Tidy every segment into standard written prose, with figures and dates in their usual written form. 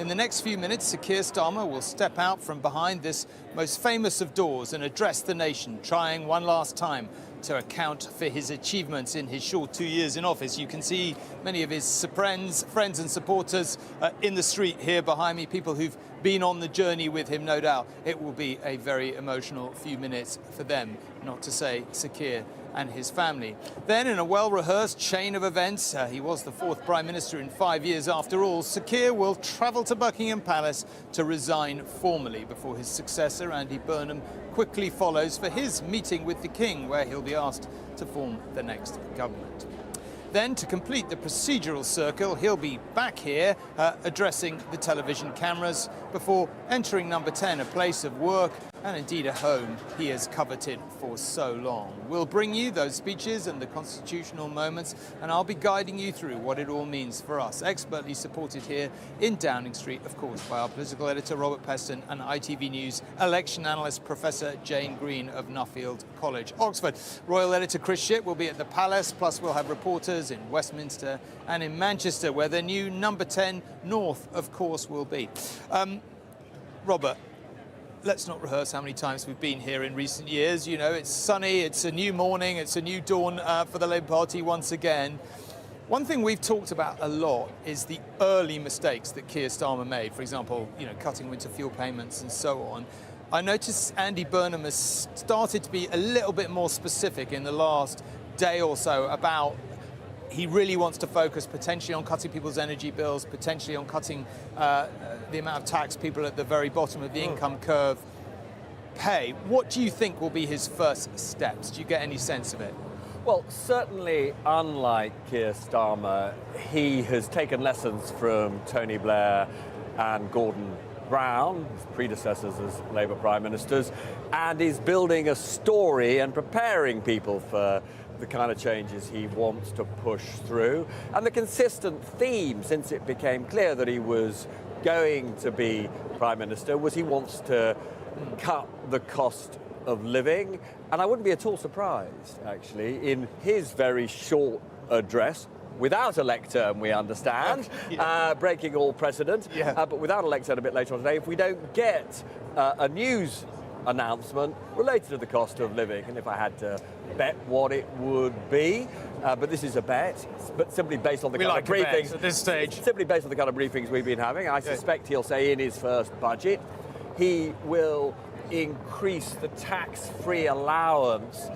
In the next few minutes, Sir Keir Starmer will step out from behind this most famous of doors and address the nation, trying one last time to account for his achievements in his short 2 years in office. You can see many of his friends and supporters in the street here behind me, people who've been on the journey with him, no doubt. It will be a very emotional few minutes for them, not to say Sir Keir and his family. Then, in a well-rehearsed chain of events, he was the fourth Prime Minister in 5 years after all, Sir Keir will travel to Buckingham Palace to resign formally before his successor, Andy Burnham, quickly follows for his meeting with the King, where he'll be asked to form the next government. Then, to complete the procedural circle, he'll be back here addressing the television cameras before entering number 10, a place of work and indeed a home he has coveted for so long. We'll bring you those speeches and the constitutional moments, and I'll be guiding you through what it all means for us. Expertly supported here in Downing Street, of course, by our political editor Robert Peston and ITV News election analyst Professor Jane Green of Nuffield College, Oxford. Royal editor Chris Shipp will be at the Palace, plus we'll have reporters in Westminster and in Manchester, where the new number 10 North, of course, will be. Robert, let's not rehearse how many times we've been here in recent years. You know, it's sunny, it's a new morning, it's a new dawn for the Labour Party once again. One thing we've talked about a lot is the early mistakes that Keir Starmer made. For example, you know, cutting winter fuel payments and so on. I noticed Andy Burnham has started to be a little bit more specific in the last day or so about he really wants to focus potentially on cutting people's energy bills, potentially on cutting the amount of tax people at the very bottom of the income curve pay. What do you think will be his first steps? Do you get any sense of it? Well, certainly, unlike Keir Starmer, he has taken lessons from Tony Blair and Gordon Brown, his predecessors as Labour Prime Ministers, and is building a story and preparing people for the kind of changes he wants to push through. And the consistent theme since it became clear that he was going to be Prime Minister was he wants to cut the cost of living. And I wouldn't be at all surprised, actually, in his very short address, without a lectern, we understand, breaking all precedent, but without a lectern a bit later on today, if we don't get a news announcement related to the cost of living. And if I had to bet what it would be, but this is a bet, but simply based on the kind of briefings at this stage. Simply based on the kind of briefings we've been having, I suspect he'll say in his first budget, he will increase the tax-free allowance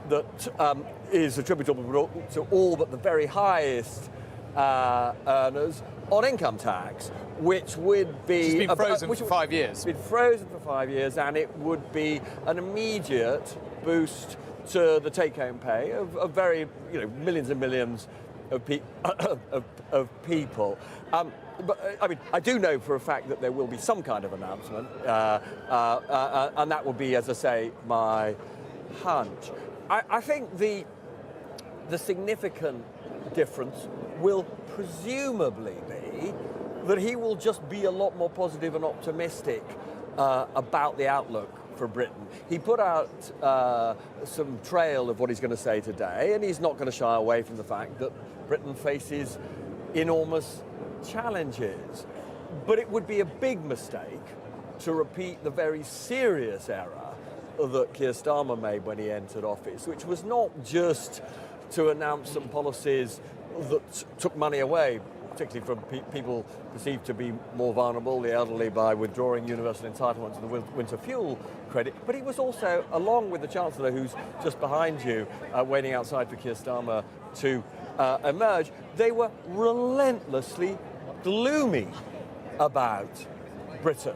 that is attributable to all but the very highest earners on income tax, which would be... It's been frozen for 5 years. It's been frozen for 5 years, and it would be an immediate boost to the take-home pay of very, you know, millions and millions of people. But I mean, I do know for a fact that there will be some kind of announcement, and that will be, as I say, my hunch. I think the significant difference will presumably be that he will just be a lot more positive and optimistic about the outlook for Britain. He put out some trail of what he's going to say today, and he's not going to shy away from the fact that Britain faces enormous challenges. But it would be a big mistake to repeat the very serious error that Keir Starmer made when he entered office, which was not just to announce some policies that took money away, particularly from people perceived to be more vulnerable, the elderly, by withdrawing universal entitlement to the winter fuel credit. But he was also, along with the Chancellor, who's just behind you, waiting outside for Keir Starmer to emerge, they were relentlessly gloomy about Britain.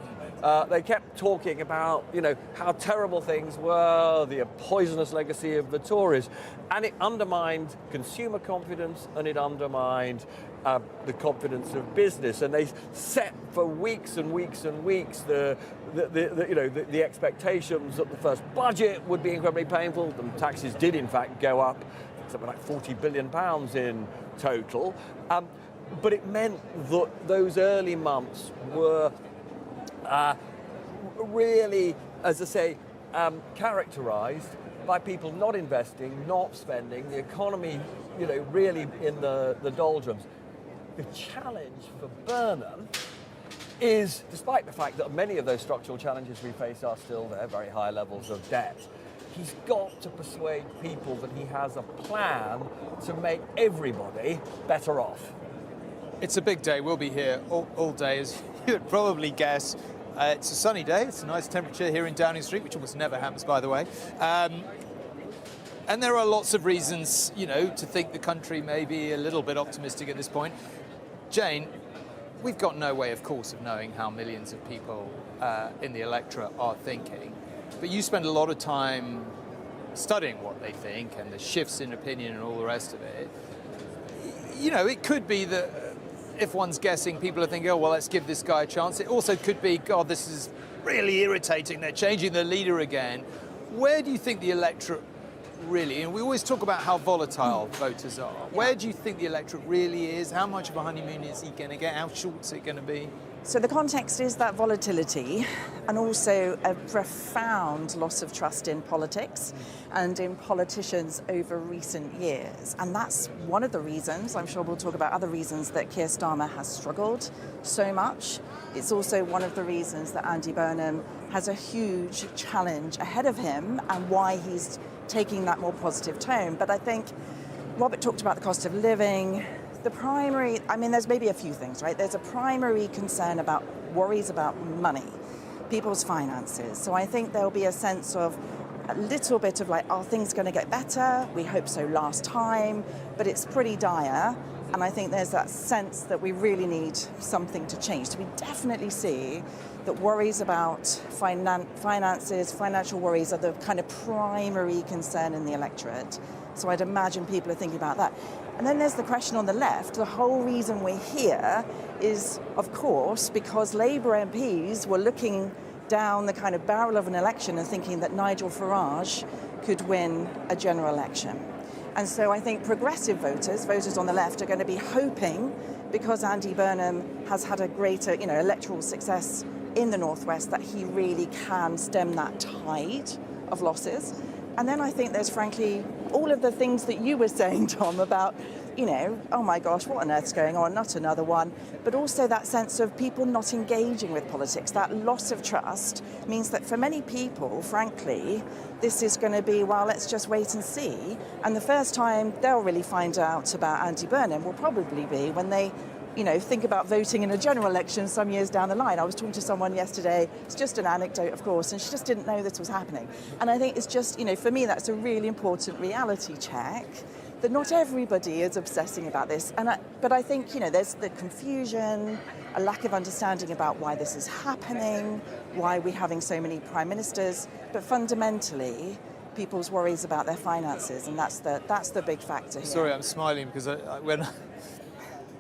They kept talking about, you know, how terrible things were, the poisonous legacy of the Tories, and it undermined consumer confidence and it undermined the confidence of business. And they set for weeks and weeks and weeks the expectations that the first budget would be incredibly painful. The taxes did, in fact, go up something like £40 billion in total. But it meant that those early months were really, as I say, characterised by people not investing, not spending, the economy, you know, really in the doldrums. The challenge for Burnham is, despite the fact that many of those structural challenges we face are still there, very high levels of debt, he's got to persuade people that he has a plan to make everybody better off. It's a big day. We'll be here all day, as you would probably guess. It's a sunny day. It's a nice temperature here in Downing Street, which almost never happens, by the way. And there are lots of reasons, to think the country may be a little bit optimistic at this point. Jane, we've got no way, of course, of knowing how millions of people in the electorate are thinking. But you spend a lot of time studying what they think and the shifts in opinion and all the rest of it. It could be that if one's guessing, people are thinking, oh, well, let's give this guy a chance. It also could be, God, this is really irritating. They're changing the leader again. Where do you think the electorate really, and we always talk about how volatile voters are. Where do you think the electorate really is? How much of a honeymoon is he going to get? How short is it going to be? So the context is that volatility and also a profound loss of trust in politics and in politicians over recent years. And that's one of the reasons, I'm sure we'll talk about other reasons, that Keir Starmer has struggled so much. It's also one of the reasons that Andy Burnham has a huge challenge ahead of him and why he's taking that more positive tone. But I think Robert talked about the cost of living. There's maybe a few things, right? There's a primary concern about worries about money, people's finances. So I think there'll be a sense of a little bit of like, are things going to get better? We hope so last time, but it's pretty dire. And I think there's that sense that we really need something to change. So we definitely see that worries about finances, financial worries are the kind of primary concern in the electorate. So I'd imagine people are thinking about that. And then there's the question on the left. The whole reason we're here is, of course, because Labour MPs were looking down the kind of barrel of an election and thinking that Nigel Farage could win a general election. And so I think progressive voters on the left, are going to be hoping, because Andy Burnham has had a greater, electoral success in the Northwest, that he really can stem that tide of losses. And then I think there's frankly all of the things that you were saying, Tom, about, oh my gosh, what on earth's going on, not another one. But also that sense of people not engaging with politics, that loss of trust means that for many people, frankly, this is going to be, well, let's just wait and see. And the first time they'll really find out about Andy Burnham will probably be when they think about voting in a general election some years down the line. I was talking to someone yesterday, it's just an anecdote, of course, and she just didn't know this was happening. And I think it's just, for me, that's a really important reality check, that not everybody is obsessing about this. But I think, there's the confusion, a lack of understanding about why this is happening, why we're having so many prime ministers, but fundamentally, people's worries about their finances, and that's the big factor here. Sorry, I'm smiling because when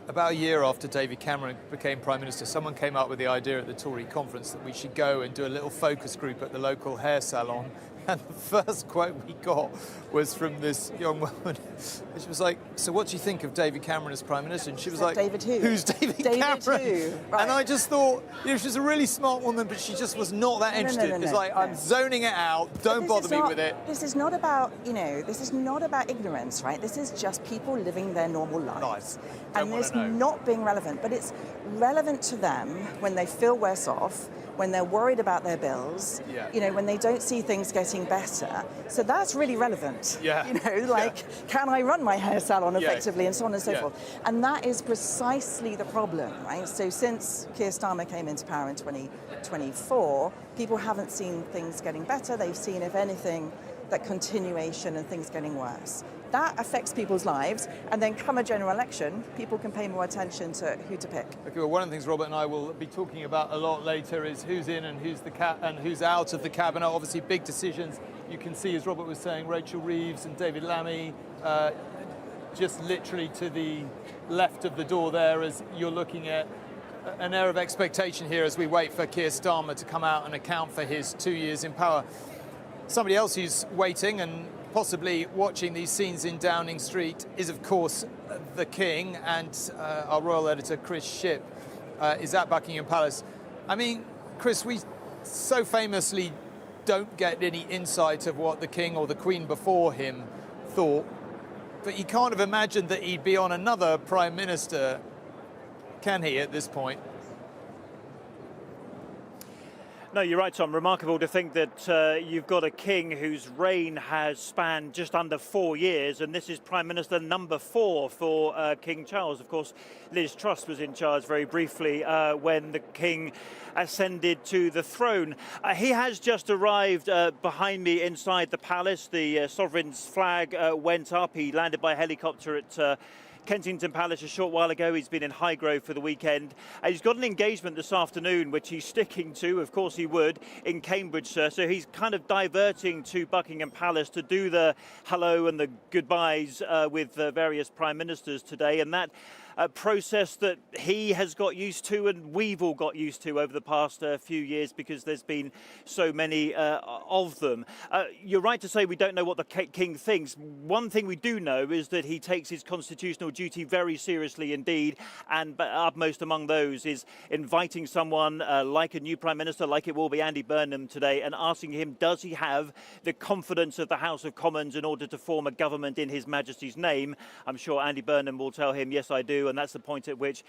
about a year after David Cameron became Prime Minister, someone came up with the idea at the Tory conference that we should go and do a little focus group at the local hair salon. And the first quote we got was from this young woman. She was like, so what do you think of David Cameron as Prime Minister? And she was like, David who? Who's David Cameron? Who? Right. And I just thought, she's a really smart woman, but she just was not that interested. It's like, I'm zoning it out, don't bother me with it. This is not about, this is not about ignorance, right? This is just people living their normal lives. And it's not being relevant, but it's relevant to them when they feel worse off, when they're worried about their bills, when they don't see things getting better. So that's really relevant. Can I run my hair salon effectively and so on and so forth. And that is precisely the problem, right? So since Keir Starmer came into power in 2024, people haven't seen things getting better. They've seen, if anything, that continuation and things getting worse. That affects people's lives, and then come a general election, people can pay more attention to who to pick. Okay, well, one of the things Robert and I will be talking about a lot later is who's in and who's out of the cabinet. Obviously, big decisions. You can see, as Robert was saying, Rachel Reeves and David Lammy, just literally to the left of the door there, as you're looking at an air of expectation here as we wait for Keir Starmer to come out and account for his 2 years in power. Somebody else who's waiting and possibly watching these scenes in Downing Street is, of course, the King, and our royal editor, Chris Shipp, is at Buckingham Palace. I mean, Chris, we so famously don't get any insight of what the King or the Queen before him thought, but you can't have imagined that he'd be on another Prime Minister, can he, at this point? No, you're right, Tom. Remarkable to think that you've got a king whose reign has spanned just under 4 years, and this is Prime Minister number 4 for King Charles. Of course, Liz Truss was in charge very briefly when the king ascended to the throne. He has just arrived behind me inside the palace. The sovereign's flag went up. He landed by helicopter at Kensington Palace a short while ago. He's been in Highgrove for the weekend. He's got an engagement this afternoon, which he's sticking to, of course he would, in Cambridgeshire. So he's kind of diverting to Buckingham Palace to do the hello and the goodbyes with various prime ministers today. And that process that he has got used to and we've all got used to over the past few years, because there's been so many of them. You're right to say we don't know what the king thinks. One thing we do know is that he takes his constitutional duty very seriously indeed, and upmost among those is inviting someone like a new Prime Minister, like it will be Andy Burnham today, and asking him, does he have the confidence of the House of Commons in order to form a government in His Majesty's name? I'm sure Andy Burnham will tell him, yes, I do, and that's the point at which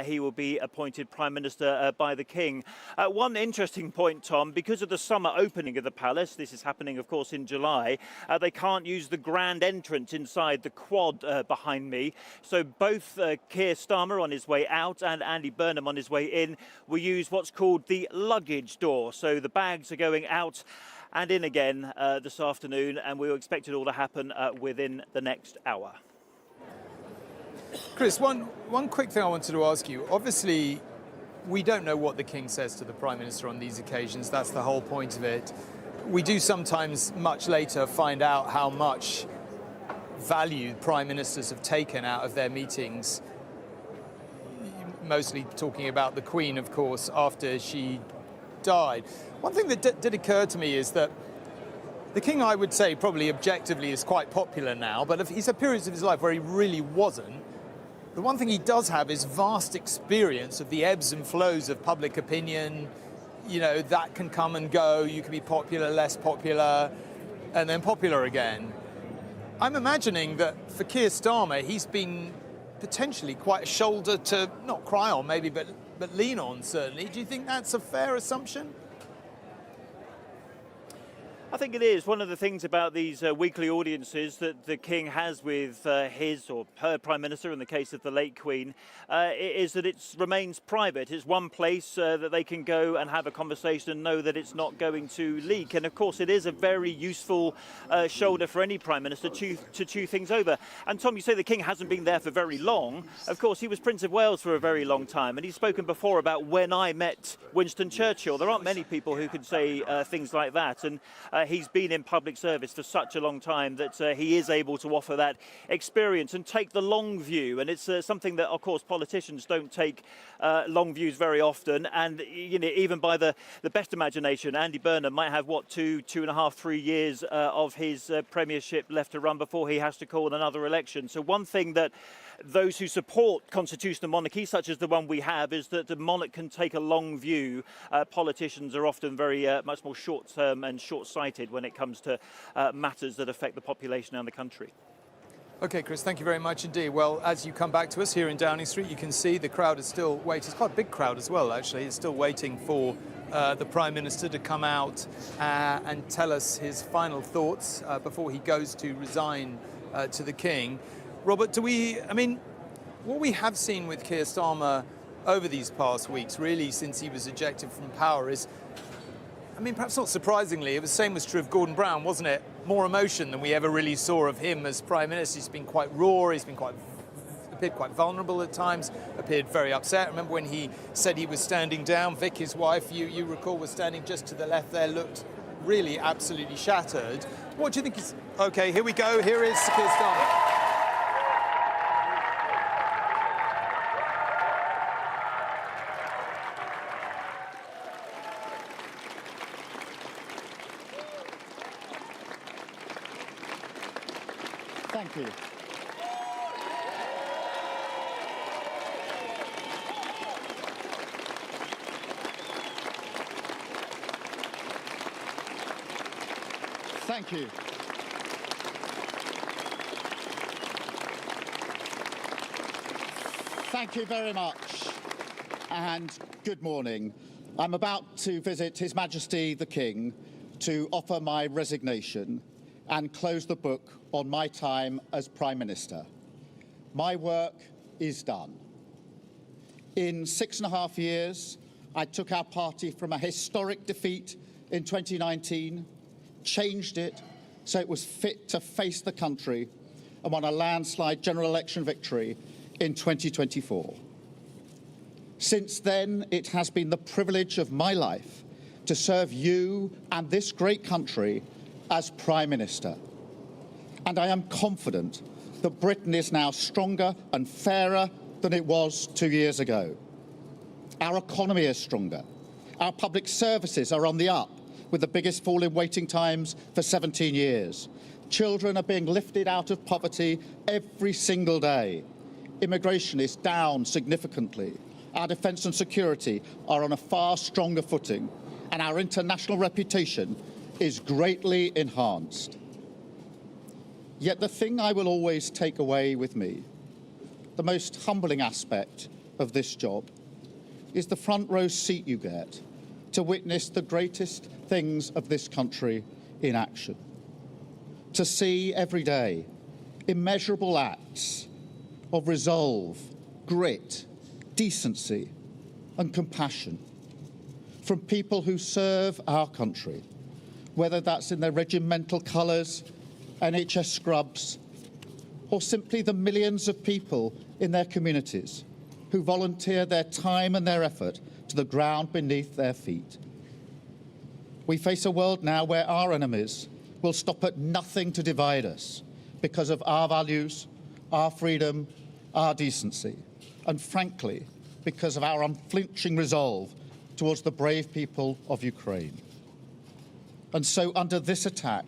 he will be appointed Prime Minister by the King. One interesting point, Tom, because of the summer opening of the palace, this is happening, of course, in July, they can't use the grand entrance inside the quad behind me. So both Keir Starmer on his way out and Andy Burnham on his way in will use what's called the luggage door. So the bags are going out and in again this afternoon, and we expect it all to happen within the next hour. Chris, one quick thing I wanted to ask you. Obviously, we don't know what the King says to the Prime Minister on these occasions. That's the whole point of it. We do sometimes, much later, find out how much value Prime Ministers have taken out of their meetings. Mostly talking about the Queen, of course, after she died. One thing that did occur to me is that the King, I would say, probably objectively is quite popular now, but he's had periods of his life where he really wasn't. The one thing he does have is vast experience of the ebbs and flows of public opinion. You know, that can come and go. You can be popular, less popular, and then popular again. I'm imagining that for Keir Starmer, he's been potentially quite a shoulder to not cry on maybe, but lean on, certainly. Do you think that's a fair assumption? I think it is. One of the things about these weekly audiences that the King has with his or her Prime Minister, in the case of the late Queen, is that it remains private. It's one place that they can go and have a conversation and know that it's not going to leak. And of course, it is a very useful shoulder for any Prime Minister to chew things over. And Tom, you say the King hasn't been there for very long. Of course, he was Prince of Wales for a very long time. And he's spoken before about when I met Winston Churchill. There aren't many people who can say things like that. And he's been in public service for such a long time that he is able to offer that experience and take the long view. And it's something that, of course, politicians don't take long views very often. And you know, even by the best imagination, Andy Burnham might have, what, 2.5, 3 years of his premiership left to run before he has to call another election. So one thing that those who support constitutional monarchy, such as the one we have, is that the monarch can take a long view. Politicians are often very much more short-term and short-sighted when it comes to matters that affect the population and the country. OK, Chris, thank you very much indeed. Well, as you come back to us here in Downing Street, you can see the crowd is still waiting. It's quite a big crowd as well, actually. It's still waiting for the Prime Minister to come out and tell us his final thoughts before he goes to resign to the King. Robert, what we have seen with Keir Starmer over these past weeks, really since he was ejected from power, is, perhaps not surprisingly, the same was true of Gordon Brown, wasn't it? More emotion than we ever really saw of him as Prime Minister. He's been quite raw, he's been appeared quite vulnerable at times, appeared very upset. Remember when he said he was standing down? Vic, his wife, you recall, was standing just to the left there, looked really absolutely shattered. What do you think is... OK, here we go. Here is Keir Starmer. Thank you. Thank you. Thank you very much, and good morning. I'm about to visit His Majesty the King to offer my resignation and close the book on my time as Prime Minister. My work is done. In 6.5 years, I took our party from a historic defeat in 2019, changed it so it was fit to face the country, and won a landslide general election victory in 2024. Since then, it has been the privilege of my life to serve you and this great country as Prime Minister. And I am confident that Britain is now stronger and fairer than it was 2 years ago. Our economy is stronger. Our public services are on the up, with the biggest fall in waiting times for 17 years. Children are being lifted out of poverty every single day. Immigration is down significantly. Our defence and security are on a far stronger footing, and our international reputation is greatly enhanced. Yet the thing I will always take away with me, the most humbling aspect of this job, is the front row seat you get to witness the greatest things of this country in action. To see every day immeasurable acts of resolve, grit, decency and compassion from people who serve our country, whether that's in their regimental colours, NHS scrubs, or simply the millions of people in their communities who volunteer their time and their effort to the ground beneath their feet. We face a world now where our enemies will stop at nothing to divide us because of our values, our freedom, our decency, and frankly, because of our unflinching resolve towards the brave people of Ukraine. And so under this attack,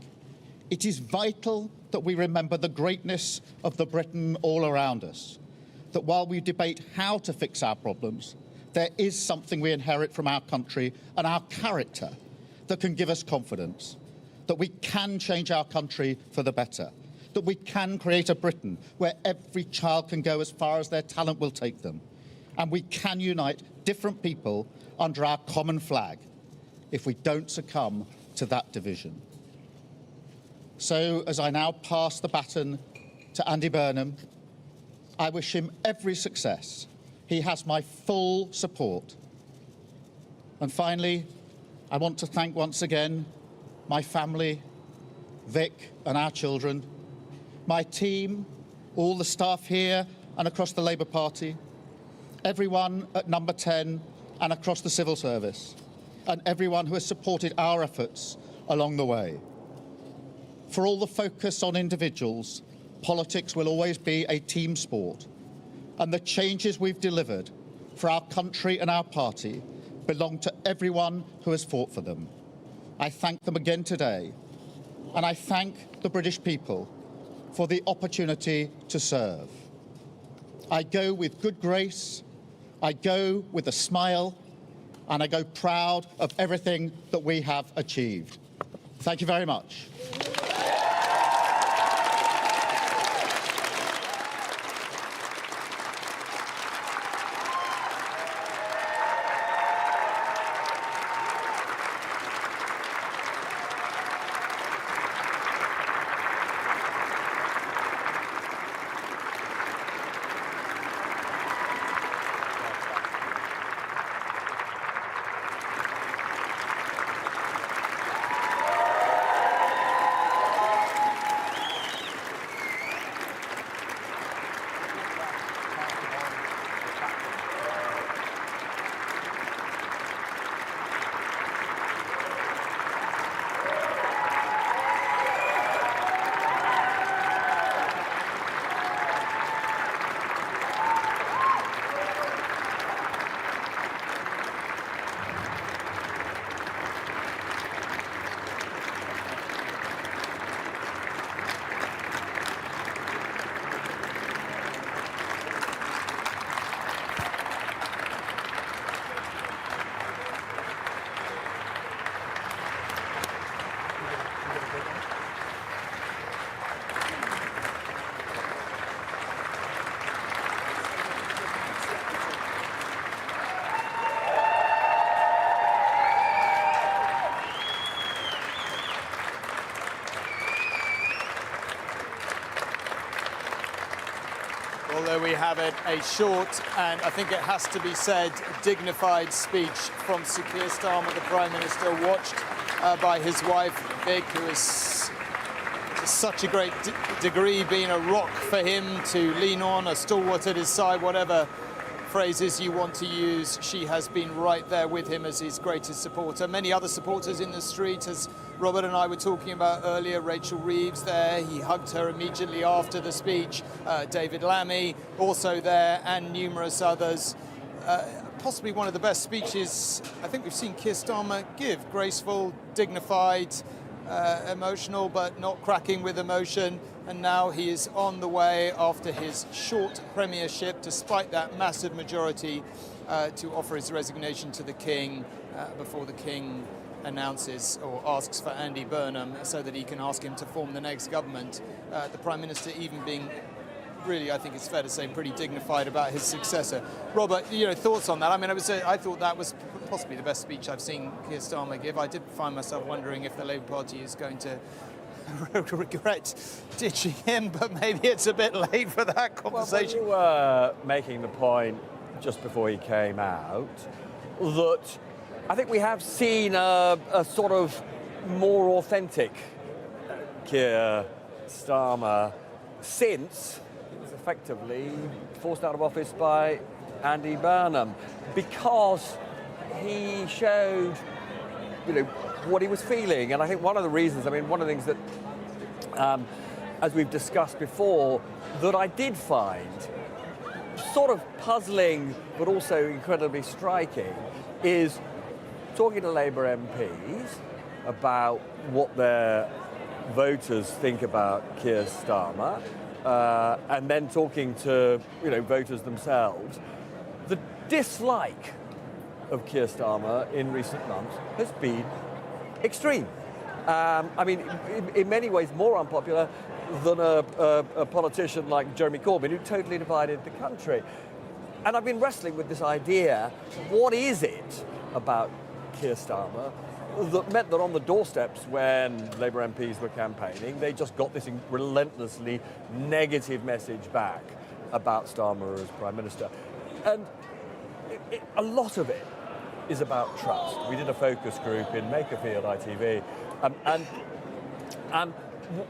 it is vital that we remember the greatness of the Britain all around us, that while we debate how to fix our problems, there is something we inherit from our country and our character that can give us confidence, that we can change our country for the better, that we can create a Britain where every child can go as far as their talent will take them, and we can unite different people under our common flag if we don't succumb to that division. So, as I now pass the baton to Andy Burnham, I wish him every success. He has my full support. And finally, I want to thank once again my family, Vic and our children, my team, all the staff here and across the Labour Party, everyone at Number 10 and across the civil service, and everyone who has supported our efforts along the way. For all the focus on individuals, politics will always be a team sport, and the changes we've delivered for our country and our party belong to everyone who has fought for them. I thank them again today, and I thank the British people for the opportunity to serve. I go with good grace, I go with a smile, and I go proud of everything that we have achieved. Thank you very much. have it, a short and, I think it has to be said, dignified speech from Sir Keir Starmer, the Prime Minister, watched by his wife, Vic, who is to such a great degree been a rock for him to lean on, a stalwart at his side, whatever phrases you want to use. She has been right there with him as his greatest supporter. Many other supporters in the street, as Robert and I were talking about earlier. Rachel Reeves there, he hugged her immediately after the speech. David Lammy also there, and numerous others. Possibly one of the best speeches I think we've seen Keir Starmer give. Graceful, dignified, emotional, but not cracking with emotion. And now he is on the way after his short premiership, despite that massive majority, to offer his resignation to the King before the King announces or asks for Andy Burnham so that he can ask him to form the next government. The Prime Minister even being really, I think it's fair to say, pretty dignified about his successor. Robert, thoughts on that? I mean, I thought that was possibly the best speech I've seen Keir Starmer give. I did find myself wondering if the Labour Party is going to regret ditching him, but maybe it's a bit late for that conversation. Well, you were making the point just before he came out that I think we have seen a sort of more authentic Keir Starmer since he was effectively forced out of office by Andy Burnham, because he showed what he was feeling. And I think one of the reasons, one of the things that, as we've discussed before, that I did find sort of puzzling but also incredibly striking is talking to Labour MPs about what their voters think about Keir Starmer, and then talking to voters themselves. The dislike of Keir Starmer in recent months has been extreme. In many ways more unpopular than a politician like Jeremy Corbyn, who totally divided the country. And I've been wrestling with this idea, what is it about Keir Starmer that meant that on the doorsteps when Labour MPs were campaigning, they just got this relentlessly negative message back about Starmer as Prime Minister. And a lot of it is about trust. We did a focus group in Makerfield, ITV, and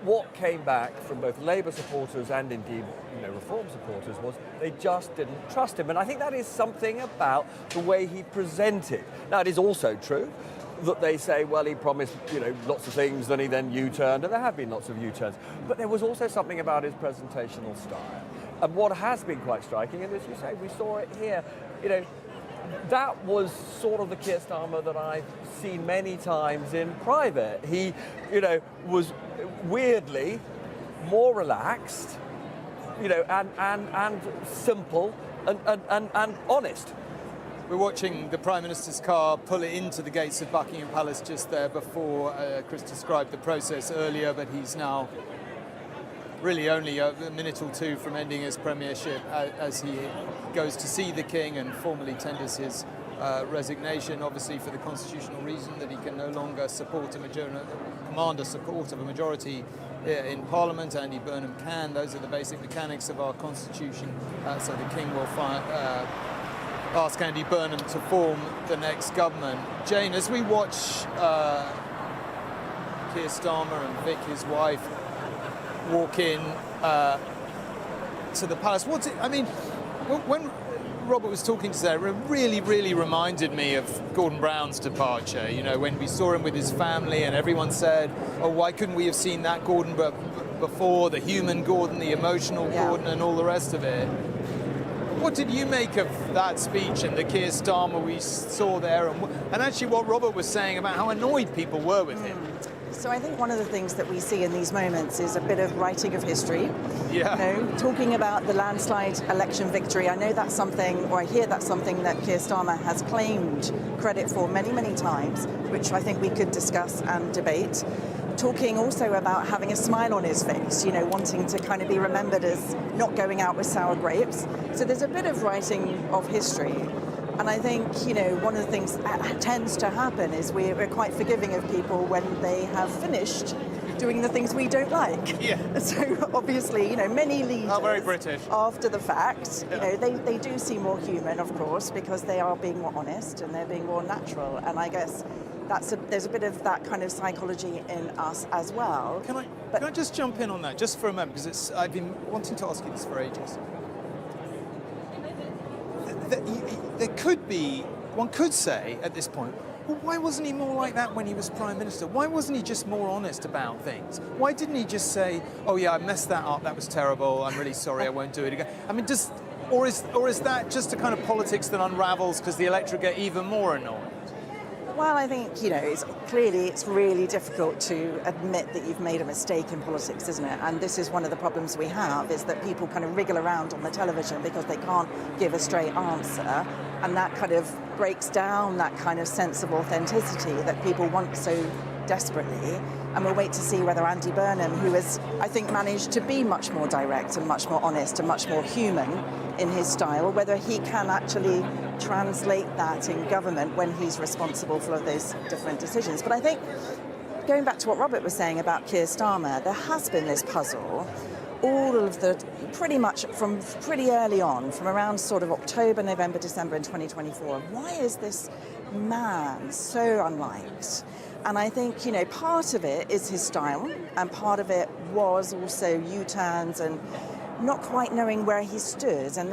what came back from both Labour supporters and indeed Reform supporters was they just didn't trust him. And I think that is something about the way he presented. Now, it is also true that they say, well, he promised lots of things, and he then U-turned, and there have been lots of U-turns. But there was also something about his presentational style. And what has been quite striking, and as you say, we saw it here, that was sort of the Keir Starmer that I've seen many times in private. He, was weirdly more relaxed, and simple and honest. We're watching the Prime Minister's car pull it into the gates of Buckingham Palace just there before Chris described the process earlier, but he's now really only a minute or two from ending his premiership as he goes to see the King and formally tenders his resignation, obviously for the constitutional reason that he can no longer command a support of a majority in Parliament. Andy Burnham can. Those are the basic mechanics of our constitution. So the King will ask Andy Burnham to form the next government. Jane, as we watch Keir Starmer and Vic, his wife, walk in to the palace, when Robert was talking today, it really reminded me of Gordon Brown's departure. When we saw him with his family and everyone said, oh, why couldn't we have seen that Gordon before, the human Gordon, the emotional Gordon, and all the rest of it. What did you make of that speech and the Keir Starmer we saw there, and actually what Robert was saying about how annoyed people were with him? So I think one of the things that we see in these moments is a bit of writing of history. Yeah. Talking about the landslide election victory, I know that's something, or I hear that's something that Keir Starmer has claimed credit for many times, which I think we could discuss and debate. Talking also about having a smile on his face, wanting to kind of be remembered as not going out with sour grapes. So there's a bit of writing of history. And I think, one of the things that tends to happen is we're quite forgiving of people when they have finished doing the things we don't like. Yeah. So obviously, you know, many leaders very British. after the fact, you know, they do seem more human, of course, because they are being more honest and they're being more natural. And I guess there's a bit of that kind of psychology in us as well. Can I just jump in on that just for a moment, because I've been wanting to ask you this for ages. There could be, one could say at this point, well, why wasn't he more like that when he was Prime Minister? Why wasn't he just more honest about things? Why didn't he just say, oh yeah, I messed that up, that was terrible, I'm really sorry, I won't do it again? I mean, or is that just a kind of politics that unravels because the electorate get even more annoyed? Well, I think, you know, it's really difficult to admit that you've made a mistake in politics, isn't it? And this is one of the problems we have, is that people kind of wriggle around on the television because they can't give a straight answer. And that kind of breaks down that kind of sense of authenticity that people want so desperately. And we'll wait to see whether Andy Burnham, who has, I think, managed to be much more direct and much more honest and much more human in his style, whether he can actually translate that in government when he's responsible for those different decisions. But I think, going back to what Robert was saying about Keir Starmer, there has been this puzzle all of the, pretty much from pretty early on, from around sort of October, November, December in 2024. Why is this man so unliked? And I think, you know, part of it is his style, and part of it was also U-turns and not quite knowing where he stood, and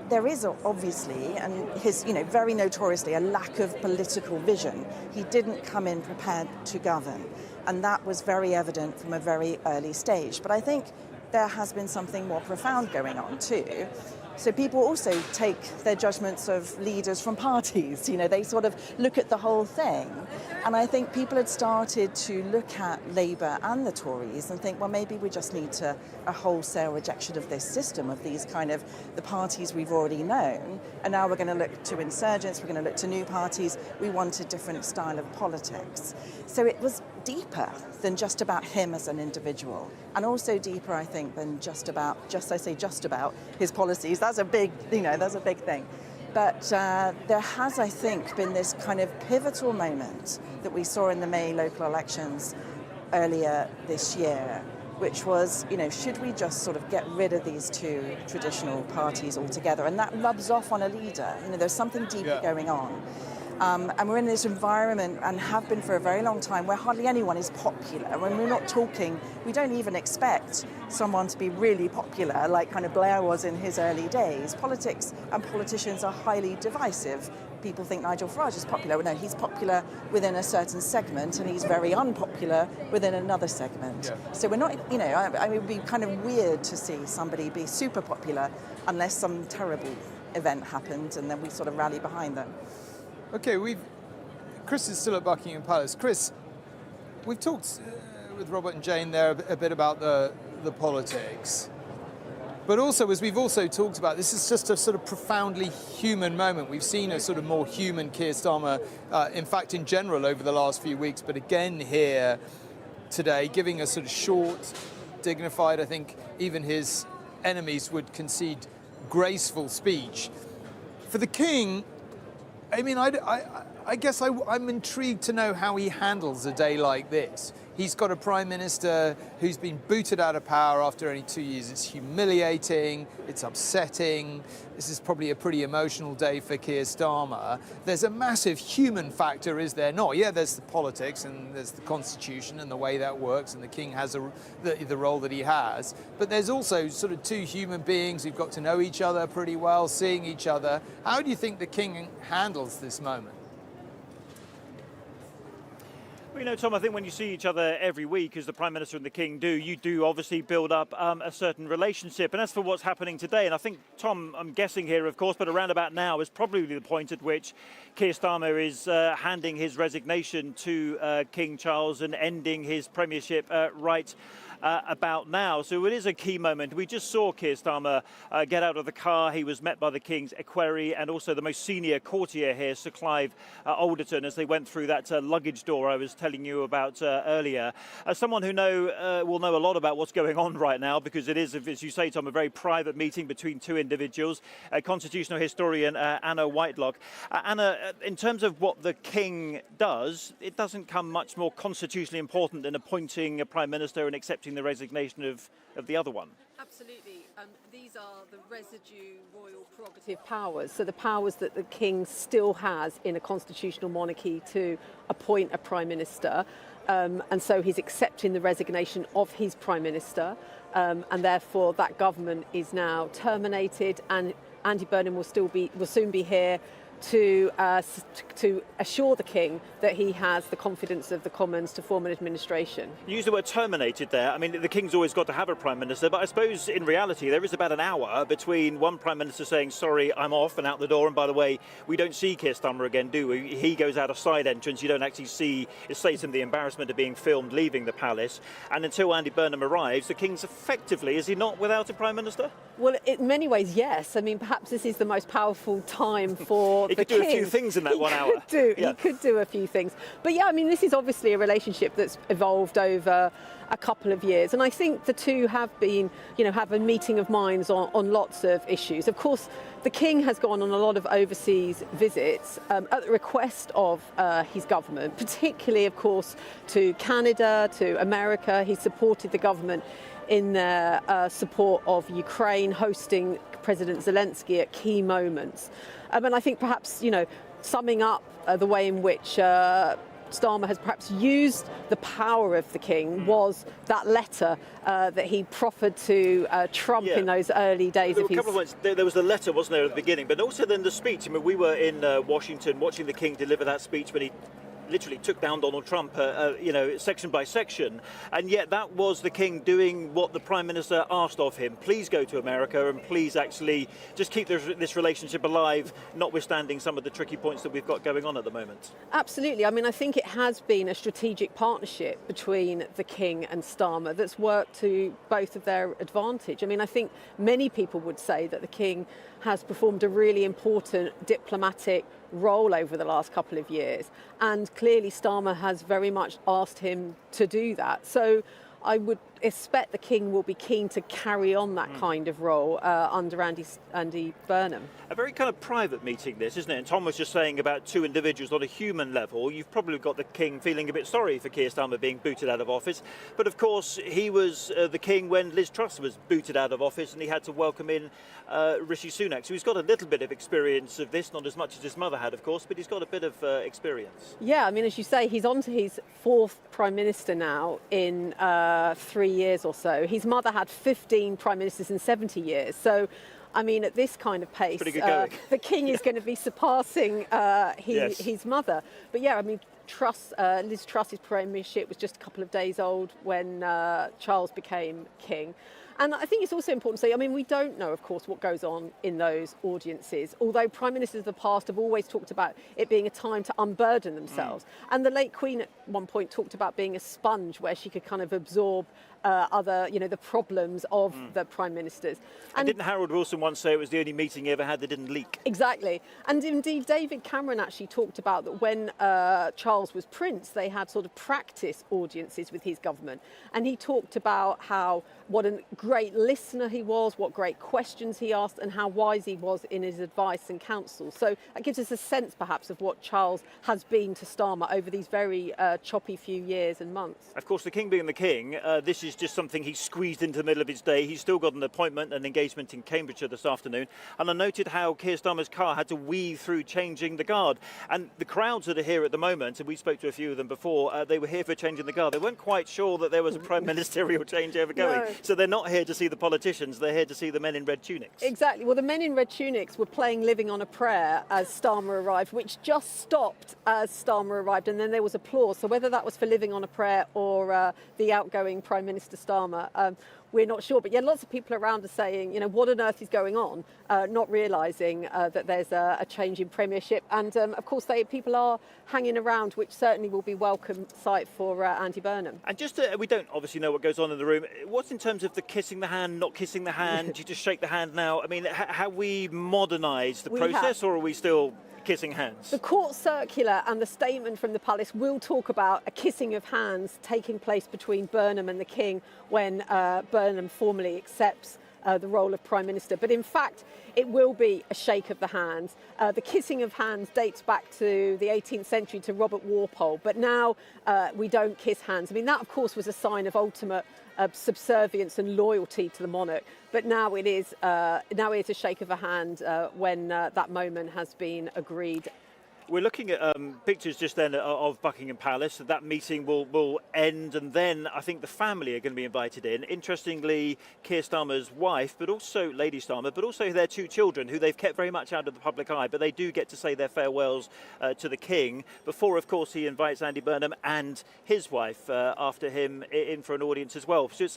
there is obviously, and his, you know, very notoriously, a lack of political vision. He didn't come in prepared to govern, and that was very evident from a very early stage. But I think there has been something more profound going on too. So people also take their judgments of leaders from parties. You know, they sort of look at the whole thing. And I think people had started to look at Labour and the Tories and think, well, maybe we just need a wholesale rejection of this system, of these kind of the parties we've already known. And now we're going to look to insurgents, we're going to look to new parties. We want a different style of politics. So it was deeper than just about him as an individual, and also deeper, I think, than just about his policies. That's a big, you know, that's a big thing. But there has, I think, been this kind of pivotal moment that we saw in the May local elections earlier this year, which was, you know, should we just sort of get rid of these two traditional parties altogether? And that rubs off on a leader. You know, there's something deeper going on. And we're in this environment, and have been for a very long time, where hardly anyone is popular. When we're not talking, we don't even expect someone to be really popular, like kind of Blair was in his early days. Politics and politicians are highly divisive. People think Nigel Farage is popular. Well, no, he's popular within a certain segment, and he's very unpopular within another segment. Yeah. So we're not, you know, I mean, it would be kind of weird to see somebody be super popular unless some terrible event happened, and then we sort of rally behind them. Okay, Chris is still at Buckingham Palace. Chris, we've talked with Robert and Jane there a bit about the politics, but also, as we've also talked about, this is just a sort of profoundly human moment. We've seen a sort of more human Keir Starmer, in fact, in general, over the last few weeks, but again here today, giving a sort of short, dignified, I think even his enemies would concede, graceful speech. For the King, I mean, I guess I'm intrigued to know how he handles a day like this. He's got a Prime Minister who's been booted out of power after only 2 years. It's humiliating, it's upsetting. This is probably a pretty emotional day for Keir Starmer. There's a massive human factor, is there not? Yeah, there's the politics and there's the constitution and the way that works, and the King has the role that he has. But there's also sort of two human beings who've got to know each other pretty well, seeing each other. How do you think the King handles this moment? Well, you know, Tom, I think when you see each other every week, as the Prime Minister and the King do, you do obviously build up a certain relationship. And as for what's happening today, and I think, Tom, I'm guessing here, of course, but around about now is probably the point at which Keir Starmer is handing his resignation to King Charles and ending his premiership right about now. So it is a key moment. We just saw Keir Starmer get out of the car. He was met by the King's equerry and also the most senior courtier here, Sir Clive Alderton, as they went through that luggage door I was telling you about earlier. As someone who will know a lot about what's going on right now, because it is, as you say, Tom, a very private meeting between two individuals, constitutional historian Anna Whitelock. Anna, in terms of what the King does, it doesn't come much more constitutionally important than appointing a Prime Minister and accepting the resignation of the other one. Absolutely. These are the residue royal prerogative powers, so the powers that the King still has in a constitutional monarchy to appoint a Prime Minister. And so he's accepting the resignation of his Prime Minister, and therefore that government is now terminated, and Andy Burnham will soon be here to assure the King that he has the confidence of the Commons to form an administration. You use the word terminated there. I mean, the King's always got to have a Prime Minister, but I suppose in reality there is about an hour between one Prime Minister saying, sorry, I'm off and out the door, and by the way, we don't see Keir Starmer again, do we? He goes out a side entrance. You don't actually see, it saves him the embarrassment of being filmed leaving the palace. And until Andy Burnham arrives, the King's effectively, is he not without a Prime Minister? Well, in many ways, yes. I mean, perhaps this is the most powerful time for he the could do King. a few things in that 1 hour. He could do a few things. But yeah, I mean, this is obviously a relationship that's evolved over a couple of years. And I think the two have been, have a meeting of minds on lots of issues. Of course, the King has gone on a lot of overseas visits at the request of his government, particularly, of course, to Canada, to America. He supported the government in their support of Ukraine, hosting President Zelensky at key moments. And I think perhaps, summing up the way in which Starmer has perhaps used the power of the King was that letter that he proffered to Trump in those early days of his... There were a couple of points. There was the letter, wasn't there, at the beginning, but also then the speech. I mean, we were in Washington watching the King deliver that speech when he literally took down Donald Trump, section by section, and yet that was the King doing what the Prime Minister asked of him. Please go to America and please actually just keep this relationship alive, notwithstanding some of the tricky points that we've got going on at the moment. Absolutely. I mean, I think it has been a strategic partnership between the King and Starmer that's worked to both of their advantage. I mean, I think many people would say that the King has performed a really important diplomatic role over the last couple of years, and clearly Starmer has very much asked him to do that. So I would expect the King will be keen to carry on that kind of role under Andy Burnham. A very kind of private meeting this, isn't it? And Tom was just saying about two individuals on a human level. You've probably got the King feeling a bit sorry for Keir Starmer being booted out of office. But of course, he was the King when Liz Truss was booted out of office, and he had to welcome in Rishi Sunak. So he's got a little bit of experience of this, not as much as his mother had, of course, but he's got a bit of experience. Yeah, I mean, as you say, he's on to his fourth Prime Minister now in 3 years or so. His mother had 15 Prime Ministers in 70 years. So, I mean, at this kind of pace, the King is going to be surpassing his mother. But yeah, I mean, Liz Truss's premiership was just a couple of days old when Charles became King. And I think it's also important to say, I mean, we don't know, of course, what goes on in those audiences, although Prime Ministers of the past have always talked about it being a time to unburden themselves. And the late Queen at one point talked about being a sponge where she could kind of absorb the problems of the Prime Ministers. And didn't Harold Wilson once say it was the only meeting he ever had that didn't leak? Exactly. And indeed, David Cameron actually talked about that when Charles was Prince, they had sort of practice audiences with his government. And he talked about what a great listener he was, what great questions he asked, and how wise he was in his advice and counsel. So that gives us a sense, perhaps, of what Charles has been to Starmer over these very choppy few years and months. Of course, the King being the King, this is just something he squeezed into the middle of his day. He's still got an appointment and engagement in Cambridgeshire this afternoon. And I noted how Keir Starmer's car had to weave through changing the guard. And the crowds that are here at the moment, and we spoke to a few of them before, they were here for changing the guard. They weren't quite sure that there was a prime ministerial change ever going. No. So they're not here to see the politicians, they're here to see the men in red tunics. Exactly. Well, the men in red tunics were playing Living on a Prayer as Starmer arrived, which just stopped as Starmer arrived, and then there was applause. So whether that was for Living on a Prayer or the outgoing Prime Minister Starmer, we're not sure. But yeah, lots of people around are saying, you know, what on earth is going on, not realising that there's a change in premiership. And of course, people are hanging around, which certainly will be welcome sight for Andy Burnham. And just we don't obviously know what goes on in the room. What's in terms of the kissing the hand, not kissing the hand? Do you just shake the hand now? I mean, have we modernised the process, or are we still kissing hands? The court circular and the statement from the palace will talk about a kissing of hands taking place between Burnham and the King when Burnham formally accepts the role of Prime Minister. But in fact, it will be a shake of the hands. The kissing of hands dates back to the 18th century, to Robert Walpole, but now we don't kiss hands. I mean, that of course was a sign of ultimate subservience and loyalty to the monarch, but now it is a shake of a hand when that moment has been agreed. We're looking at pictures just then of Buckingham Palace. That meeting will end, and then I think the family are going to be invited in. Interestingly, Keir Starmer's wife, but also Lady Starmer, but also their two children, who they've kept very much out of the public eye, but they do get to say their farewells to the King before, of course, he invites Andy Burnham and his wife after him in for an audience as well. So it's,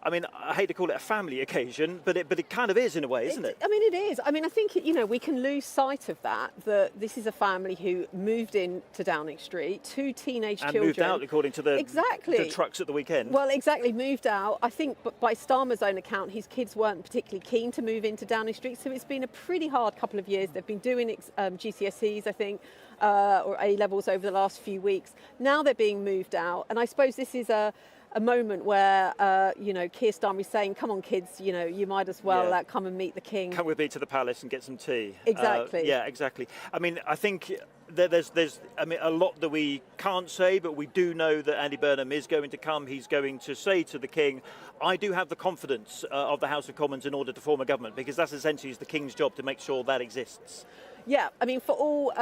I mean, I hate to call it a family occasion, but it kind of is in a way, isn't it? I mean, it is. I mean, I think, you know, we can lose sight of that this is a family who moved in to Downing Street, two teenage children. And moved out, according to the trucks at the weekend. Well, exactly, moved out. I think by Starmer's own account, his kids weren't particularly keen to move into Downing Street, so it's been a pretty hard couple of years. They've been doing GCSEs, I think, or A-levels over the last few weeks. Now they're being moved out, and I suppose this is a moment where, you know, Keir Starmer is saying, come on, kids, you know, you might as well come and meet the King. Come with me to the palace and get some tea. Exactly. Yeah, exactly. I mean, I think there's a lot that we can't say, but we do know that Andy Burnham is going to come. He's going to say to the King, I do have the confidence of the House of Commons in order to form a government, because that's essentially the King's job, to make sure that exists. Yeah, I mean, for all,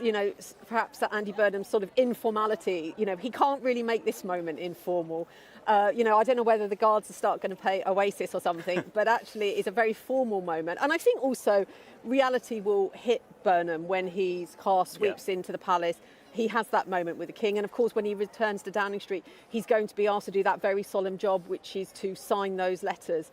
you know, perhaps that Andy Burnham's sort of informality, you know, he can't really make this moment informal. You know, I don't know whether the guards are going to play Oasis or something, but actually it's a very formal moment. And I think also reality will hit Burnham when his car sweeps into the palace. He has that moment with the King, and of course when he returns to Downing Street, he's going to be asked to do that very solemn job, which is to sign those letters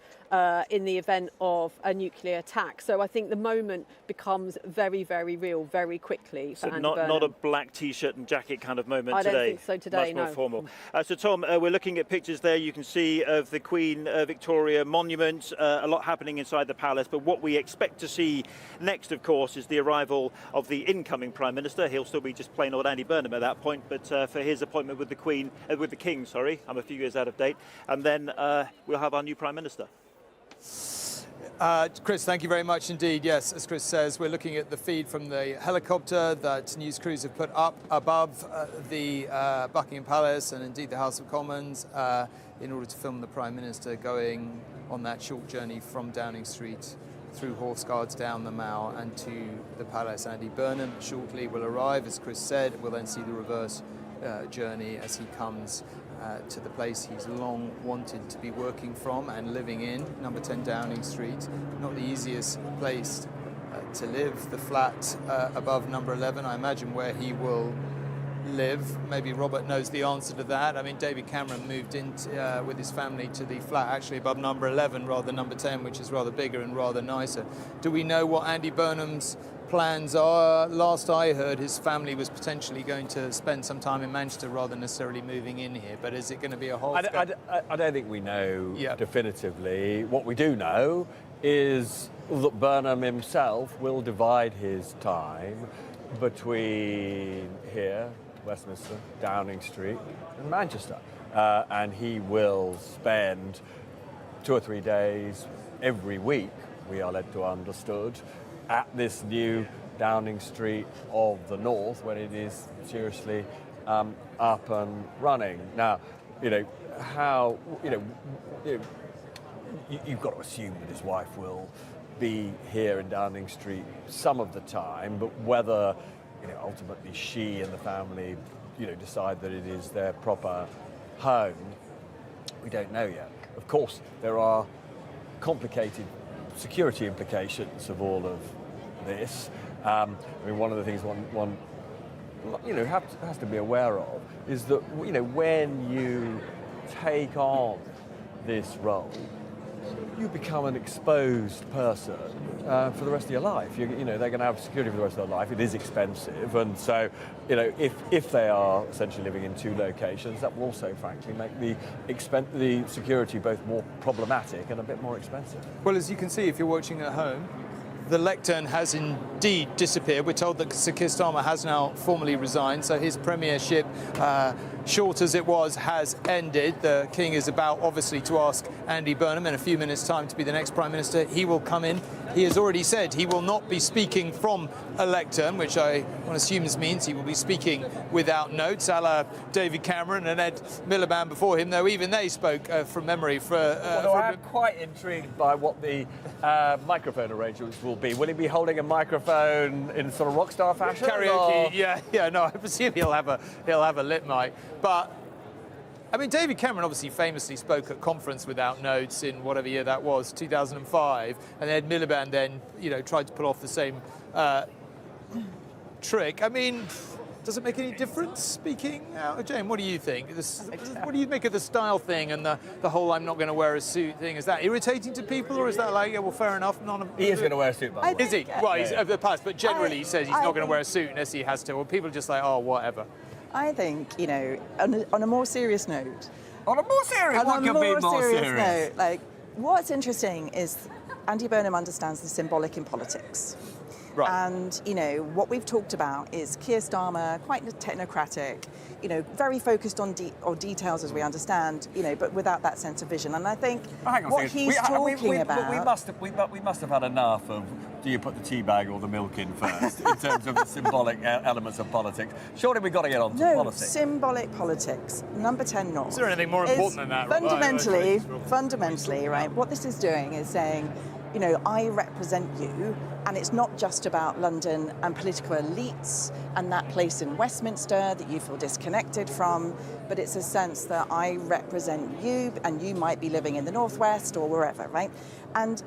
in the event of a nuclear attack. So I think the moment becomes very, very real very quickly for Andy Burnham. Not a black T-shirt and jacket kind of moment today. I don't think so today, Much more formal. So Tom, we're looking at pictures there. You can see of the Queen Victoria monument, a lot happening inside the palace, but what we expect to see next, of course, is the arrival of the incoming Prime Minister. He'll still be just plain old Andy Burnham at that point, but for his appointment with the King, sorry, I'm a few years out of date, and then we'll have our new Prime Minister. Chris, thank you very much indeed. Yes, as Chris says, we're looking at the feed from the helicopter that news crews have put up above the Buckingham Palace and indeed the House of Commons in order to film the Prime Minister going on that short journey from Downing Street through Horse Guards down the Mall and to the palace. Andy Burnham shortly will arrive, as Chris said. We'll then see the reverse journey as he comes to the place he's long wanted to be working from and living in, number 10 Downing Street. Not the easiest place to live, the flat above number 11, I imagine, where he will live. Maybe Robert knows the answer to that. I mean, David Cameron moved in with his family to the flat actually above number 11 rather than number 10, which is rather bigger and rather nicer. Do we know what Andy Burnham's plans are? Last I heard, his family was potentially going to spend some time in Manchester rather than necessarily moving in here, but is it going to be a whole... I don't think we know definitively. What we do know is that Burnham himself will divide his time between here, Westminster, Downing Street and Manchester. And he will spend 2 or 3 days every week, we are led to understood, at this new Downing Street of the North when it is seriously up and running. Now, you know, how, you've got to assume that his wife will be here in Downing Street some of the time, but whether, ultimately she and the family, decide that it is their proper home, we don't know yet. Of course, there are complicated security implications of all of this. One of the things one has to be aware of is that when you take on this role, you become an exposed person for the rest of your life. You know, they're going to have security for the rest of their life. It is expensive, and so, you know, if they are essentially living in two locations, that will also, frankly, make the security both more problematic and a bit more expensive. Well, as you can see, if you're watching at home, the lectern has indeed disappeared. We're told that Sir Keir Starmer has now formally resigned, so his premiership, short as it was, has ended. The King is about, obviously, to ask Andy Burnham in a few minutes' time to be the next Prime Minister. He will come in. He has already said he will not be speaking from a lectern, which I want to assume means he will be speaking without notes, a la David Cameron and Ed Miliband before him, though even they spoke from memory for... Although I'm quite intrigued by what the microphone arrangements will be. Will he be holding a microphone in sort of rock star fashion? Karaoke, or? yeah, no, I presume he'll have a lit mic. But I mean, David Cameron obviously famously spoke at conference without notes in whatever year that was, 2005, and Ed Miliband then, you know, tried to pull off the same trick. I mean, does it make any difference speaking out? Jane, what do you think? What do you make of the style thing and the whole I'm not going to wear a suit thing? Is that irritating to people, or is that like, yeah, well, fair enough? He is going to wear a suit, by the way. Is he? Well, he's over the past, but generally he says he's not going to wear a suit unless he has to. Well, people are just like, oh, whatever. I think, you know, on a more serious note. On a more serious, what could be more serious? Note, like, what's interesting is Andy Burnham understands the symbolic in politics. Right. And, you know, what we've talked about is Keir Starmer, quite technocratic, you know, very focused on details as we understand, you know, but without that sense of vision. And I think what he's talking about... We must have had enough of, do you put the tea bag or the milk in first, in terms of the symbolic elements of politics. Surely we've got to get on to politics. Symbolic politics, number 10 North. Is there anything more important than that? Fundamentally, right, what this is doing is saying, you know, I represent you, and it's not just about London and political elites and that place in Westminster that you feel disconnected from, but it's a sense that I represent you, and you might be living in the Northwest or wherever, right? And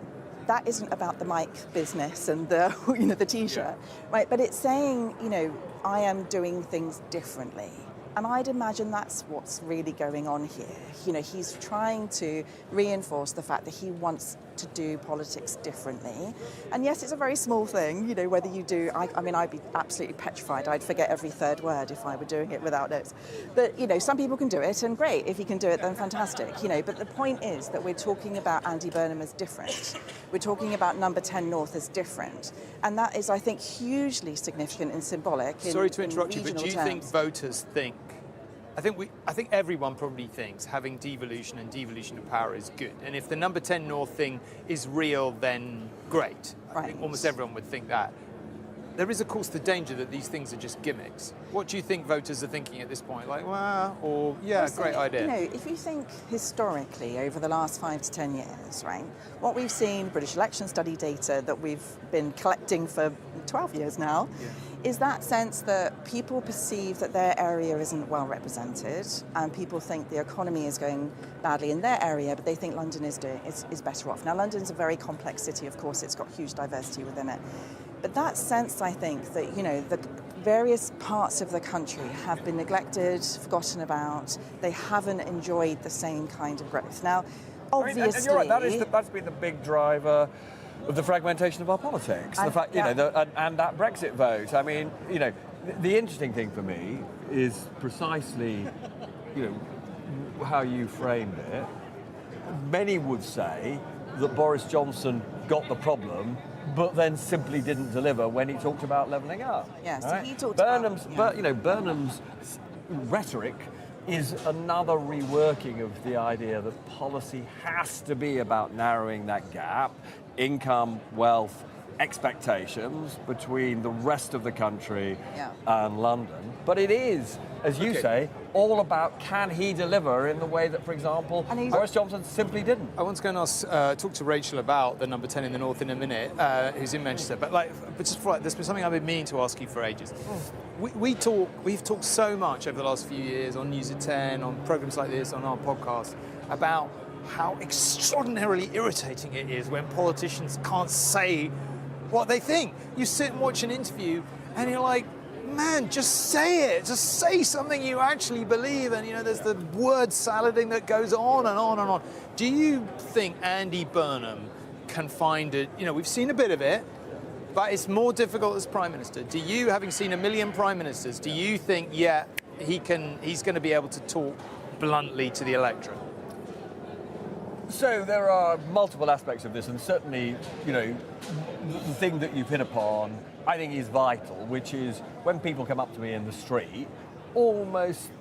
that isn't about the mic business and the, you know, the T-shirt, right? But it's saying, you know, I am doing things differently. And I'd imagine that's what's really going on here. You know, he's trying to reinforce the fact that he wants to do politics differently. And yes, it's a very small thing, you know, whether you do, I mean, I'd be absolutely petrified. I'd forget every third word if I were doing it without notes. But, you know, some people can do it, and great. If he can do it, then fantastic, you know. But the point is that we're talking about Andy Burnham as different. We're talking about number 10 North as different. And that is, I think, hugely significant and symbolic. Sorry to interrupt you, but do you terms. think voters think, I think everyone probably thinks having devolution and devolution of power is good. And if the number 10 North thing is real, then great. I think almost everyone would think that. There is, of course, the danger that these things are just gimmicks. What do you think voters are thinking at this point? Like, well, or, yeah, great idea. You know, if you think historically over the last 5 to 10 years, right, what we've seen, British election study data that we've been collecting for 12 years now, is that sense that people perceive that their area isn't well represented, and people think the economy is going badly in their area, but they think London is better off. Now, London's a very complex city, of course, it's got huge diversity within it. But that sense, I think, that, you know, the various parts of the country have been neglected, forgotten about, they haven't enjoyed the same kind of growth. Now, obviously... and you're right, that's been the big driver of the fragmentation of our politics. The fact, you know, and that Brexit vote. I mean, you know, the interesting thing for me is precisely, you know, how you framed it. Many would say that Boris Johnson got the problem, but then simply didn't deliver when he talked about levelling up. Yes, right? so he talked Burnham's rhetoric is another reworking of the idea that policy has to be about narrowing that gap, income, wealth, expectations between the rest of the country and London. But it is, as you say, all about can he deliver in the way that, for example, Boris Johnson simply didn't. I want to go and talk to Rachel about the number 10 in the North in a minute, who's in Manchester. But just before, there's been something I've been meaning to ask you for ages. We've talked so much over the last few years on News at 10, on programmes like this, on our podcast, about how extraordinarily irritating it is when politicians can't say what they think. You sit and watch an interview and you're like, man, just say it. Just say something you actually believe. And, there's the word salading that goes on and on and on. Do you think Andy Burnham can find it? We've seen a bit of it, but it's more difficult as Prime Minister. Do you, having seen a million Prime Ministers, do you think, he's going to be able to talk bluntly to the electorate? So there are multiple aspects of this, and certainly, the thing that you've hit upon, I think, is vital, which is when people come up to me in the street, almost,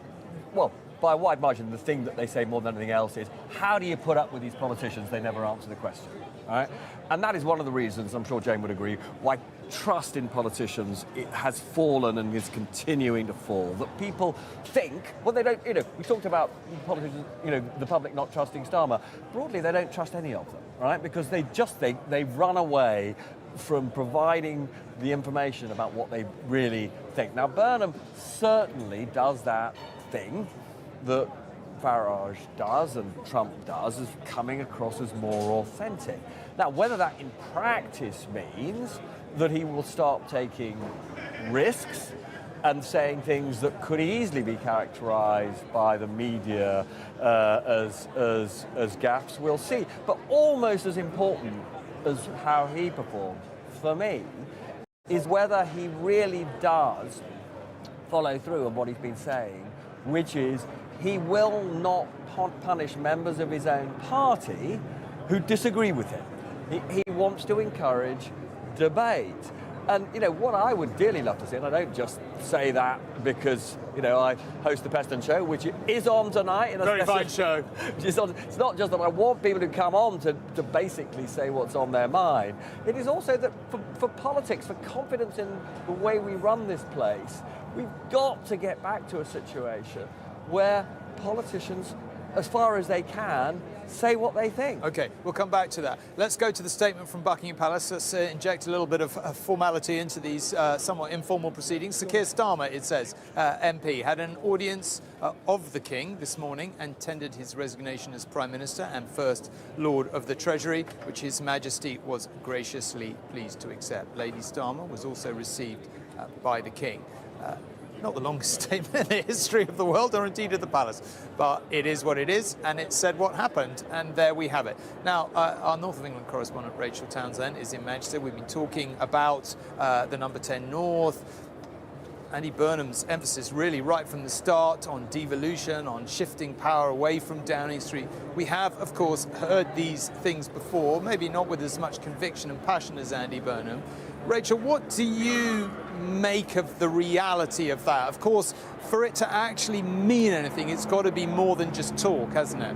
by a wide margin, the thing that they say more than anything else is, how do you put up with these politicians? They never answer the question, right? And that is one of the reasons, I'm sure Jane would agree, why trust in politicians has fallen and is continuing to fall. That people think, they don't, we talked about politicians, the public not trusting Starmer. Broadly, they don't trust any of them, right? Because they run away from providing the information about what they really think. Now, Burnham certainly does that thing that Farage does and Trump does, is coming across as more authentic. Now, whether that in practice means that he will start taking risks and saying things that could easily be characterized by the media as gaffes, we'll see. But almost as important as how he performs, for me, is whether he really does follow through on what he's been saying, which is he will not punish members of his own party who disagree with him. He wants to encourage debate. And, what I would dearly love to see, and I don't just say that because, I host the Peston Show, which is on tonight. In a very fine show. It's not just that I want people to come on to basically say what's on their mind. It is also that for politics, for confidence in the way we run this place, we've got to get back to a situation where politicians, as far as they can, say what they think. OK, we'll come back to that. Let's go to the statement from Buckingham Palace. Let's inject a little bit of formality into these somewhat informal proceedings. Sir Keir Starmer, it says, MP, had an audience of the King this morning and tendered his resignation as Prime Minister and First Lord of the Treasury, which His Majesty was graciously pleased to accept. Lady Starmer was also received by the King. Not the longest statement in the history of the world, or indeed of the palace, but it is what it is, and it said what happened, and there we have it. Now, our North of England correspondent Rachel Townsend is in Manchester. We've been talking about the number 10 North. Andy Burnham's emphasis really right from the start on devolution, on shifting power away from Downing Street. We have, of course, heard these things before, maybe not with as much conviction and passion as Andy Burnham. Rachel, what do you make of the reality of that? Of course, for it to actually mean anything, it's got to be more than just talk, hasn't it?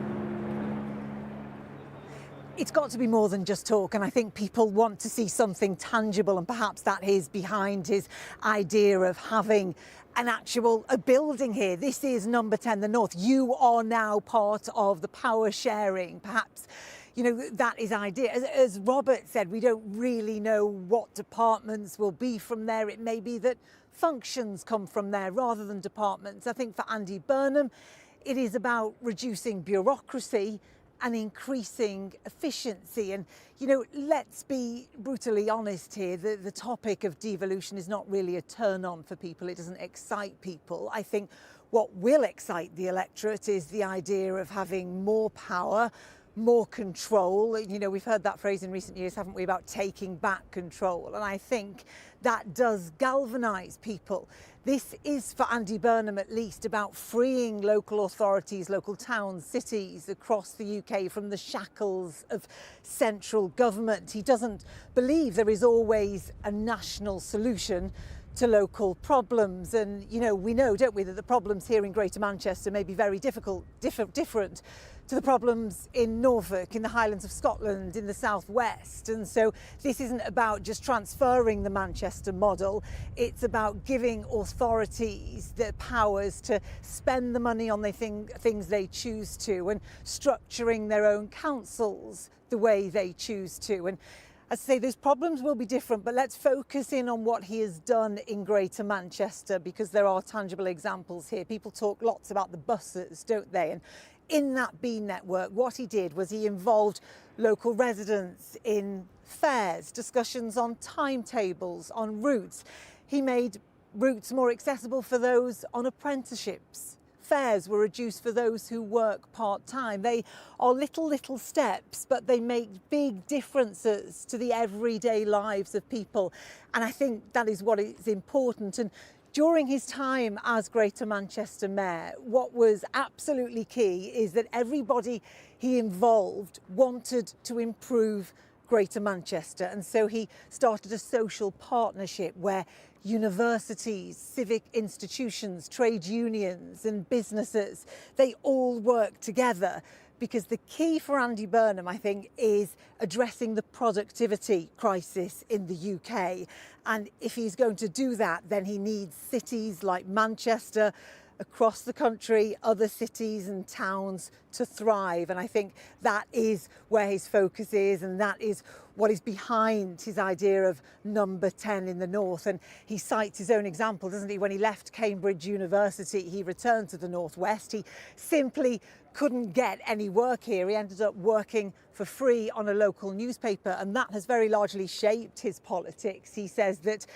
It's got to be more than just talk, and I think people want to see something tangible, and perhaps that is behind his idea of having an actual building here. This is number 10, the North. You are now part of the power sharing, perhaps. That is idea. As Robert said, we don't really know what departments will be from there. It may be that functions come from there rather than departments. I think for Andy Burnham, it is about reducing bureaucracy and increasing efficiency. And, let's be brutally honest here. The topic of devolution is not really a turn-on for people. It doesn't excite people. I think what will excite the electorate is the idea of having more power, more control. We've heard that phrase in recent years, haven't we, about taking back control. And I think that does galvanise people. This is, for Andy Burnham at least, about freeing local authorities, local towns, cities across the UK from the shackles of central government. He doesn't believe there is always a national solution to local problems. And, we know, don't we, that the problems here in Greater Manchester may be very different to the problems in Norfolk, in the Highlands of Scotland, in the southwest. And so this isn't about just transferring the Manchester model. It's about giving authorities the powers to spend the money on the things they choose to, and structuring their own councils the way they choose to. And as I say, those problems will be different, but let's focus in on what he has done in Greater Manchester, because there are tangible examples here. People talk lots about the buses, don't they? And in that B network, what he did was he involved local residents in fares, discussions on timetables, on routes. He made routes more accessible for those on apprenticeships. Fares were reduced for those who work part-time. They are little steps, but they make big differences to the everyday lives of people. And I think that is what is important. And during his time as Greater Manchester Mayor, what was absolutely key is that everybody he involved wanted to improve Greater Manchester. And so he started a social partnership where universities, civic institutions, trade unions and businesses, they all work together, because the key for Andy Burnham, I think, is addressing the productivity crisis in the UK. And if he's going to do that, then he needs cities like Manchester, across the country, other cities and towns to thrive. And I think that is where his focus is, and that is what is behind his idea of number 10 in the north. And he cites his own example, doesn't he? When he left Cambridge University, he returned to the northwest. He simply couldn't get any work here. He ended up working for free on a local newspaper, and that has very largely shaped his politics. He says that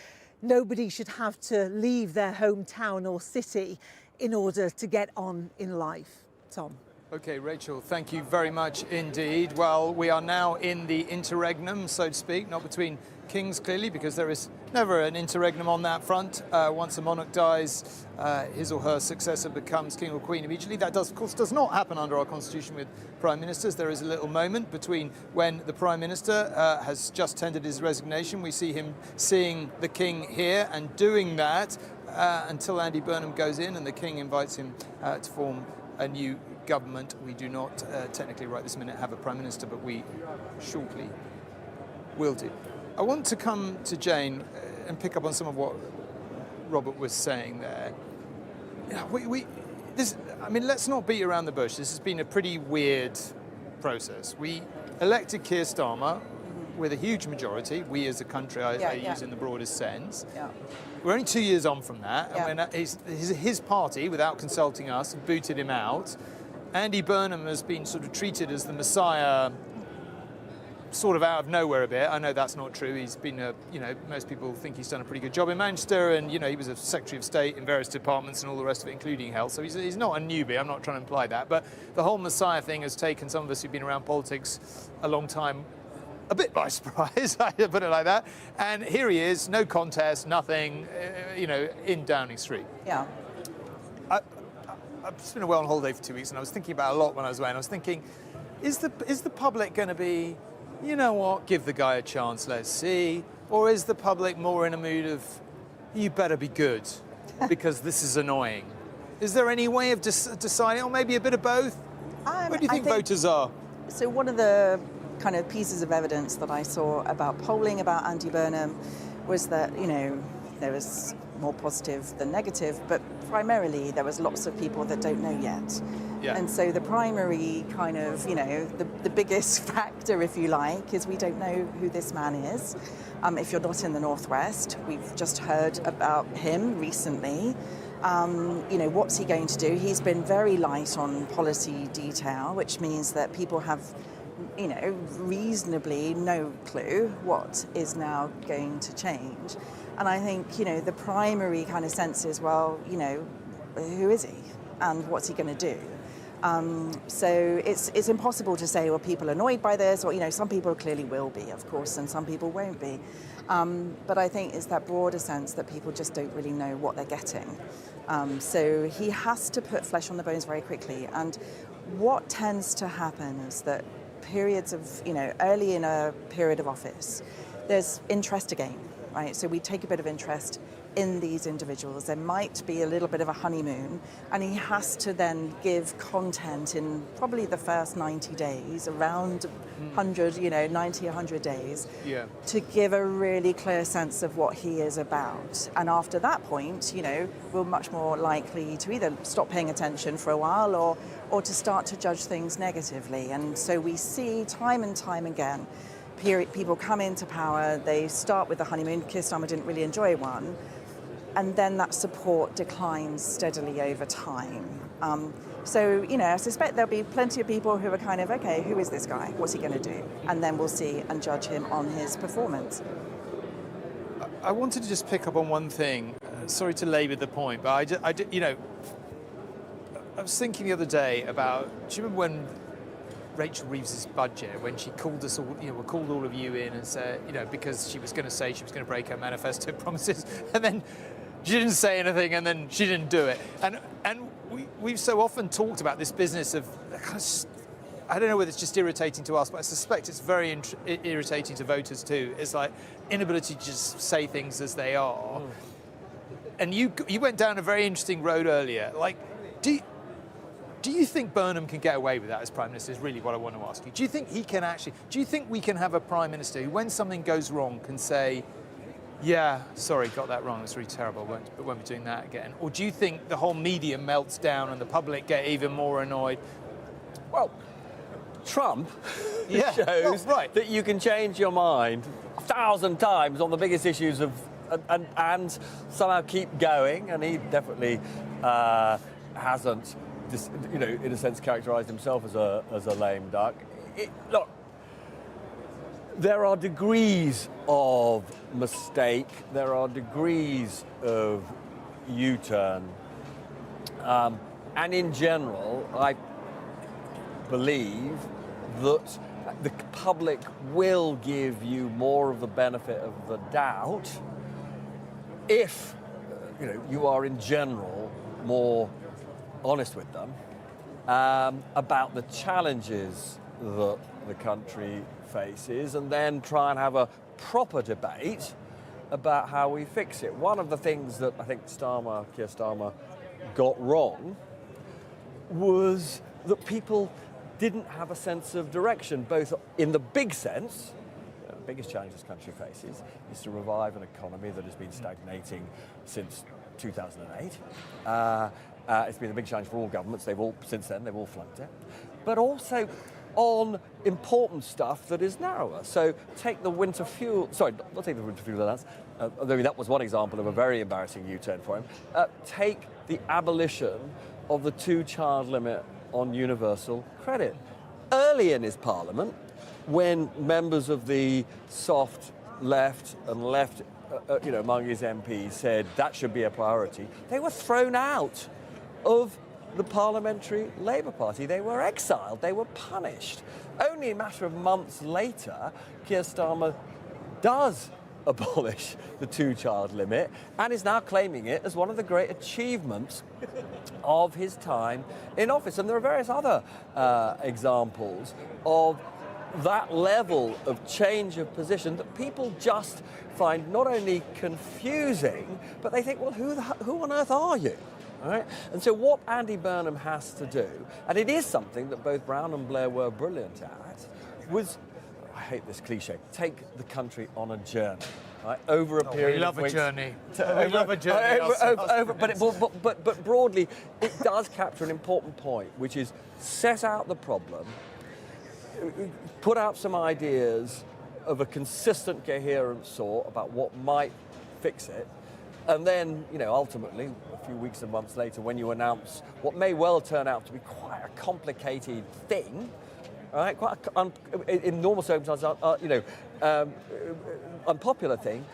nobody should have to leave their hometown or city in order to get on in life. Tom. Okay, Rachel, thank you very much indeed. Well, we are now in the interregnum, so to speak, not between kings, clearly, because there is never an interregnum on that front. Once a monarch dies, his or her successor becomes king or queen immediately. That, of course, does not happen under our constitution with prime ministers. There is a little moment between when the prime minister has just tendered his resignation. We see him seeing the king here and doing that until Andy Burnham goes in and the king invites him to form a new government. We do not technically right this minute have a prime minister, but we shortly will do. I want to come to Jane and pick up on some of what Robert was saying there. Let's not beat around the bush. This has been a pretty weird process. We elected Keir Starmer with a huge majority. We as a country, I use in the broadest sense. Yeah. We're only 2 years on from that. Yeah. And when his party, without consulting us, booted him out. Andy Burnham has been sort of treated as the messiah, sort of out of nowhere a bit. I know that's not true. He's been most people think he's done a pretty good job in Manchester, and, he was a Secretary of State in various departments and all the rest of it, including health. So he's not a newbie. I'm not trying to imply that. But the whole messiah thing has taken some of us who've been around politics a long time a bit by surprise, I put it like that. And here he is, no contest, nothing, in Downing Street. Yeah. I've just been away on holiday for 2 weeks, and I was thinking about it a lot when I was away, and I was thinking, is the public going to be, you know what, give the guy a chance, let's see? Or is the public more in a mood of, you better be good, because this is annoying? Is there any way of deciding, or maybe a bit of both? Where do you think voters are? So one of the kind of pieces of evidence that I saw about polling about Andy Burnham was that, there was more positive than negative, but primarily there was lots of people that don't know yet. Yeah. And so the primary kind of, the biggest factor, if you like, is we don't know who this man is. If you're not in the Northwest, we've just heard about him recently. What's he going to do? He's been very light on policy detail, which means that people have reasonably no clue what is now going to change. And I think, the primary kind of sense is, well, who is he and what's he going to do? So it's impossible to say, well, people are annoyed by this, or, some people clearly will be, of course, and some people won't be. But I think it's that broader sense that people just don't really know what they're getting. So he has to put flesh on the bones very quickly. And what tends to happen is that periods of, early in a period of office, there's interest again, right? So we take a bit of interest in these individuals. There might be a little bit of a honeymoon, and he has to then give content in probably the first 90 days, around 100 days, to give a really clear sense of what he is about. And after that point, we're much more likely to either stop paying attention for a while or to start to judge things negatively. And so we see time and time again, people come into power, they start with the honeymoon. Keir Starmer didn't really enjoy one. And then that support declines steadily over time. So, I suspect there'll be plenty of people who are kind of, okay, who is this guy? What's he going to do? And then we'll see and judge him on his performance. I wanted to just pick up on one thing. sorry to labour the point, but you know, I was thinking the other day about, do you remember when Rachel Reeves's budget, when she called us all, you know, called all of you in and said, you know, because she was going to say she was going to break her manifesto promises, and then she didn't say anything, and then she didn't do it. And we've so often talked about this business of, I don't know whether it's just irritating to us, but I suspect it's very irritating to voters too. It's like inability to just say things as they are. And you went down a very interesting road earlier. Like, do you think Burnham can get away with that as Prime Minister is really what I want to ask you. Do you think he can actually, do you think we can have a Prime Minister who, when something goes wrong, can say, yeah, sorry, got that wrong, it's really terrible, won't be doing that again? Or do you think the whole media melts down and the public get even more annoyed? Well, Trump shows that you can change your mind 1,000 times on the biggest issues and somehow keep going, and he definitely hasn't, you know, in a sense, characterised himself as a lame duck. Look, there are degrees of mistake, there are degrees of U-turn, and in general, I believe that the public will give you more of the benefit of the doubt if, you know, you are in general more honest with them about the challenges that the country faces, and then try and have a proper debate about how we fix it. One of the things that I think Keir Starmer got wrong was that people didn't have a sense of direction, both in the big sense. The biggest challenge this country faces is to revive an economy that has been stagnating since 2008. It's been a big challenge for all governments. Since then, they've all flunked it. But also on important stuff that is narrower. So take the winter fuel, sorry, not take the winter fuel allowance, although that was one example of a very embarrassing U-turn for him. Take the abolition of the 2-child limit on universal credit. Early in his parliament, when members of the soft left and left, you know, among his MPs said that should be a priority, they were thrown out of the Parliamentary Labour Party. They were exiled, they were punished. Only a matter of months later, Keir Starmer does abolish the 2-child limit and is now claiming it as one of the great achievements of his time in office. And there are various other examples of that level of change of position that people just find not only confusing, but they think, well, who on earth are you? All right? And so what Andy Burnham has to do, and it is something that both Brown and Blair were brilliant at, was, I hate this cliche, take the country on a journey. Right, over a period. We love of weeks. a journey. We love a journey. But broadly, it does capture an important point, which is set out the problem, put out some ideas of a consistent, coherent sort about what might fix it, and then, you know, ultimately, a few weeks and months later, when you announce what may well turn out to be quite a complicated thing, right? Quite in normal circumstances, you know, unpopular thing,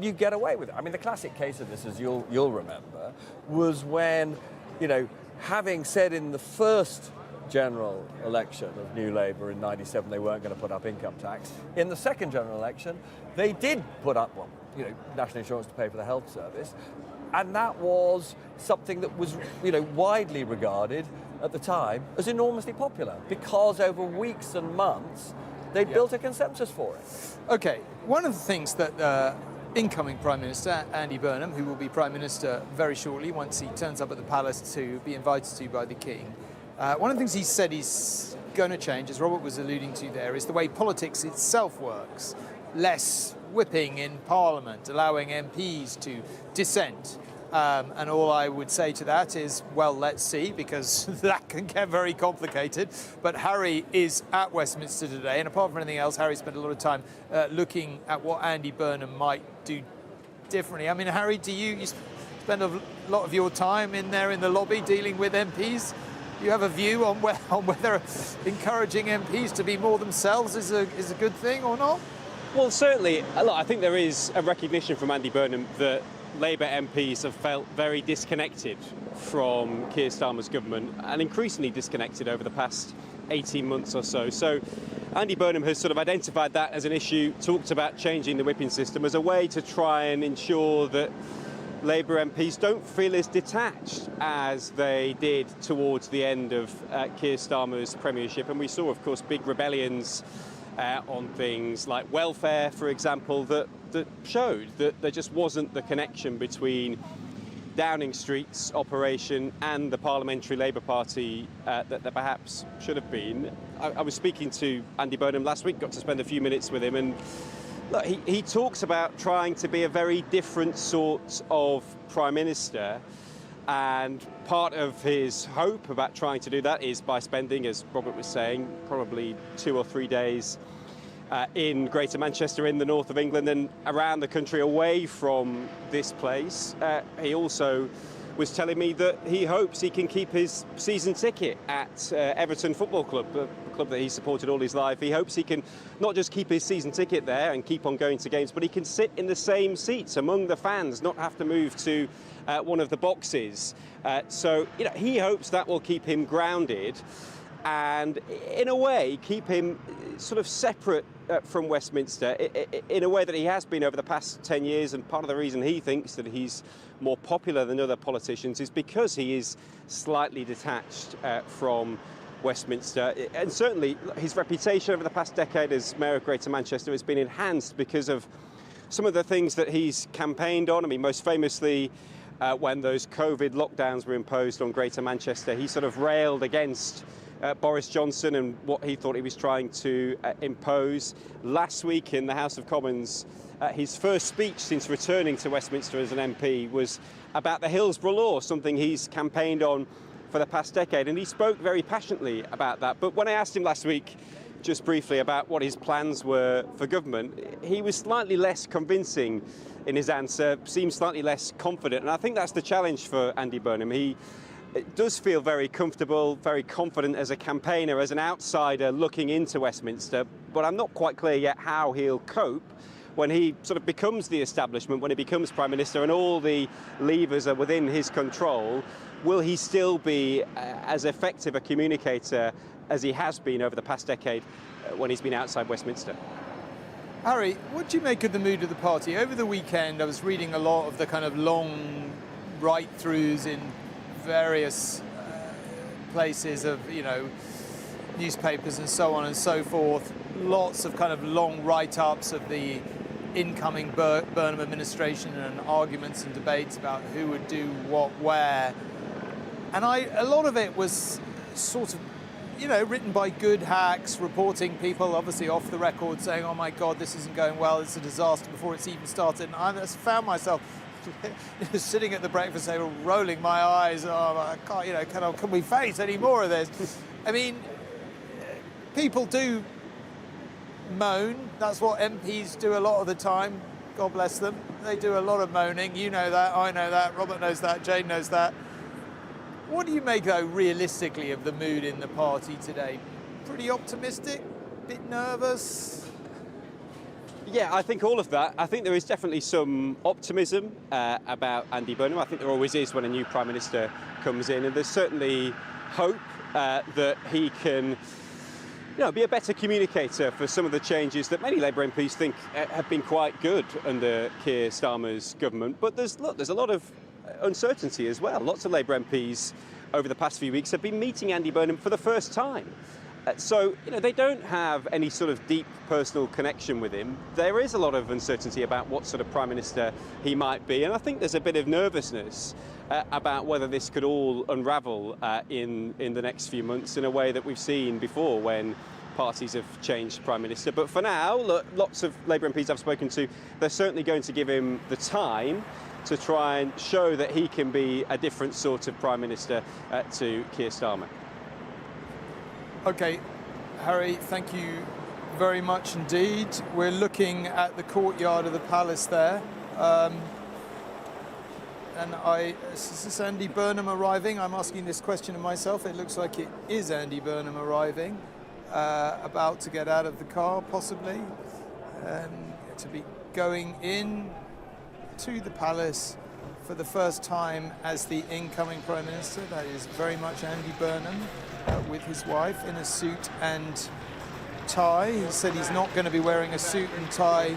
you get away with it. I mean, the classic case of this, as you'll remember, was when, you know, having said in the first general election of New Labour in '97 they weren't going to put up income tax, in the second general election they did put up, well, you know, national insurance to pay for the health service, and that was something that was, you know, widely regarded at the time as enormously popular because over weeks and months they'd built a consensus for it. Okay, one of the things that incoming Prime Minister Andy Burnham, who will be Prime Minister very shortly once he turns up at the palace to be invited to by the King, one of the things he said he's going to change, as Robert was alluding to there, is the way politics itself works. Less whipping in Parliament, allowing MPs to dissent. And all I would say to that is, well, let's see, because that can get very complicated. But Harry is at Westminster today, and apart from anything else, Harry spent a lot of time looking at what Andy Burnham might do differently. I mean, Harry, do you spend a lot of your time in there in the lobby dealing with MPs? You have a view on whether encouraging MPs to be more themselves is a good thing or not? Well, certainly. Look, I think there is a recognition from Andy Burnham that Labour MPs have felt very disconnected from Keir Starmer's government, and increasingly disconnected over the past 18 months or so. So Andy Burnham has sort of identified that as an issue, talked about changing the whipping system as a way to try and ensure that Labour MPs don't feel as detached as they did towards the end of Keir Starmer's premiership. And we saw, of course, big rebellions on things like welfare, for example, that showed that there just wasn't the connection between Downing Street's operation and the Parliamentary Labour Party that there perhaps should have been. I was speaking to Andy Burnham last week, got to spend a few minutes with him, and look, he talks about trying to be a very different sort of Prime Minister, and part of his hope about trying to do that is by spending, as Robert was saying, probably 2 or 3 days in Greater Manchester, in the north of England, and around the country away from this place. He also was telling me that he hopes he can keep his season ticket at Everton Football Club, a club that he supported all his life. He hopes he can not just keep his season ticket there and keep on going to games, but he can sit in the same seats among the fans, not have to move to one of the boxes. So he hopes that will keep him grounded and, in a way, keep him sort of separate from Westminster in a way that he has been over the past 10 years. And part of the reason he thinks that he's more popular than other politicians is because he is slightly detached from Westminster. And certainly his reputation over the past decade as Mayor of Greater Manchester has been enhanced because of some of the things that he's campaigned on. I mean, most famously, when those COVID lockdowns were imposed on Greater Manchester, he sort of railed against Boris Johnson and what he thought he was trying to impose. Last week in the House of Commons, his first speech since returning to Westminster as an MP was about the Hillsborough Law, something he's campaigned on for the past decade, and he spoke very passionately about that. But when I asked him last week, just briefly, about what his plans were for government, he was slightly less convincing in his answer, seemed slightly less confident, and I think that's the challenge for Andy Burnham. He does feel very comfortable, very confident as a campaigner, as an outsider looking into Westminster, but I'm not quite clear yet how he'll cope when he sort of becomes the establishment, when he becomes Prime Minister and all the levers are within his control. Will he still be as effective a communicator as he has been over the past decade when he's been outside Westminster? Harry, what do you make of the mood of the party? Over the weekend, I was reading a lot of the kind of long write-throughs in various places of, newspapers and so on and so forth. Lots of kind of long write-ups of the incoming Burnham administration and arguments and debates about who would do what where. And a lot of it was sort of, written by good hacks, reporting people obviously off the record saying, oh my God, this isn't going well, it's a disaster before it's even started. And I just found myself sitting at the breakfast table, rolling my eyes. Oh, I can't, can we face any more of this? I mean, people do moan. That's what MPs do a lot of the time. God bless them. They do a lot of moaning. You know that, I know that, Robert knows that, Jane knows that. What do you make, though, realistically, of the mood in the party today? Pretty optimistic? Bit nervous? Yeah, I think all of that. I think there is definitely some optimism about Andy Burnham. I think there always is when a new Prime Minister comes in, and there's certainly hope that he can be a better communicator for some of the changes that many Labour MPs think have been quite good under Keir Starmer's government. But there's a lot of uncertainty as well. Lots of Labour MPs over the past few weeks have been meeting Andy Burnham for the first time. So, they don't have any sort of deep personal connection with him. There is a lot of uncertainty about what sort of Prime Minister he might be, and I think there's a bit of nervousness about whether this could all unravel in the next few months in a way that we've seen before when parties have changed Prime Minister. But for now, look, lots of Labour MPs I've spoken to, they're certainly going to give him the time to try and show that he can be a different sort of Prime Minister to Keir Starmer. OK, Harry, thank you very much indeed. We're looking at the courtyard of the palace there. Is this Andy Burnham arriving? I'm asking this question of myself. It looks like it is Andy Burnham arriving, about to get out of the car, possibly, to be going in to the palace for the first time as the incoming Prime Minister. That is very much Andy Burnham with his wife in a suit and tie. He said he's not going to be wearing a suit and tie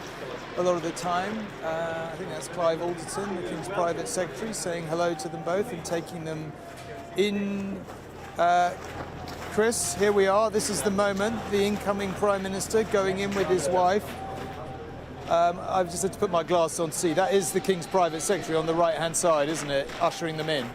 a lot of the time. I think that's Clive Alderton, the King's Private Secretary, saying hello to them both and taking them in. Chris, here we are. This is the moment. The incoming Prime Minister going in with his wife. I've just had to put my glasses on to see. That is the King's Private Secretary on the right-hand side, isn't it? Ushering them in.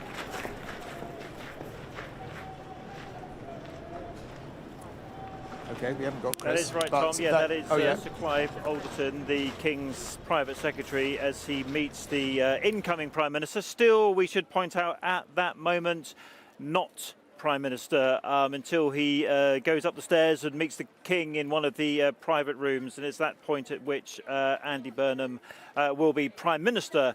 Okay, we haven't got Chris. That is right, Tom. Yeah, that is yeah. Sir Clive Alderton, the King's Private Secretary, as he meets the incoming Prime Minister. Still, we should point out at that moment, not Prime Minister until he goes up the stairs and meets the King in one of the private rooms, and it's that point at which Andy Burnham will be Prime Minister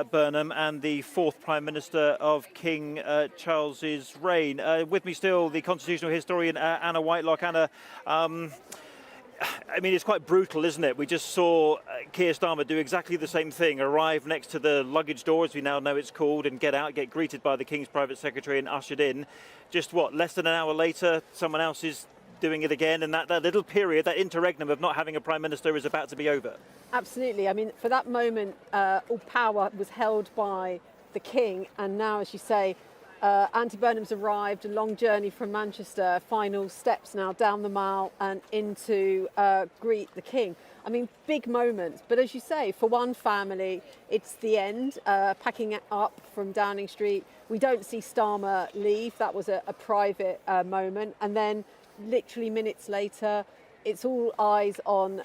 Burnham and the fourth Prime Minister of King Charles's reign. With me still, the constitutional historian Anna Whitelock. Anna, I mean, it's quite brutal, isn't it? We just saw Keir Starmer do exactly the same thing, arrive next to the luggage door, as we now know it's called, and get out, get greeted by the King's Private Secretary and ushered in. Just, what, less than an hour later, someone else is doing it again, and that little period, that interregnum of not having a Prime Minister is about to be over. Absolutely. I mean, for that moment, all power was held by the King, and now, as you say, Andy Burnham's arrived, a long journey from Manchester, final steps now down the Mall and into greet the King. I mean, big moments, but as you say, for one family, it's the end, packing it up from Downing Street. We don't see Starmer leave. That was a private moment. And then literally minutes later, it's all eyes on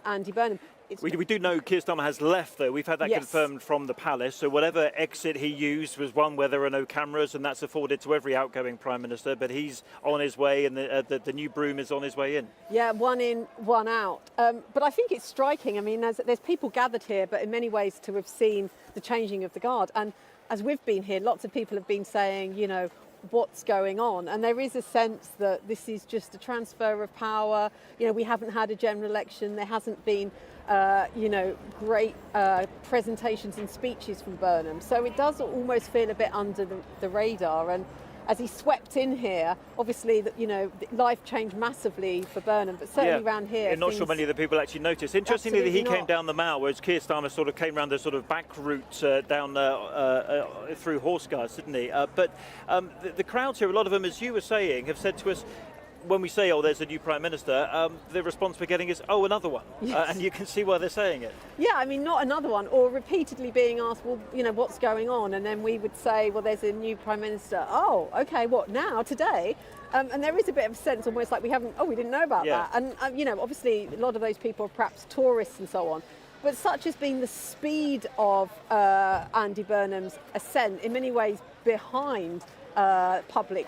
Andy Burnham. We do know Keir Starmer has left, though. We've had that confirmed from the palace. So whatever exit he used was one where there are no cameras, and that's afforded to every outgoing Prime Minister. But he's on his way, and the new broom is on his way in. Yeah, one in, one out. But I think it's striking. I mean, there's people gathered here, but in many ways to have seen the changing of the guard. And as we've been here, lots of people have been saying, you know, what's going on, and there is a sense that this is just a transfer of power. You know, we haven't had a general election. There hasn't been great presentations and speeches from Burnham, so it does almost feel a bit under the radar. And as he swept in here, obviously, life changed massively for Burnham, but certainly around here. I'm not sure many of the people actually noticed. Interestingly, that he came down the Mall, whereas Keir Starmer sort of came around the sort of back route down through Horse Guards, didn't he? But the crowds here, a lot of them, as you were saying, have said to us, when we say, oh, there's a new Prime Minister, the response we're getting is, oh, another one. Yes. And you can see why they're saying it. Yeah, I mean, not another one, or repeatedly being asked, well, you know, what's going on? And then we would say, well, there's a new Prime Minister. Oh, OK, what, now, today? And there is a bit of a sense almost like we didn't know about that. And, obviously, a lot of those people are perhaps tourists and so on. But such has been the speed of Andy Burnham's ascent, in many ways behind public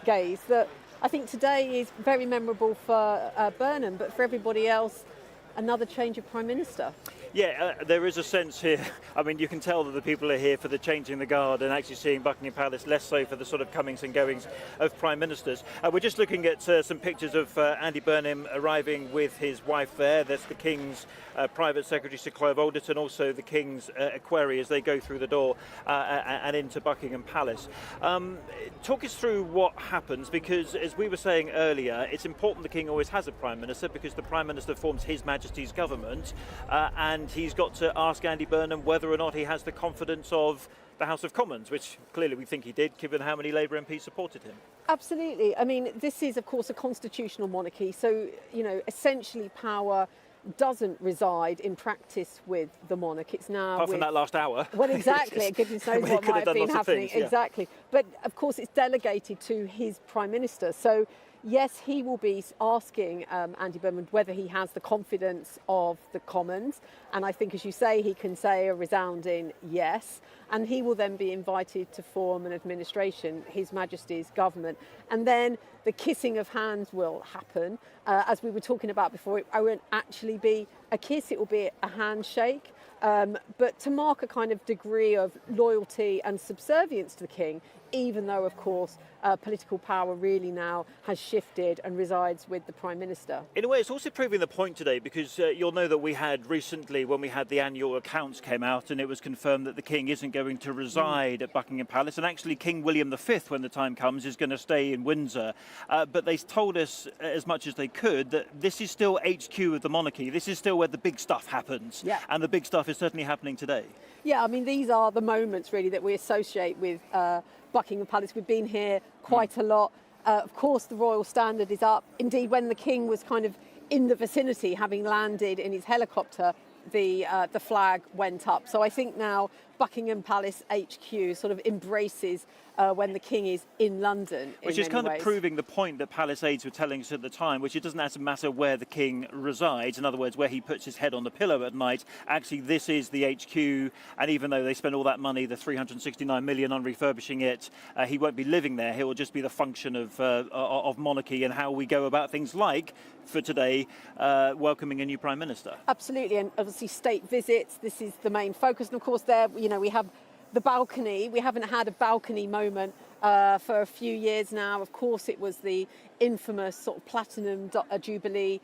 gaze, that I think today is very memorable for Burnham, but for everybody else, another change of Prime Minister. Yeah, there is a sense here. I mean, you can tell that the people are here for the changing the guard and actually seeing Buckingham Palace, less so for the sort of comings and goings of Prime Ministers. We're just looking at some pictures of Andy Burnham arriving with his wife there. That's the King's Private Secretary, Sir Clive Alderton, also the King's equerry as they go through the door and into Buckingham Palace. Talk us through what happens, because as we were saying earlier, it's important the King always has a Prime Minister, because the Prime Minister forms His Majesty's government, and he's got to ask Andy Burnham whether or not he has the confidence of the House of Commons, which clearly we think he did, given how many Labour MPs supported him. Absolutely. I mean, this is, of course, a constitutional monarchy, so, essentially power doesn't reside in practice with the monarch. It's now apart from that last hour. Well, exactly. Goodness knows what might have been happening. Things, exactly. But of course, it's delegated to his Prime Minister. So yes, he will be asking Andy Burnham whether he has the confidence of the Commons. And I think, as you say, he can say a resounding yes. And he will then be invited to form an administration, His Majesty's government. And then the kissing of hands will happen. As we were talking about before, it won't actually be a kiss, it will be a handshake. But to mark a kind of degree of loyalty and subservience to the King, even though, of course, political power really now has shifted and resides with the Prime Minister. In a way, it's also proving the point today, because you'll know that we had recently, when we had the annual accounts came out, and it was confirmed that the King isn't going to reside at Buckingham Palace, and actually King William V, when the time comes, is going to stay in Windsor. But they told us as much as they could that this is still HQ of the monarchy. This is still where the big stuff happens. Yeah. And the big stuff is certainly happening today. Yeah, I mean, these are the moments really that we associate with Buckingham Palace. We've been here quite a lot. Of course, the royal standard is up. Indeed, when the King was kind of in the vicinity, having landed in his helicopter, the flag went up. So I think now Buckingham Palace HQ sort of embraces when the King is in London. Which is kind of proving the point that Palace aides were telling us at the time, which it doesn't matter where the King resides, in other words, where he puts his head on the pillow at night. Actually, this is the HQ, and even though they spend all that money, the 369 million on refurbishing it, he won't be living there. He will just be the function of monarchy and how we go about things like, for today, welcoming a new Prime Minister. Absolutely, and obviously state visits, this is the main focus. And of course there, we have the balcony. We haven't had a balcony moment for a few years now. Of course, it was the infamous sort of platinum jubilee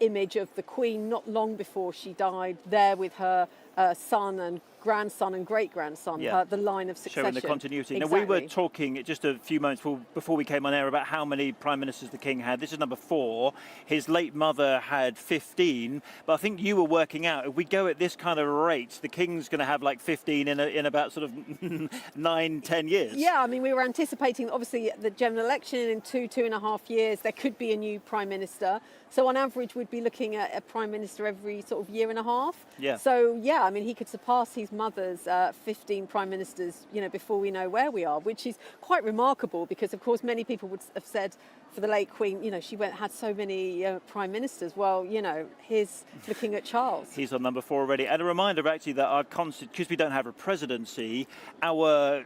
image of the Queen not long before she died, there with her son and grandson and great-grandson, the line of succession. Showing the continuity. Exactly. Now, we were talking just a few moments before we came on air about how many Prime Ministers the King had. This is number 4. His late mother had 15, but I think you were working out, if we go at this kind of rate, the King's going to have like 15 in about sort of 9-10 years. Yeah, I mean, we were anticipating, obviously, the general election in 2.5 years, there could be a new Prime Minister. So on average, we'd be looking at a Prime Minister every sort of year and a half. Yeah. So, yeah, I mean, he could surpass his mother's 15 Prime Ministers, before we know where we are, which is quite remarkable because, of course, many people would have said for the late Queen, she had so many Prime Ministers. Well, here's looking at Charles. He's on number 4 already. And a reminder, actually, that because we don't have a presidency, our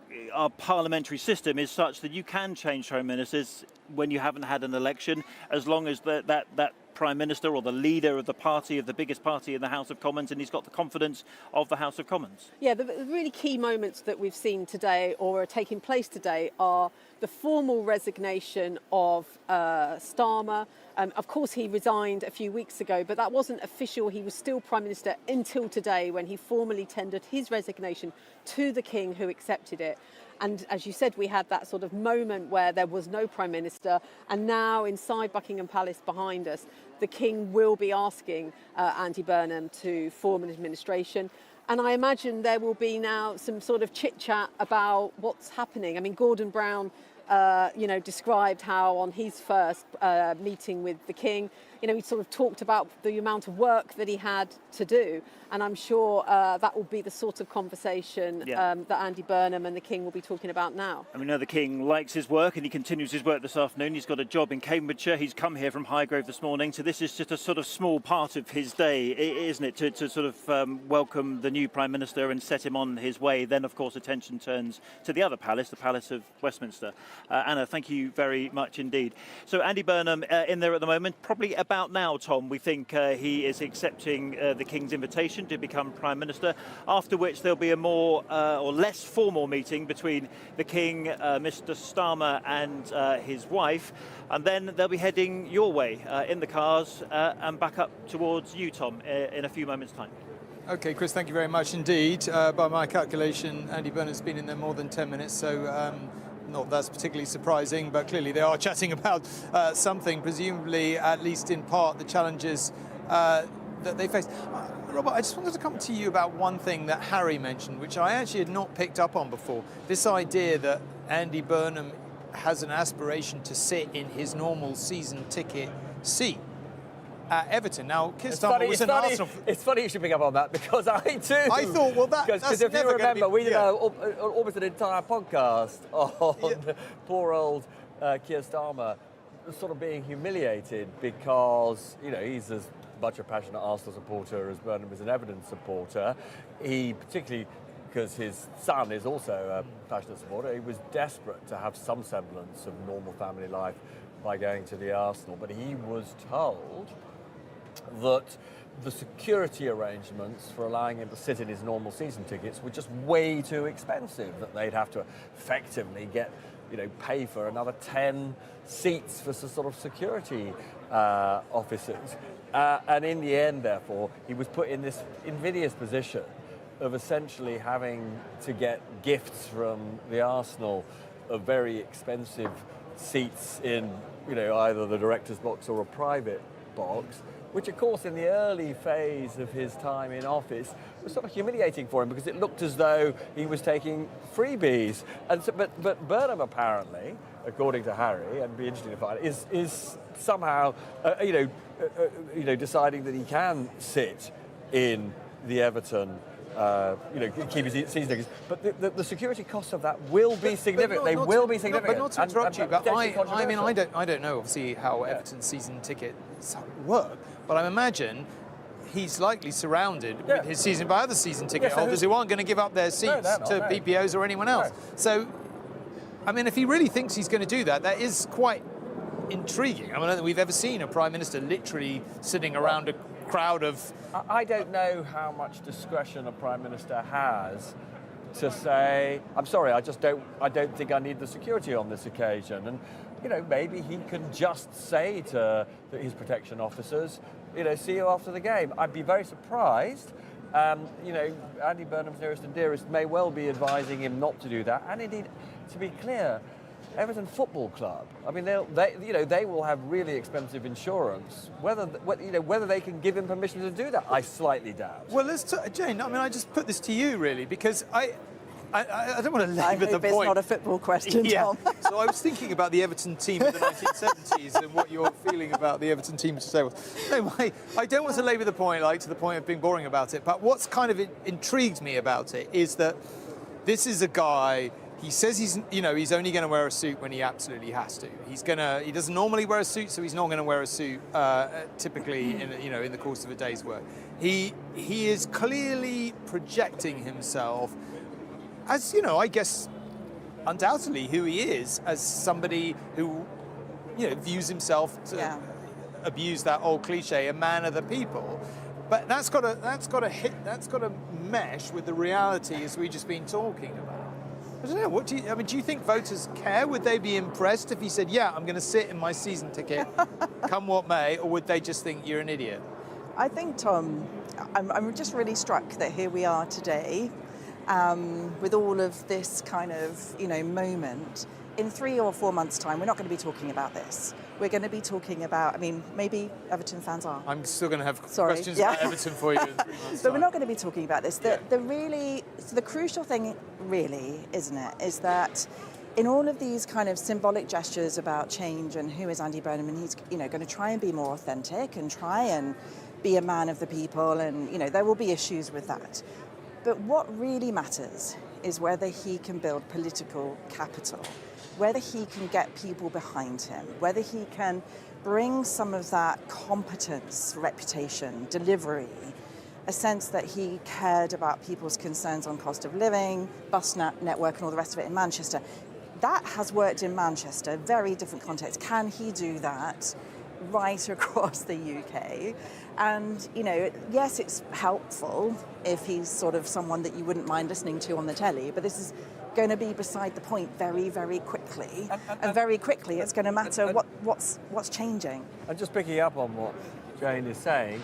parliamentary system is such that you can change Prime Ministers when you haven't had an election, as long as that Prime Minister or the leader of the party, of the biggest party in the House of Commons, and he's got the confidence of the House of Commons. Yeah, the really key moments that we've seen today or are taking place today are the formal resignation of Starmer. Of course, he resigned a few weeks ago, but that wasn't official. He was still Prime Minister until today, when he formally tendered his resignation to the King, who accepted it. And as you said, we had that sort of moment where there was no Prime Minister, and now inside Buckingham Palace behind us, the King will be asking Andy Burnham to form an administration. And I imagine there will be now some sort of chit-chat about what's happening. I mean, Gordon Brown, described how on his first meeting with the King, he sort of talked about the amount of work that he had to do. And I'm sure that will be the sort of conversation that Andy Burnham and the King will be talking about now. And we know the King likes his work, and he continues his work this afternoon. He's got a job in Cambridgeshire. He's come here from Highgrove this morning. So this is just a sort of small part of his day, isn't it, to sort of welcome the new Prime Minister and set him on his way. Then, of course, attention turns to the other palace, the Palace of Westminster. Anna, thank you very much indeed. So Andy Burnham in there at the moment. Probably about now, Tom, we think he is accepting the King's invitation to become Prime Minister, after which there'll be a more or less formal meeting between the King, Mr Starmer and his wife, and then they'll be heading your way in the cars and back up towards you, Tom, in a few moments' time. OK, Chris, thank you very much indeed. By my calculation, Andy Burnham's been in there more than 10 minutes, so not that's particularly surprising, but clearly they are chatting about something, presumably, at least in part, the challenges that they face. Robert, I just wanted to come to you about one thing that Harry mentioned, which I actually had not picked up on before. This idea that Andy Burnham has an aspiration to sit in his normal season ticket seat at Everton. Now, Keir Starmer was an Arsenal... It's funny you should pick up on that, because I too... I thought, well, because if you remember, we did almost an entire podcast on poor old Keir Starmer sort of being humiliated because, he's as much a passionate Arsenal supporter as Burnham is an Everton supporter. He, particularly because his son is also a passionate supporter, he was desperate to have some semblance of normal family life by going to the Arsenal. But he was told that the security arrangements for allowing him to sit in his normal season tickets were just way too expensive, that they'd have to effectively pay for another 10 seats for sort of security officers. And in the end, therefore, he was put in this invidious position of essentially having to get gifts from the Arsenal of very expensive seats in, either the director's box or a private box, which, of course, in the early phase of his time in office was sort of humiliating for him because it looked as though he was taking freebies. And so, but Burnham apparently, according to Harry, and be interesting to find, is somehow, deciding that he can sit in the Everton. Keep his season tickets, but the security costs of that will be significant. They will be significant. But not to interrupt you, but I don't know obviously how Everton's season tickets work, but I imagine he's likely surrounded with his season by other season ticket holders who aren't going to give up their seats to PPOs or anyone else. So, I mean, if he really thinks he's going to do that, that is quite intriguing. I don't think we've ever seen a prime minister literally sitting around a crowd of... I don't know how much discretion a prime minister has to say, I'm sorry, I don't think I need the security on this occasion. And, maybe he can just say to his protection officers, see you after the game. I'd be very surprised. Andy Burnham's nearest and dearest may well be advising him not to do that. And indeed, to be clear, Everton Football Club, I mean, they will have really expensive insurance. Whether they can give him permission to do that, I slightly doubt. Well, Jane, I mean, I just put this to you, really, because I don't want to labour the point. It's not a football question, Tom. So I was thinking about the Everton team of the 1970s and what you're feeling about the Everton team today. No, I don't want to labour the point, to the point of being boring about it. But what's kind of intrigued me about it is that this is a guy. He says he's only going to wear a suit when he absolutely has to. He doesn't normally wear a suit, so he's not going to wear a suit typically in the course of a day's work. He is clearly projecting himself as, I guess, undoubtedly who he is, as somebody who, views himself to abuse that old cliche, a man of the people. But that's got to mesh with the reality as we've just been talking about. I don't know. Do you think voters care? Would they be impressed if he said, "Yeah, I'm going to sit in my season ticket, come what may," or would they just think you're an idiot? I think, Tom, I'm just really struck that here we are today, with all of this kind of moment. In 3 or 4 months' time, we're not going to be talking about this. We're going to be talking about, maybe Everton fans are. I'm still going to have questions about Everton for you in 3 months' But we're not going to be talking about this. The crucial thing, really, isn't it, is that in all of these kind of symbolic gestures about change and who is Andy Burnham, and he's going to try and be more authentic and try and be a man of the people, and there will be issues with that. But what really matters is whether he can build political capital, whether he can get people behind him, whether he can bring some of that competence, reputation, delivery, a sense that he cared about people's concerns on cost of living, bus network and all the rest of it in Manchester. That has worked in Manchester, very different context. Can he do that right across the UK? And, yes, it's helpful if he's sort of someone that you wouldn't mind listening to on the telly, but this is going to be beside the point very, very quickly. And very quickly it's going to matter what's changing. And just picking up on what Jane is saying,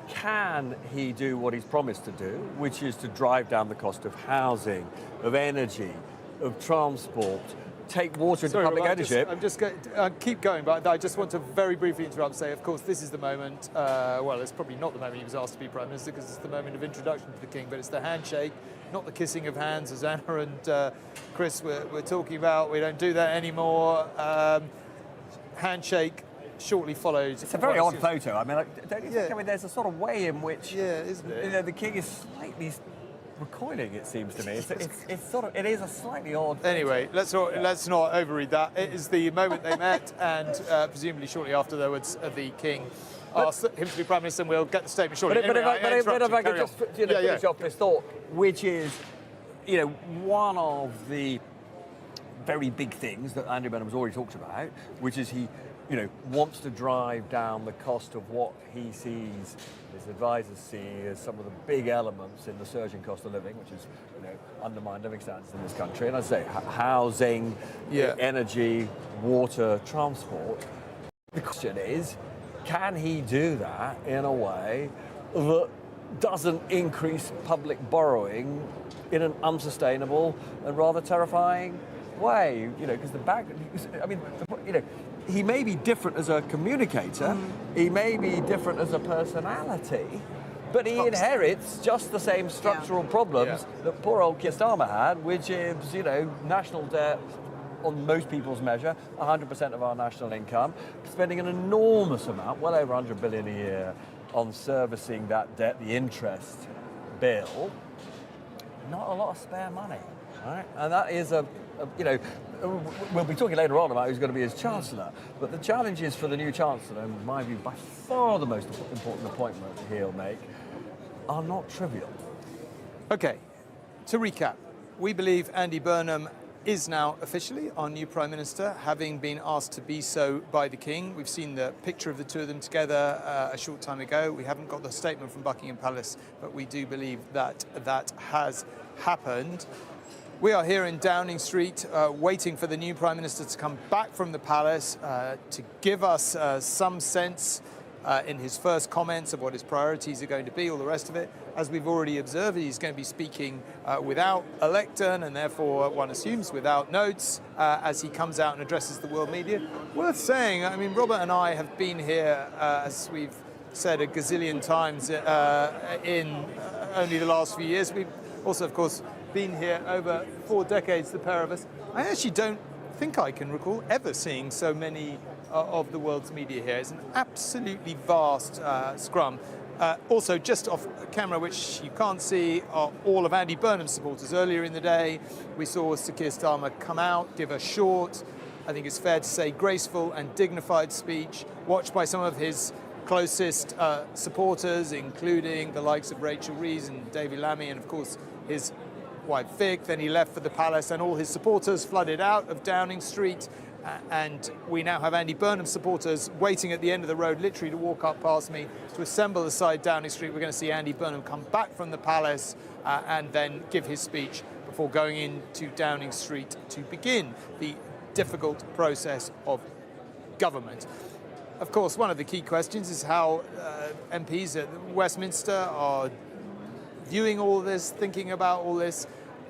can he do what he's promised to do, which is to drive down the cost of housing, of energy, of transport, take water into public ownership? I'm just going to keep going, but I just want to very briefly interrupt and say, of course, this is the moment, well, it's probably not the moment he was asked to be Prime Minister, because it's the moment of introduction to the King, but it's the handshake, not the kissing of hands, as Anna and Chris were talking about. We don't do that anymore. Handshake shortly followed. It's a very odd photo. I mean, don't you think? I mean, there's a sort of way in which isn't it? The King is slightly recoiling, it seems to me. It is a slightly odd photo. Anyway, let's not overread that. It is the moment they met, and presumably shortly afterwards, the King asked him to be Prime Minister, and we'll get the statement shortly. But if I could just finish off this thought, which is, one of the very big things that Andy Burnham has already talked about, which is he wants to drive down the cost of what he sees, his advisors see as some of the big elements in the surging cost of living, which is, undermined living standards in this country. And I say housing, energy, water, transport. The question is, can he do that in a way that doesn't increase public borrowing in an unsustainable and rather terrifying way? Because he may be different as a communicator, he may be different as a personality, but he inherits just the same structural problems that poor old Keir Starmer had, which is, national debt on most people's measure, 100% of our national income, spending an enormous amount, well over 100 billion a year, on servicing that debt, the interest bill. Not a lot of spare money, right? And that is we'll be talking later on about who's going to be his Chancellor, but the challenges for the new Chancellor, in my view, by far the most important appointment he'll make, are not trivial. Okay, to recap, we believe Andy Burnham is now officially our new Prime Minister, having been asked to be so by the King. We've seen the picture of the two of them together a short time ago. We haven't got the statement from Buckingham Palace, but we do believe that that has happened. We are here in Downing Street waiting for the new Prime Minister to come back from the Palace to give us some sense in his first comments of what his priorities are going to be, all the rest of it. As we've already observed, he's going to be speaking without a lectern and therefore, one assumes, without notes as he comes out and addresses the world media. Worth saying, Robert and I have been here, as we've said a gazillion times in only the last few years. We've also, of course, been here over 4 decades, the pair of us. I actually don't think I can recall ever seeing so many of the world's media here. It's an absolutely vast scrum. Also, just off camera, which you can't see, are all of Andy Burnham's supporters. Earlier in the day, we saw Sir Keir Starmer come out, give a short, I think it's fair to say, graceful and dignified speech, watched by some of his closest supporters, including the likes of Rachel Reeves and David Lammy, and of course his wife Vic. Then he left for the Palace, and all his supporters flooded out of Downing Street. And we now have Andy Burnham supporters waiting at the end of the road, literally to walk up past me, to assemble aside Downing Street. We're going to see Andy Burnham come back from the Palace and then give his speech before going into Downing Street to begin the difficult process of government. Of course, one of the key questions is how MPs at Westminster are viewing all this, thinking about all this,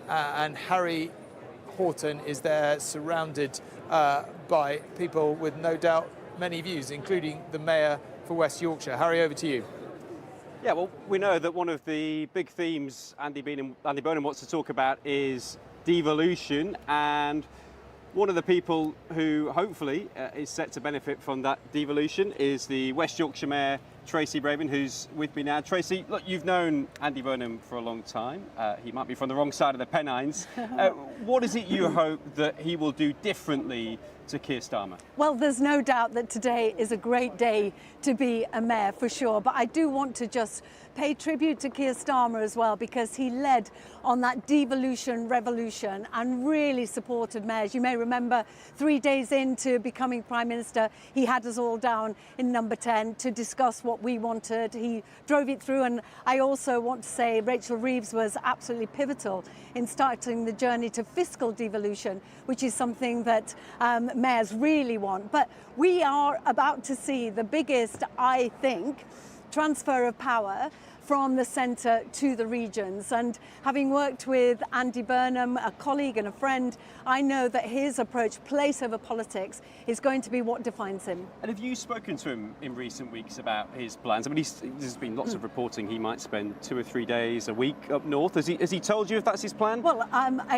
and Harry Horton is there surrounded by people with no doubt many views, including the Mayor for West Yorkshire. Harry, over to you. Yeah, well, we know that one of the big themes Andy Burnham wants to talk about is devolution, and one of the people who hopefully is set to benefit from that devolution is the West Yorkshire Mayor, Tracy Braben, who's with me now. Tracy, look, you've known Andy Burnham for a long time. He might be from the wrong side of the Pennines. What is it you hope that he will do differently to Keir Starmer? Well, there's no doubt that today is a great day to be a mayor, for sure. But I do want to just pay tribute to Keir Starmer as well, because he led on that devolution revolution and really supported mayors. You may remember 3 days into becoming Prime Minister, he had us all down in number 10 to discuss what we wanted. He drove it through, and I also want to say Rachel Reeves was absolutely pivotal in starting the journey to fiscal devolution, which is something that mayors really want. But we are about to see the biggest, I think, transfer of power from the centre to the regions. And having worked with Andy Burnham, a colleague and a friend, I know that his approach, place over politics, is going to be what defines him. And have you spoken to him in recent weeks about his plans? There's been lots of reporting he might spend 2 or 3 days a week up north. Has he told you if that's his plan? Well,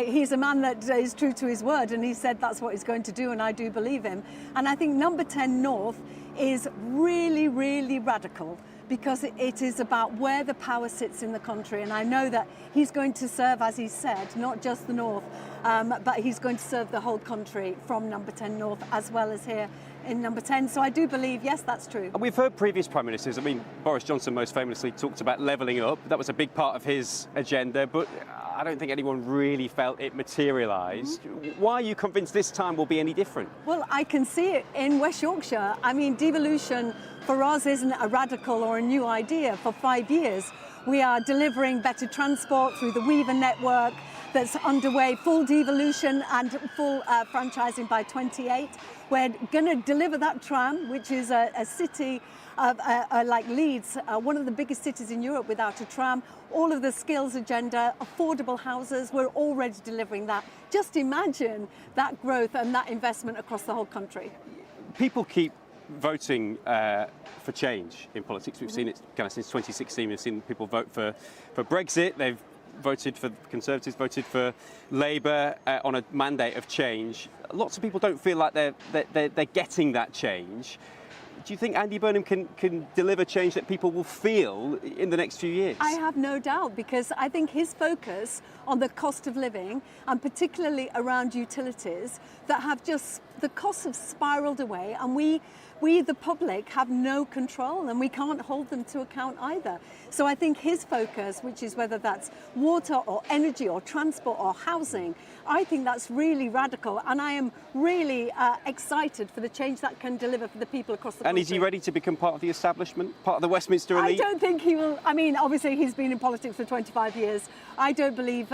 he's a man that is true to his word, and he said that's what he's going to do, and I do believe him. And I think number 10 North is really, really radical, because it is about where the power sits in the country. And I know that he's going to serve, as he said, not just the North, but he's going to serve the whole country from number 10 North as well as here in number 10. So I do believe, yes, that's true. And we've heard previous Prime Ministers, I mean, Boris Johnson most famously talked about levelling up. That was a big part of his agenda, but I don't think anyone really felt it materialised. Why are you convinced this time will be any different? Well, I can see it in West Yorkshire. I mean, devolution for us isn't a radical or a new idea. For 5 years, we are delivering better transport through the Weaver network that's underway, full devolution and full franchising by 28. We're going to deliver that tram, which is a city like Leeds, one of the biggest cities in Europe without a tram. All of the skills agenda, affordable houses, we're already delivering that. Just imagine that growth and that investment across the whole country. People keep voting for change in politics. We've seen it kind of since 2016. We've seen people vote for Brexit. They've voted for Conservatives, voted for Labour on a mandate of change. Lots of people don't feel like they're getting that change. Do you think Andy Burnham can deliver change that people will feel in the next few years? I have no doubt, because I think his focus on the cost of living, and particularly around utilities, that have just, the costs have spiralled away, and we the public have no control, and we can't hold them to account either. So I think his focus, which is whether that's water or energy or transport or housing, I think that's really radical, and I am really excited for the change that can deliver for the people across the country. And is he ready to become part of the establishment, part of the Westminster elite? I don't think he will. I mean, obviously he's been in politics for 25 years. I don't believe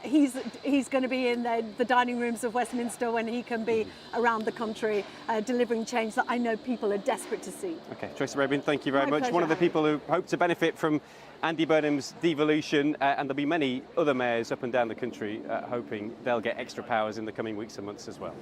he's going to be in the dining rooms of Westminster when he can be around the country delivering change that I know people are desperate to see. Okay, Tracy Rabin, thank you very My much. pleasure, One of the Harry. people who hope to benefit from Andy Burnham's devolution, and there'll be many other mayors up and down the country hoping they'll get extra powers in the coming weeks and months as well.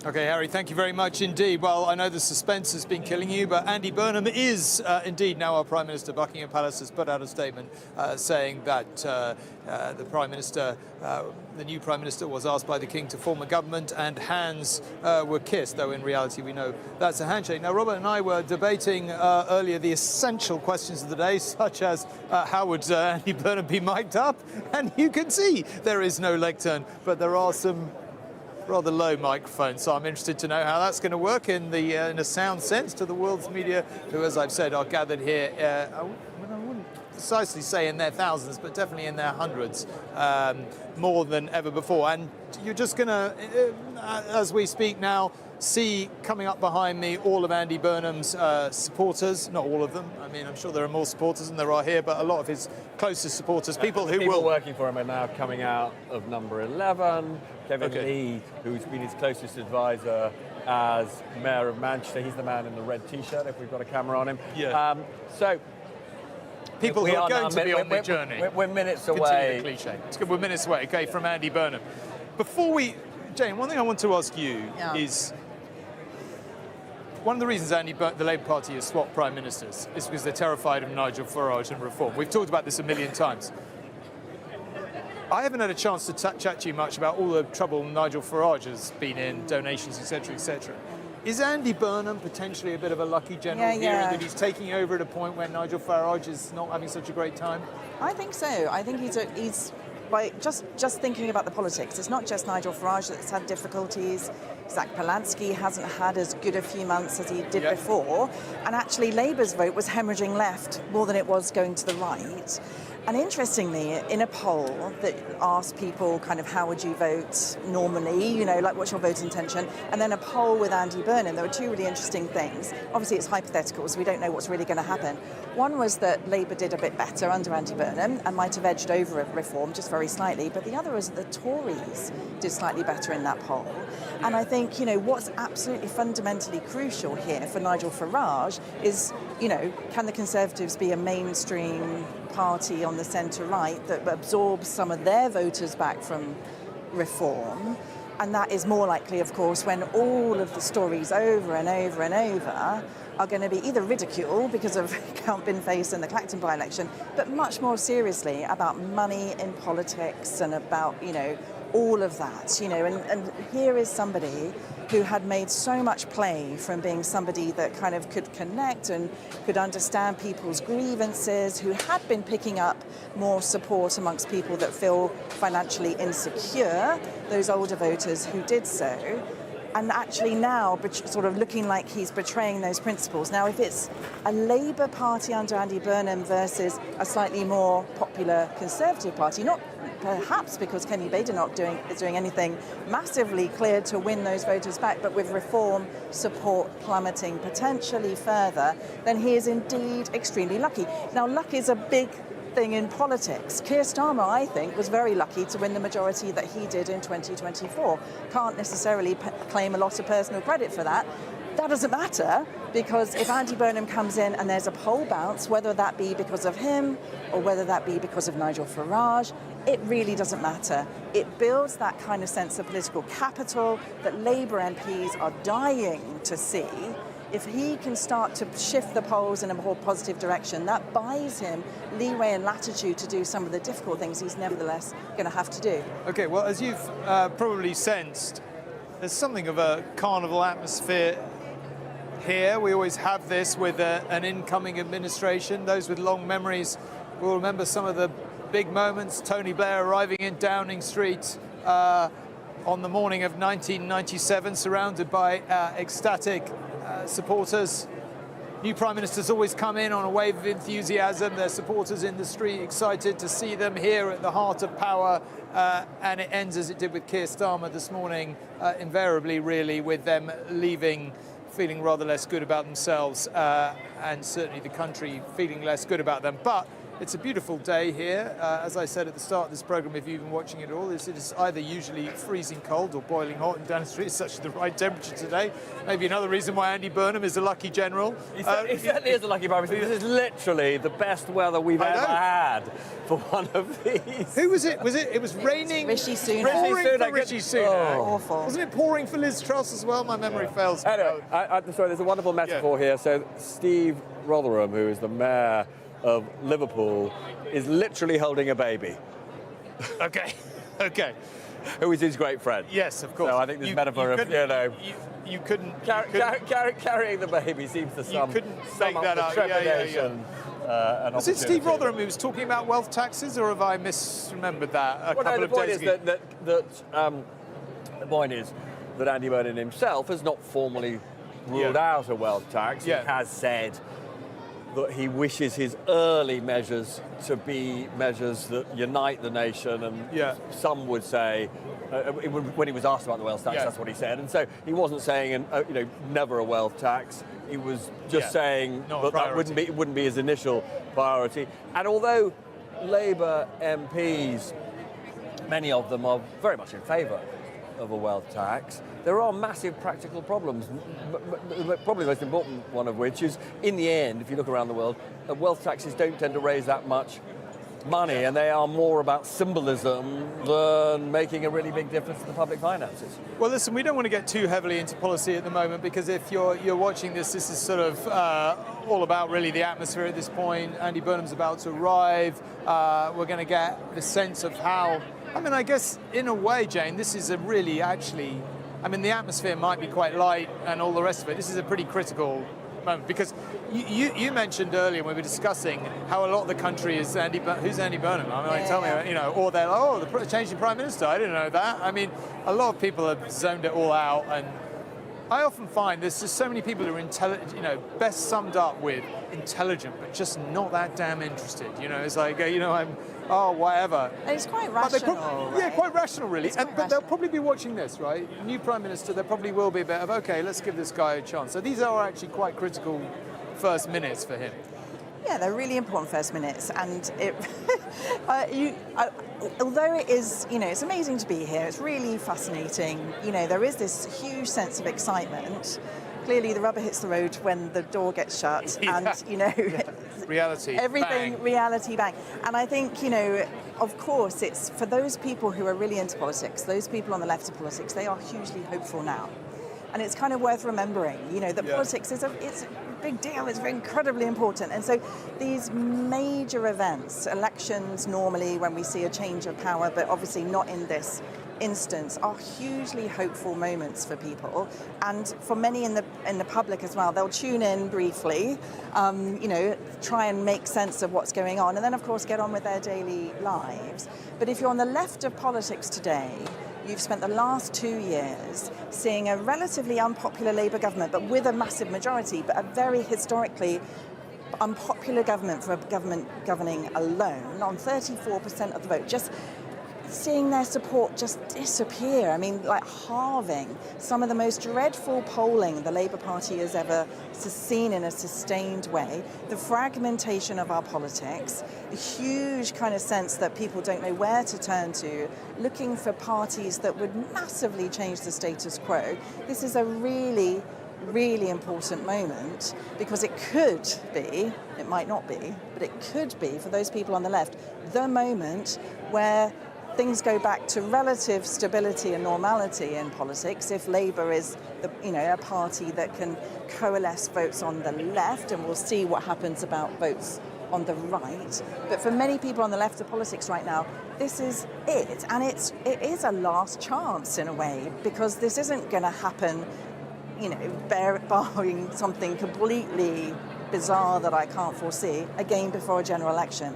Okay, Harry, thank you very much indeed. Well, I know the suspense has been killing you, but Andy Burnham is indeed now our Prime Minister. Buckingham Palace has put out a statement saying that the Prime Minister, the new Prime Minister, was asked by the King to form a government, and hands were kissed, though in reality we know that's a handshake. Now, Robert and I were debating earlier the essential questions of the day, such as how would Andy Burnham be mic'd up? And you can see there is no lectern, but there are some rather low microphone, so I'm interested to know how that's going to work in a sound sense to the world's media, who, as I've said, are gathered here. I wouldn't precisely say in their thousands, but definitely in their hundreds, more than ever before. And you're just going to, as we speak now, see coming up behind me all of Andy Burnham's supporters. Not all of them. I mean, I'm sure there are more supporters than there are here, but a lot of his closest supporters, people working for him are now coming out of number 11. Kevin Lee, who's been his closest advisor as Mayor of Manchester. He's the man in the red T-shirt, if we've got a camera on him. Yeah. So people who are going to be on the journey. We're minutes Continue away. the cliche. We're minutes away, okay, from Andy Burnham. Before we, Jane, one thing I want to ask you is, one of the reasons the Labour Party has swapped Prime Ministers is because they're terrified of Nigel Farage and reform. We've talked about this a million times. I haven't had a chance to chat to you much about all the trouble Nigel Farage has been in, donations, etc., etc. Is Andy Burnham potentially a bit of a lucky general here, in that he's taking over at a point where Nigel Farage is not having such a great time? I think so. I think he's by just thinking about the politics. It's not just Nigel Farage that's had difficulties. Zach Polanski hasn't had as good a few months as he did before. And actually, Labour's vote was hemorrhaging left more than it was going to the right. And interestingly, in a poll that asked people kind of how would you vote normally, you know, like what's your vote intention, and then a poll with Andy Burnham, there were two really interesting things. Obviously, it's hypothetical, so we don't know what's really going to happen. One was that Labour did a bit better under Andy Burnham and might have edged over reform just very slightly, but the other was that the Tories did slightly better in that poll. And I think, you know, what's absolutely fundamentally crucial here for Nigel Farage is, you know, can the Conservatives be a mainstream party on the centre-right that absorbs some of their voters back from reform? And that is more likely, of course, when all of the stories over and over and over are going to be either ridicule because of Count Binface and the Clacton by-election, but much more seriously about money in politics and about, you know, all of that, you know, and here is somebody who had made so much play from being somebody that kind of could connect and could understand people's grievances, who had been picking up more support amongst people that feel financially insecure, those older voters who did so, and actually now sort of looking like he's betraying those principles. Now, if it's a Labour Party under Andy Burnham versus a slightly more popular Conservative Party, not perhaps because Kenny Badenoch is doing anything massively clear to win those voters back, but with Reform support plummeting potentially further, then he is indeed extremely lucky. Now, luck is a big thing in politics. Keir Starmer, I think, was very lucky to win the majority that he did in 2024. Can't necessarily claim a lot of personal credit for that. That doesn't matter, because if Andy Burnham comes in and there's a poll bounce, whether that be because of him or whether that be because of Nigel Farage, it really doesn't matter. It builds that kind of sense of political capital that Labour MPs are dying to see. If he can start to shift the polls in a more positive direction, that buys him leeway and latitude to do some of the difficult things he's nevertheless going to have to do. Okay, well, as you've probably sensed, there's something of a carnival atmosphere here. We always have this with an incoming administration. Those with long memories will remember some of the big moments. Tony Blair arriving in Downing Street on the morning of 1997, surrounded by ecstatic supporters. New Prime Ministers always come in on a wave of enthusiasm. Their supporters in the street excited to see them here at the heart of power. And it ends as it did with Keir Starmer this morning, invariably really, with them leaving feeling rather less good about themselves and certainly the country feeling less good about them. But it's a beautiful day here. As I said at the start of this programme, if you've been watching it all, it is either usually freezing cold or boiling hot in Downing Street. It's such the right temperature today. Maybe another reason why Andy Burnham is a lucky general. He certainly is a lucky Prime Minister. This is literally the best weather we've ever had for one of these. Who was it? It was raining. Rishi Sunak. Pouring for Rishi Sunak. Oh. Awful. Wasn't it pouring for Liz Truss as well? My memory fails. Anyway, sorry, there's a wonderful metaphor here. So Steve Rotherham, who is the mayor of Liverpool, is literally holding a baby. Okay. Who is his great friend. Yes, of course. So I think this metaphor of, you couldn't carrying the baby seems to sum couldn't up make that the up. trepidation. Was it Steve Rotherham who was talking about wealth taxes, or have I misremembered that a couple of days ago? The point is that Andy Burnham himself has not formally ruled out a wealth tax. He has said that he wishes his early measures to be measures that unite the nation, and some would say, when he was asked about the wealth tax, that's what he said. And so he wasn't saying, never a wealth tax. He was just saying that wouldn't be his initial priority. And although Labour MPs, many of them are very much in favour of a wealth tax, there are massive practical problems, probably the most important one of which is, in the end, if you look around the world, wealth taxes don't tend to raise that much money, and they are more about symbolism than making a really big difference to the public finances. Well, listen, we don't want to get too heavily into policy at the moment, because if you're watching this is sort of all about really the atmosphere at this point. Andy Burnham's about to arrive. We're going to get the sense of how, I guess, in a way, Jane, this is a really the atmosphere might be quite light and all the rest of it. This is a pretty critical moment, because you mentioned earlier when we were discussing how a lot of the country is who's Andy Burnham? Tell me, or they're like, the changing Prime Minister, I didn't know that. A lot of people have zoned it all out, and I often find there's just so many people who are intelligent, best summed up with intelligent, but just not that damn interested. It's like, whatever. And it's quite rational. Quite rational, really. But they'll probably be watching this, right? New Prime Minister, there probably will be a bit of, okay, let's give this guy a chance. So these are actually quite critical first minutes for him. Yeah, they're really important first minutes, and although it is, it's amazing to be here. It's really fascinating. There is this huge sense of excitement. Clearly, the rubber hits the road when the door gets shut, and reality, everything, bang. Reality, bang. And I think, of course, it's for those people who are really into politics, those people on the left of politics, they are hugely hopeful now. And it's kind of worth remembering, that politics is it's a big deal, it's incredibly important. And so these major events, elections normally when we see a change of power, but obviously not in this instance are hugely hopeful moments for people, and for many in the public as well. They'll tune in briefly, try and make sense of what's going on, and then of course get on with their daily lives. But if you're on the left of politics today, you've spent the last 2 years seeing a relatively unpopular Labour government, but with a massive majority, but a very historically unpopular government for a government governing alone on 34% of the vote. Just seeing their support just disappear. I mean, like halving. Some of the most dreadful polling the Labour Party has ever seen in a sustained way. The fragmentation of our politics, a huge kind of sense that people don't know where to turn to, looking for parties that would massively change the status quo. This is a really important moment, because it could be, it might not be, but it could be for those people on the left, the moment where things go back to relative stability and normality in politics if Labour is a party that can coalesce votes on the left, and we'll see what happens about votes on the right. But for many people on the left of politics right now, this is it, and it is a last chance in a way, because this isn't going to happen barring something completely bizarre that I can't foresee, again before a general election.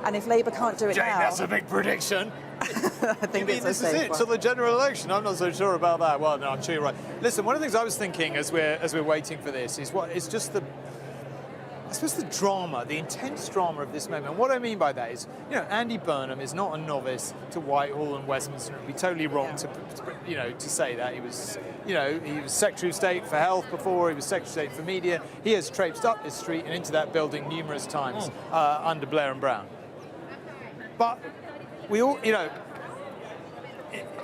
And if Labour can't do it now... That's a big prediction. I think it's this is it, till the general election? I'm not so sure about that. Well, no, I'm sure you're right. Listen, one of the things I was thinking as we're waiting for this is it's just the drama, the intense drama of this moment. And what I mean by that is, Andy Burnham is not a novice to Whitehall and Westminster. It would be totally wrong to say that. He was, he was Secretary of State for Health before. He was Secretary of State for Media. He has traipsed up this street and into that building numerous times under Blair and Brown. But we all,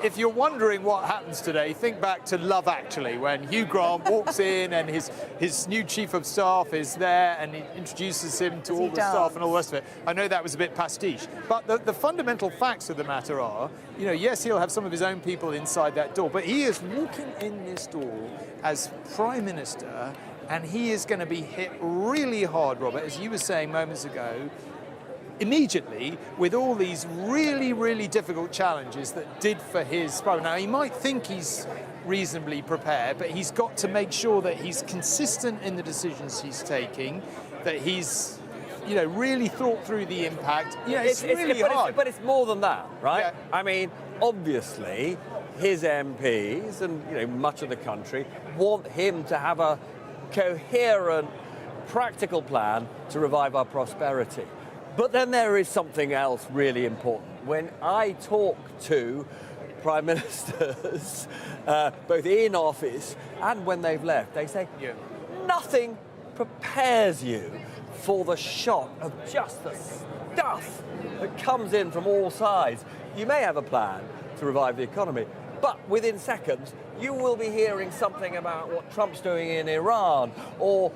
if you're wondering what happens today, think back to Love Actually, when Hugh Grant walks in and his new chief of staff is there and he introduces him to all the staff and all the rest of it. I know that was a bit pastiche, but the fundamental facts of the matter are, yes, he'll have some of his own people inside that door, but he is walking in this door as Prime Minister, and he is going to be hit really hard, Robert, as you were saying moments ago, immediately with all these really difficult challenges that did for his prime. Now, he might think he's reasonably prepared, but he's got to make sure that he's consistent in the decisions he's taking, that he's really thought through the impact. It's really hard. But it's more than that, right? Yeah. I mean, obviously, his MPs and much of the country want him to have a coherent, practical plan to revive our prosperity. But then there is something else really important. When I talk to prime ministers, both in office and when they've left, they say, nothing prepares you for the shock of just the stuff that comes in from all sides. You may have a plan to revive the economy, but within seconds, you will be hearing something about what Trump's doing in Iran, or,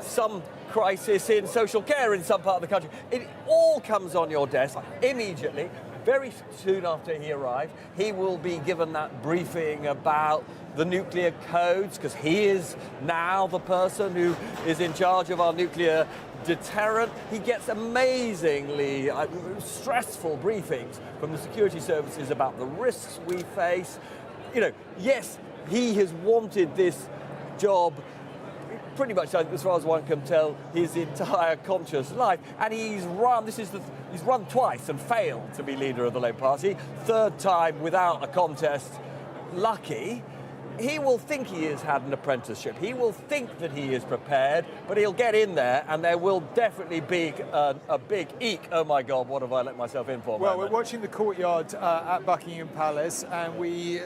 some crisis in social care in some part of the country. It all comes on your desk immediately. Very soon after he arrived, he will be given that briefing about the nuclear codes, because he is now the person who is in charge of our nuclear deterrent. He gets amazingly stressful briefings from the security services about the risks we face. Yes, he has wanted this job pretty much, as far as one can tell, his entire conscious life, and he's run twice and failed to be leader of the Labour Party. Third time without a contest, lucky. He will think he has had an apprenticeship. He will think that he is prepared, but he'll get in there, and there will definitely be a big eek. Oh my God, what have I let myself in for? Well, we're watching the courtyard at Buckingham Palace, and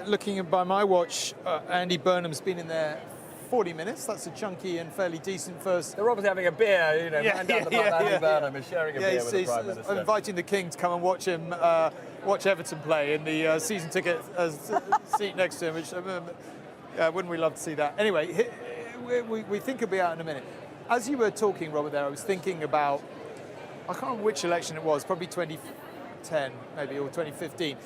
looking by my watch, Andy Burnham's been in there 40 minutes. That's a chunky and fairly decent first. They're obviously having a beer, man down the pub, Andy Burnham is sharing a beer with the Prime Minister. I'm inviting the King to come and watch him, watch Everton play in the season ticket seat next to him, which wouldn't we love to see that? Anyway, we think he'll be out in a minute. As you were talking, Robert, there, I was thinking about, I can't remember which election it was, probably 2010 maybe, or 2015.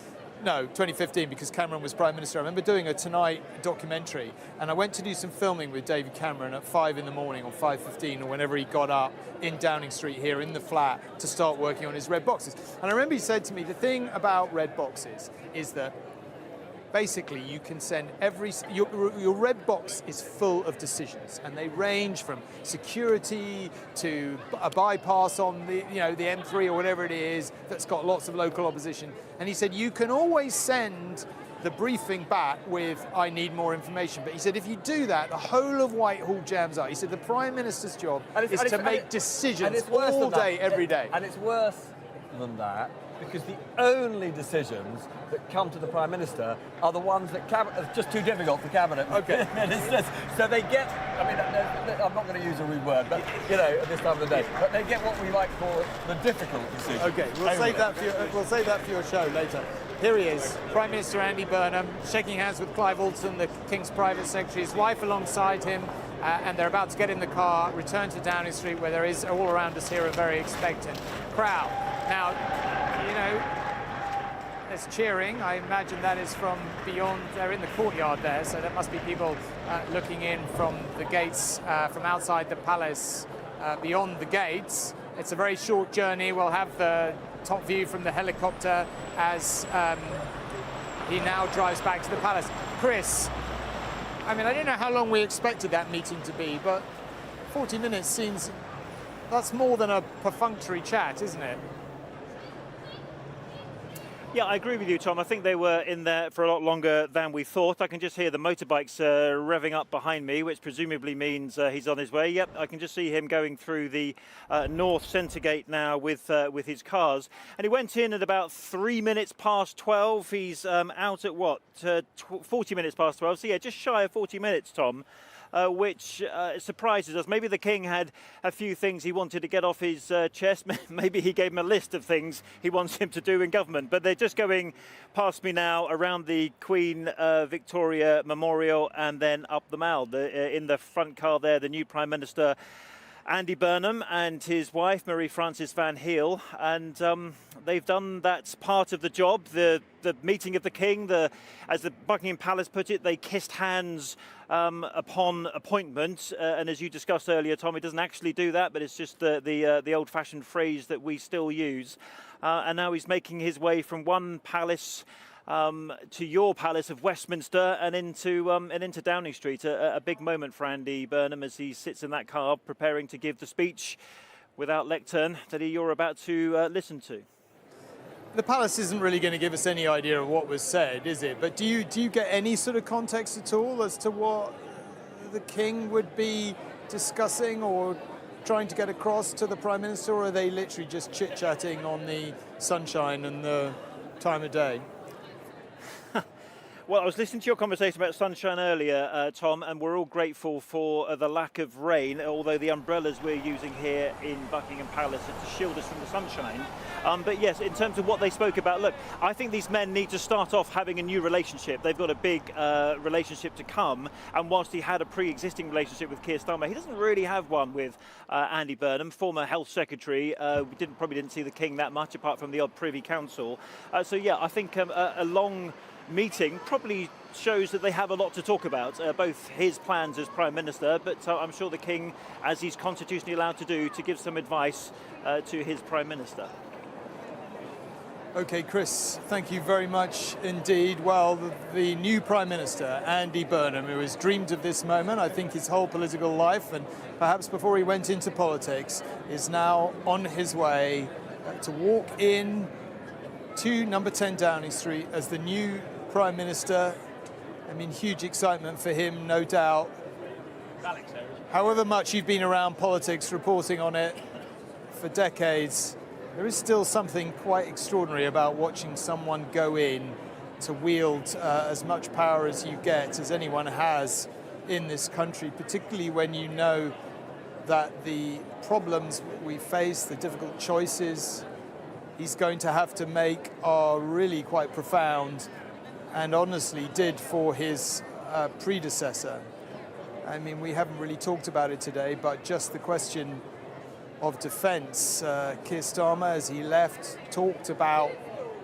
No, 2015, because Cameron was Prime Minister. I remember doing a Tonight documentary, and I went to do some filming with David Cameron at 5 in the morning or 5:15, or whenever he got up in Downing Street here in the flat to start working on his red boxes. And I remember he said to me, the thing about red boxes is that basically you can send your red box is full of decisions, and they range from security to a bypass on the the M3 or whatever it is that's got lots of local opposition. And he said you can always send the briefing back with "I need more information," but he said if you do that, the whole of Whitehall jams out. He said the Prime Minister's job is to make decisions all day, every day. And it's worse than that, because the only decisions that come to the Prime Minister are the ones that are just too difficult for Cabinet. Okay. So they get, I mean, I'm not going to use a rude word, but, at this time of the day, but they get what we like to call the difficult decisions. Okay, we'll save that for your show later. Here he is, Prime Minister Andy Burnham, shaking hands with Clive Alton, the King's Private Secretary, his wife alongside him, and they're about to get in the car, return to Downing Street, where there is, all around us here, a very expectant crowd. Now, there's cheering. I imagine that is from beyond, they're in the courtyard there, so there must be people looking in from the gates, from outside the palace, beyond the gates. It's a very short journey. We'll have the top view from the helicopter as he now drives back to the palace. Chris, I mean, I don't know how long we expected that meeting to be, but 40 minutes seems, that's more than a perfunctory chat, isn't it? Yeah, I agree with you, Tom. I think they were in there for a lot longer than we thought. I can just hear the motorbikes revving up behind me, which presumably means he's on his way. Yep, I can just see him going through the North Centre Gate now with his cars. And he went in at about 3 minutes past 12. He's out at what, 40 minutes past 12. So yeah, just shy of 40 minutes, Tom. Which surprises us. Maybe the King had a few things he wanted to get off his chest. Maybe he gave him a list of things he wants him to do in government. But they're just going past me now around the Queen Victoria Memorial and then up the Mall. In the front car there, the new Prime Minister, Andy Burnham, and his wife, Marie Frances Van Heel. And they've done that part of the job, the meeting of the King. As the Buckingham Palace put it, they kissed hands upon appointment. And as you discussed earlier, Tom, it doesn't actually do that, but it's just the old-fashioned phrase that we still use. And now he's making his way from one palace to your palace of Westminster and into Downing Street. A big moment for Andy Burnham as he sits in that car preparing to give the speech without lectern that you're about to listen to. The palace isn't really going to give us any idea of what was said, is it? But do you get any sort of context at all as to what the King would be discussing or trying to get across to the Prime Minister, or are they literally just chit-chatting on the sunshine and the time of day? Well, I was listening to your conversation about sunshine earlier, Tom, and we're all grateful for the lack of rain, although the umbrellas we're using here in Buckingham Palace are to shield us from the sunshine. But yes, in terms of what they spoke about, look, I think these men need to start off having a new relationship. They've got a big relationship to come, and whilst he had a pre-existing relationship with Keir Starmer, he doesn't really have one with Andy Burnham, former Health Secretary. We probably didn't see the King that much, apart from the odd Privy Council. So yeah, I think a long meeting probably shows that they have a lot to talk about, both his plans as Prime Minister, but I'm sure the King, as he's constitutionally allowed to do, to give some advice to his Prime Minister. Okay, Chris, thank you very much indeed. Well, the new Prime Minister, Andy Burnham, who has dreamed of this moment, I think his whole political life, and perhaps before he went into politics, is now on his way to walk in to number 10 Downing Street as the new Prime Minister. I mean, huge excitement for him, no doubt. However much you've been around politics, reporting on it for decades, there is still something quite extraordinary about watching someone go in to wield as much power as you get, as anyone has in this country, particularly when you know that the problems we face, the difficult choices he's going to have to make are really quite profound, and honestly did for his predecessor. I mean, we haven't really talked about it today, but just the question of defence. Keir Starmer, as he left, talked about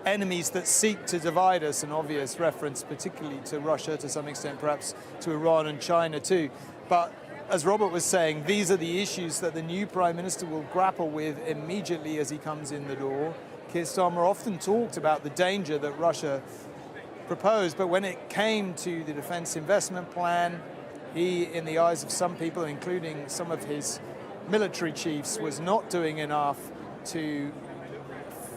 enemies that seek to divide us, an obvious reference particularly to Russia, to some extent perhaps to Iran and China too. But as Robert was saying, these are the issues that the new Prime Minister will grapple with immediately as he comes in the door. Keir Starmer often talked about the danger that Russia proposed, but when it came to the defence investment plan, he, in the eyes of some people, including some of his military chiefs, was not doing enough to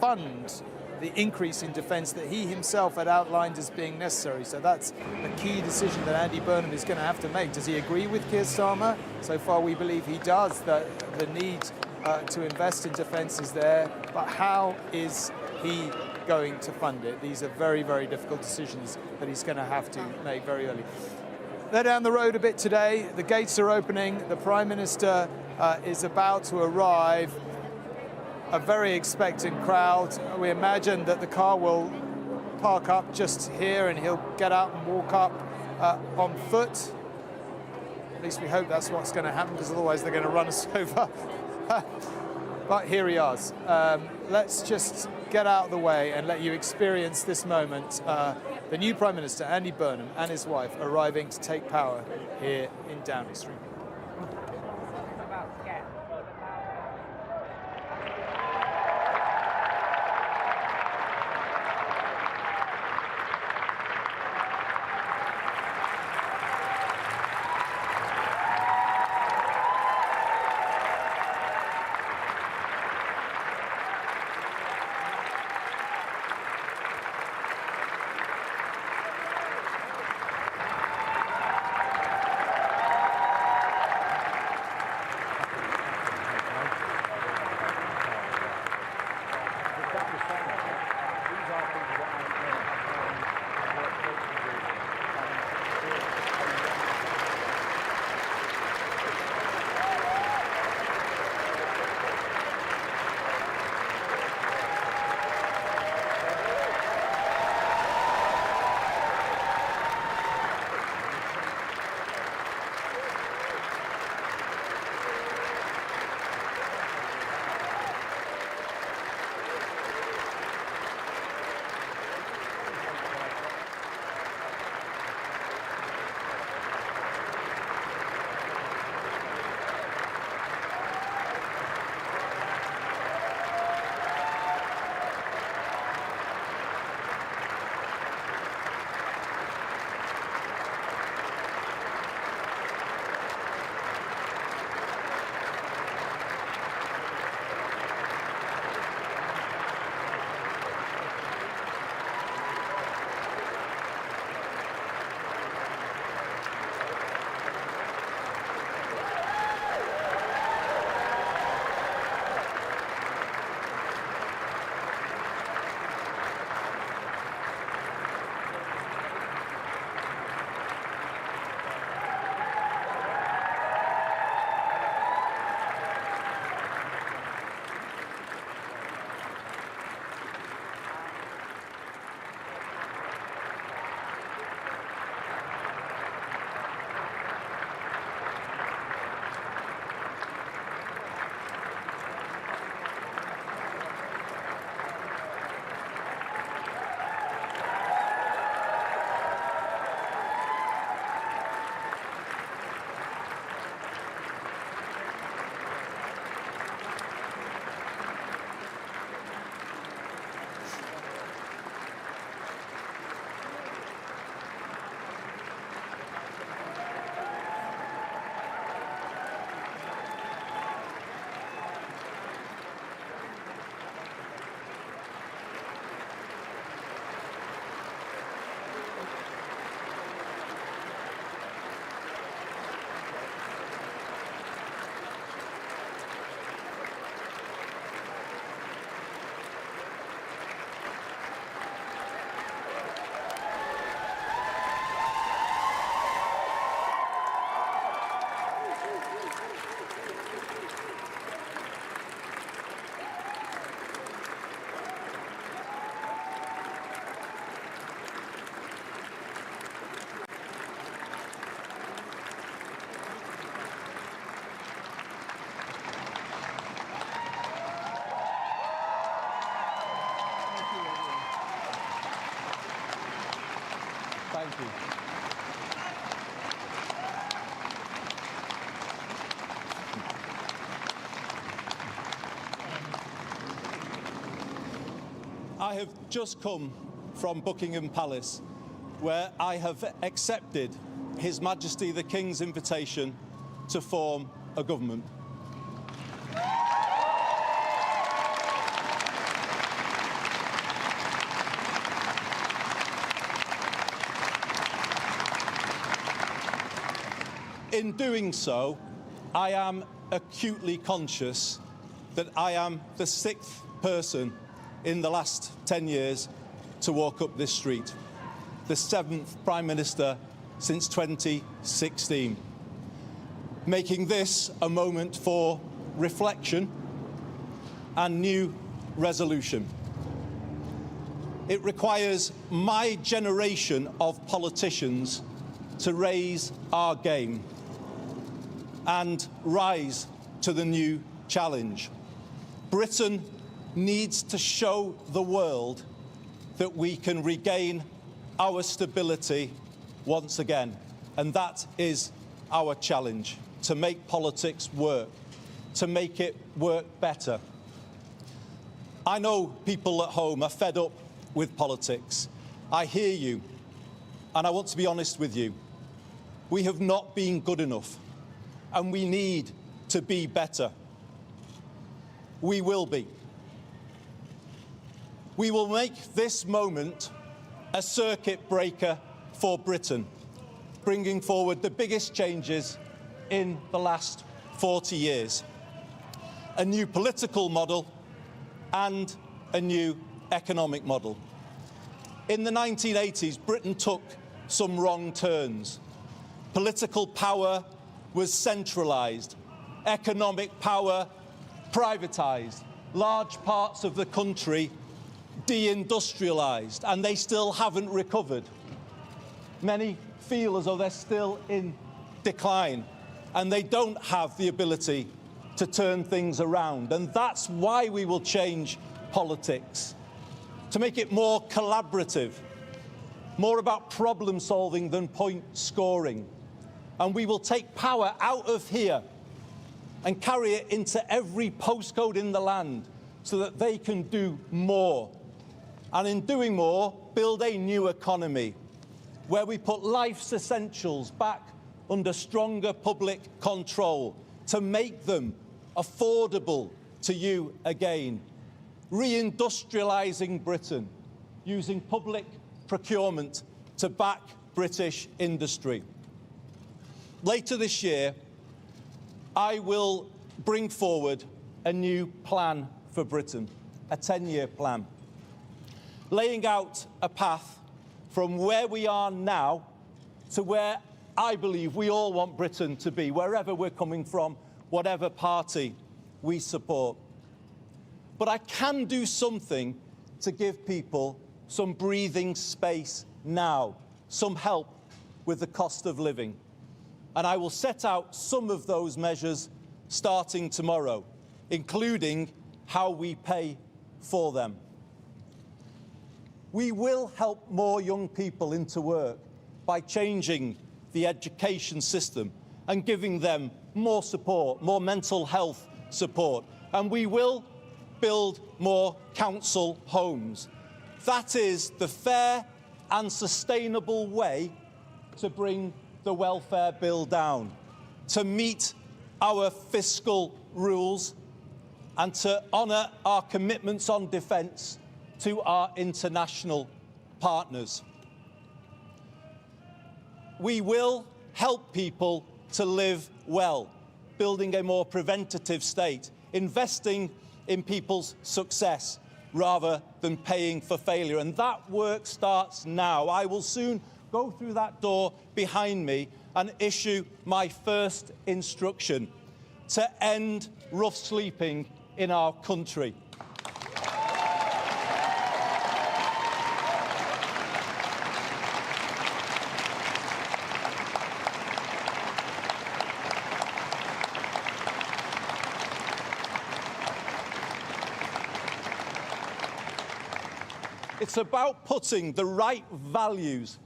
fund the increase in defence that he himself had outlined as being necessary. So that's a key decision that Andy Burnham is going to have to make. Does he agree with Keir Starmer? So far we believe he does, that the need to invest in defence is there, but how is he going to fund it? These are very, very difficult decisions that he's going to have to make very early. They're down the road a bit today. The gates are opening. The Prime Minister is about to arrive. A very expectant crowd. We imagine that the car will park up just here and he'll get out and walk up on foot. At least we hope that's what's going to happen, because otherwise they're going to run us over. But here he is. Let's just get out of the way and let you experience this moment. The new Prime Minister, Andy Burnham, and his wife arriving to take power here in Downing Street. Thank you. I have just come from Buckingham Palace, where I have accepted His Majesty the King's invitation to form a government. In doing so, I am acutely conscious that I am the 6th person in the last 10 years to walk up this street, the 7th Prime Minister since 2016, making this a moment for reflection and new resolution. It requires my generation of politicians to raise our game and rise to the new challenge. Britain needs to show the world that we can regain our stability once again. And that is our challenge, to make politics work, to make it work better. I know people at home are fed up with politics. I hear you, and I want to be honest with you. We have not been good enough, and we need to be better. We will be. We will make this moment a circuit breaker for Britain, bringing forward the biggest changes in the last 40 years. A new political model and a new economic model. In the 1980s, Britain took some wrong turns. Political power was centralised, economic power privatised, large parts of the country deindustrialised, and they still haven't recovered. Many feel as though they're still in decline, and they don't have the ability to turn things around. And that's why we will change politics, to make it more collaborative, more about problem solving than point scoring. And we will take power out of here and carry it into every postcode in the land so that they can do more. And in doing more, build a new economy where we put life's essentials back under stronger public control to make them affordable to you again. Reindustrialising Britain, using public procurement to back British industry. Later this year, I will bring forward a new plan for Britain, a 10-year plan, laying out a path from where we are now to where I believe we all want Britain to be, wherever we're coming from, whatever party we support. But I can do something to give people some breathing space now, some help with the cost of living. And I will set out some of those measures starting tomorrow, including how we pay for them. We will help more young people into work by changing the education system and giving them more support, more mental health support. And we will build more council homes. That is the fair and sustainable way to bring the welfare bill down, to meet our fiscal rules and to honour our commitments on defence to our international partners. We will help people to live well, building a more preventative state, investing in people's success rather than paying for failure. And that work starts now. I will soon go through that door behind me and issue my first instruction to end rough sleeping in our country. It's about putting the right values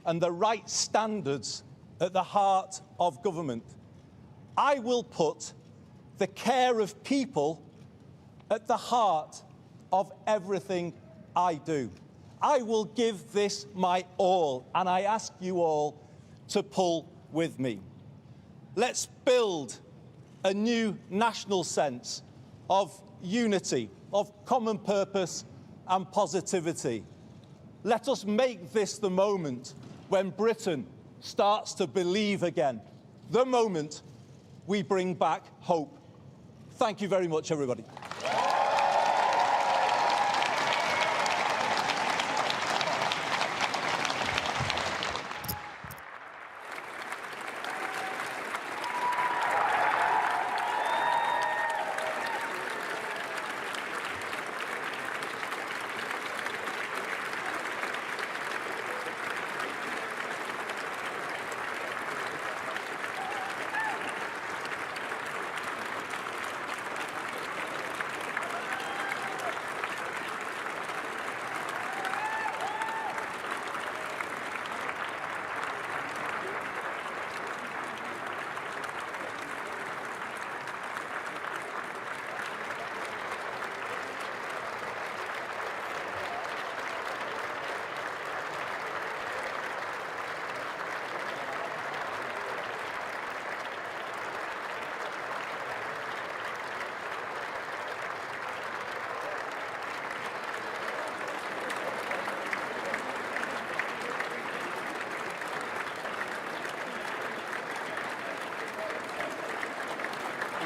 and the right standards at the heart of government. I will put the care of people at the heart of everything I do. I will give this my all, and I ask you all to pull with me. Let's build a new national sense of unity, of common purpose and positivity. Let us make this the moment when Britain starts to believe again, the moment we bring back hope. Thank you very much, everybody.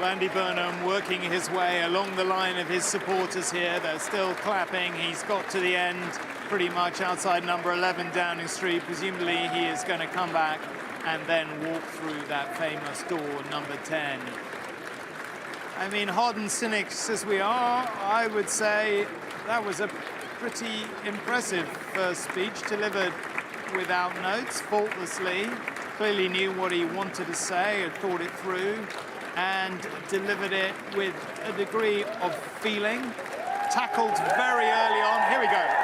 Andy Burnham working his way along the line of his supporters here. They're still clapping. He's got to the end, pretty much outside number 11 Downing Street. Presumably he is going to come back and then walk through that famous door, number 10. I mean, hardened cynics as we are, I would say that was a pretty impressive first speech, delivered without notes, faultlessly. Clearly knew what he wanted to say, had thought it through, and delivered it with a degree of feeling. Tackled very early on. Here we go.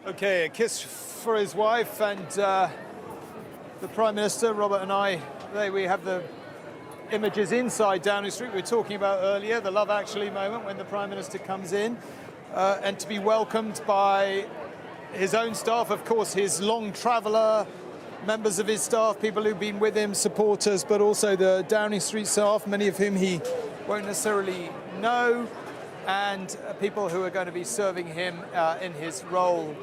Okay, a kiss for his wife and the Prime Minister. Robert and I, we have the images inside Downing Street we were talking about earlier, the Love Actually moment when the Prime Minister comes in, and to be welcomed by his own staff, of course, his long traveller, members of his staff, people who've been with him, supporters, but also the Downing Street staff, many of whom he won't necessarily know, and people who are going to be serving him in his role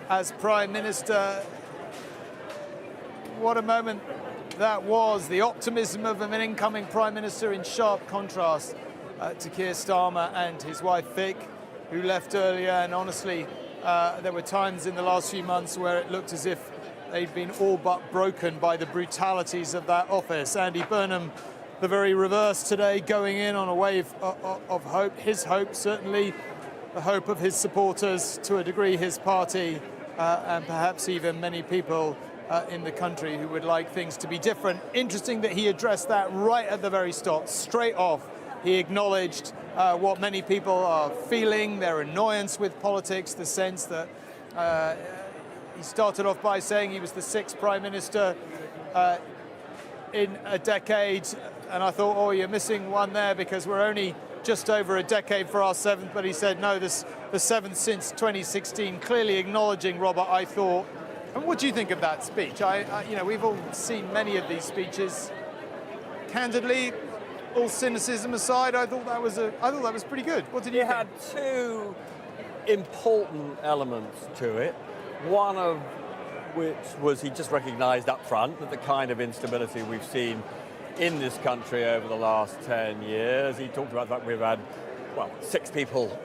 as Prime Minister. What a moment that was. The optimism of an incoming Prime Minister in sharp contrast to Keir Starmer and his wife Vic, who left earlier. And honestly, there were times in the last few months where it looked as if they'd been all but broken by the brutalities of that office. Andy Burnham, the very reverse today, going in on a wave of hope. His hope, certainly the hope of his supporters, to a degree his party, and perhaps even many people in the country who would like things to be different. Interesting that he addressed that right at the very start, straight off. He acknowledged what many people are feeling, their annoyance with politics, the sense that he started off by saying he was the 6th Prime Minister in a decade, and I thought, oh, you're missing one there because we're only just over a decade for our 7th, but he said, no, this the 7th since 2016, clearly acknowledging, Robert, I thought. And what do you think of that speech? You know, we've all seen many of these speeches. Candidly, all cynicism aside, I thought that was pretty good. What did you think? Had two important elements to it. One of which was he just recognised up front that the kind of instability we've seen in this country over the last 10 years. He talked about the fact we've had, 6 people,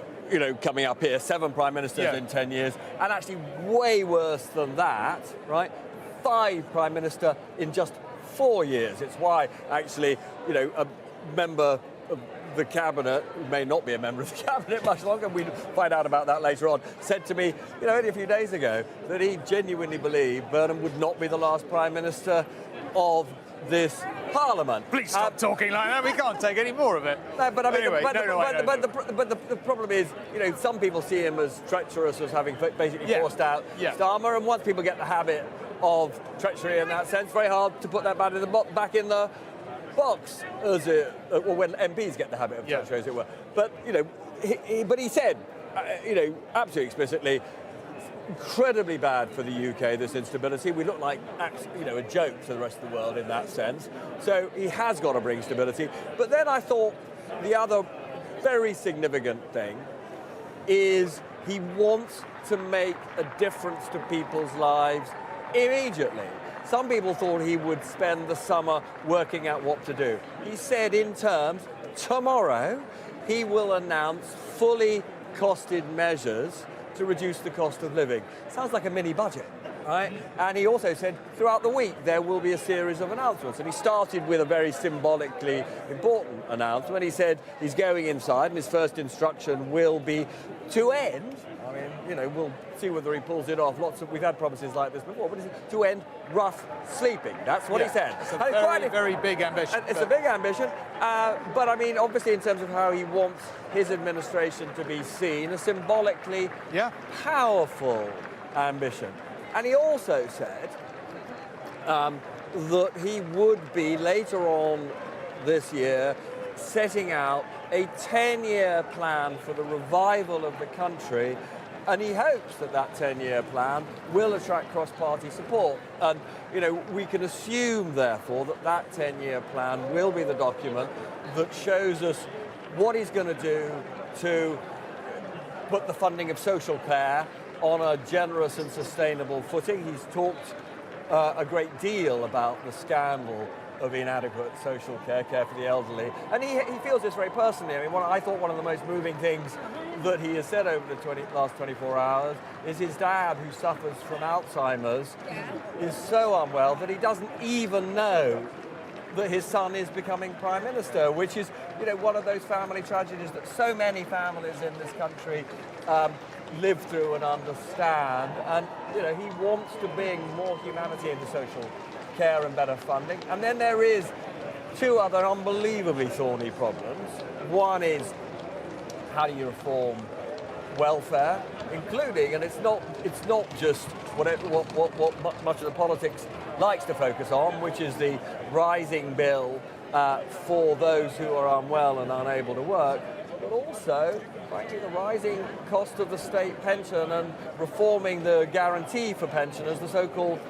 coming up here, 7 prime ministers in 10 years, and actually way worse than that, right? 5 prime minister in just 4 years. It's why, actually, a member of the cabinet, who may not be a member of the cabinet much longer, we'll find out about that later on, said to me, only a few days ago, that he genuinely believed Burnham would not be the last prime minister of this Parliament. Please stop talking like that. We can't take any more of it. No, but I mean, anyway, the problem is, some people see him as treacherous, as having basically forced out Starmer, and once people get the habit of treachery in that sense, very hard to put that back in the box, as it, or when MPs get the habit of treachery, as it were. But he said, absolutely explicitly, incredibly bad for the UK, this instability. We look like, a joke to the rest of the world in that sense. So he has got to bring stability. But then I thought the other very significant thing is he wants to make a difference to people's lives immediately. Some people thought he would spend the summer working out what to do. He said in terms, tomorrow, he will announce fully costed measures to reduce the cost of living. Sounds like a mini budget, right? And he also said throughout the week there will be a series of announcements. And he started with a very symbolically important announcement. He said he's going inside and his first instruction will be to end, we'll see whether he pulls it off. We've had promises like this before, but to end rough sleeping. That's what he said. It's a very big ambition. It's a big ambition, but obviously in terms of how he wants his administration to be seen, a symbolically powerful ambition. And he also said that he would be later on this year setting out a 10-year plan for the revival of the country. And he hopes that that 10-year plan will attract cross-party support. And, we can assume, therefore, that that 10-year plan will be the document that shows us what he's going to do to put the funding of social care on a generous and sustainable footing. He's talked a great deal about the scandal of inadequate social care for the elderly. And he feels this very personally. I thought one of the most moving things that he has said over the last 24 hours is his dad, who suffers from Alzheimer's, is so unwell that he doesn't even know that his son is becoming Prime Minister, which is, one of those family tragedies that so many families in this country live through and understand. And, he wants to bring more humanity into social care and better funding. And then there is 2 other unbelievably thorny problems. One is, how do you reform welfare, including, and it's not just what much of the politics likes to focus on, which is the rising bill for those who are unwell and unable to work, but also, frankly, the rising cost of the state pension and reforming the guarantee for pensioners, the so-called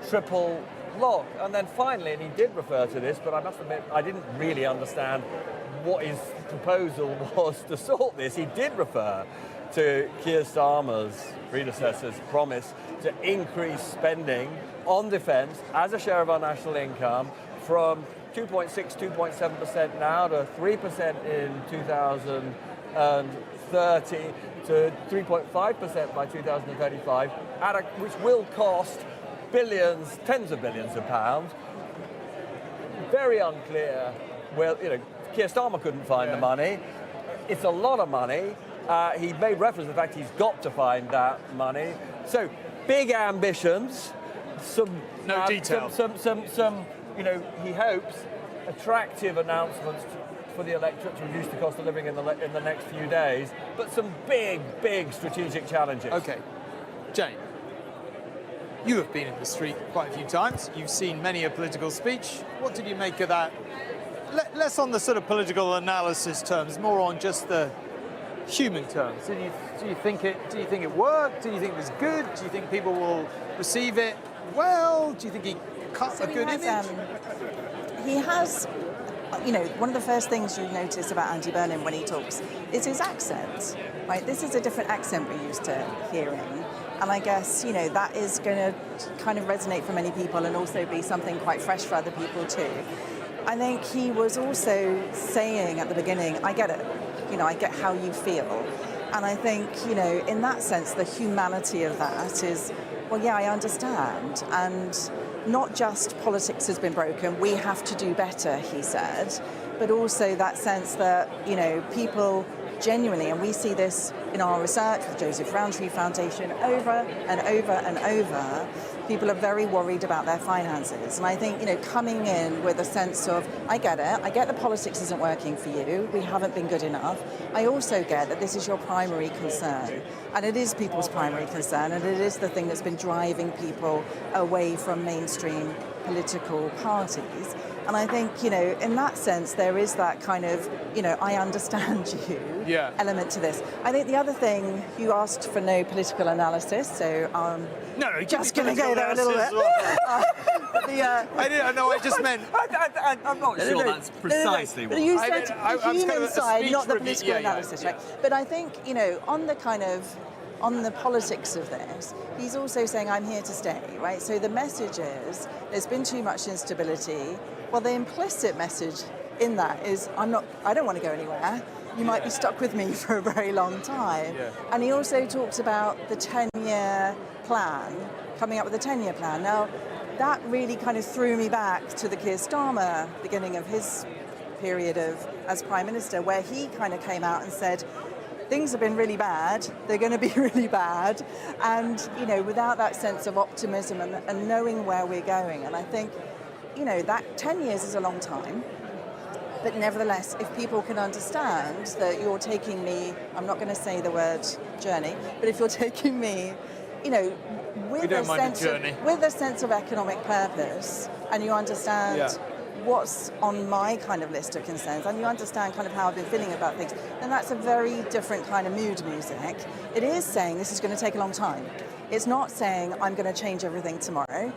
triple lock. And then finally, and he did refer to this, but I must admit I didn't really understand what his proposal was to sort this. He did refer to Keir Starmer's predecessor's promise to increase spending on defence as a share of our national income from 2.7% now to 3% in 2030 to 3.5% by 2035, which will cost billions, tens of billions of pounds. Very unclear. Well, Keir Starmer couldn't find the money. It's a lot of money. He made reference to the fact he's got to find that money. So, big ambitions. No detail. He hopes attractive announcements for the electorate to reduce the cost of living in the next few days, but some big strategic challenges. Okay, Jane, you have been in the street quite a few times. You've seen many a political speech. What did you make of that? Less on the sort of political analysis terms, more on just the human terms. Do you think it worked? Do you think it was good? Do you think people will receive it well? Do you think he cut a good image? He has one of the first things you notice about Andy Burnham when he talks is his accent, right? This is a different accent we're used to hearing. And I guess, that is going to kind of resonate for many people and also be something quite fresh for other people too. I think he was also saying at the beginning, I get it, I get how you feel. And I think, in that sense, the humanity of that is, well, yeah, I understand. And not just politics has been broken, we have to do better, he said, but also that sense that, people genuinely, and we see this in our research with Joseph Rowntree Foundation over and over and over, people are very worried about their finances. And I think, coming in with a sense of, I get it, I get the politics isn't working for you, we haven't been good enough. I also get that this is your primary concern. And it is people's primary concern, and it is the thing that's been driving people away from mainstream political parties. And I think, in that sense, there is that kind of, I understand you element to this. I think the other thing, you asked for no political analysis, so no, just going to go there a little bit. I just meant... I'm not sure that's precisely what... You said the human side, not the political analysis, right? But I think, on the kind of... on the politics of this, he's also saying, I'm here to stay, right? So the message is, there's been too much instability. Well, the implicit message in that is, I don't want to go anywhere. You might be stuck with me for a very long time. Yeah. And he also talks about the 10-year plan, coming up with a 10-year plan. Now, that really kind of threw me back to the Keir Starmer beginning of his period as Prime Minister, where he kind of came out and said, things have been really bad, they're going to be really bad, and, without that sense of optimism and knowing where we're going. And I think, that 10 years is a long time, but nevertheless, if people can understand that you're taking me, I'm not going to say the word journey, but if you're taking me, with a sense of economic purpose, and you understand what's on my kind of list of concerns, and you understand kind of how I've been feeling about things, then that's a very different kind of mood music. It is saying this is going to take a long time. It's not saying I'm going to change everything tomorrow.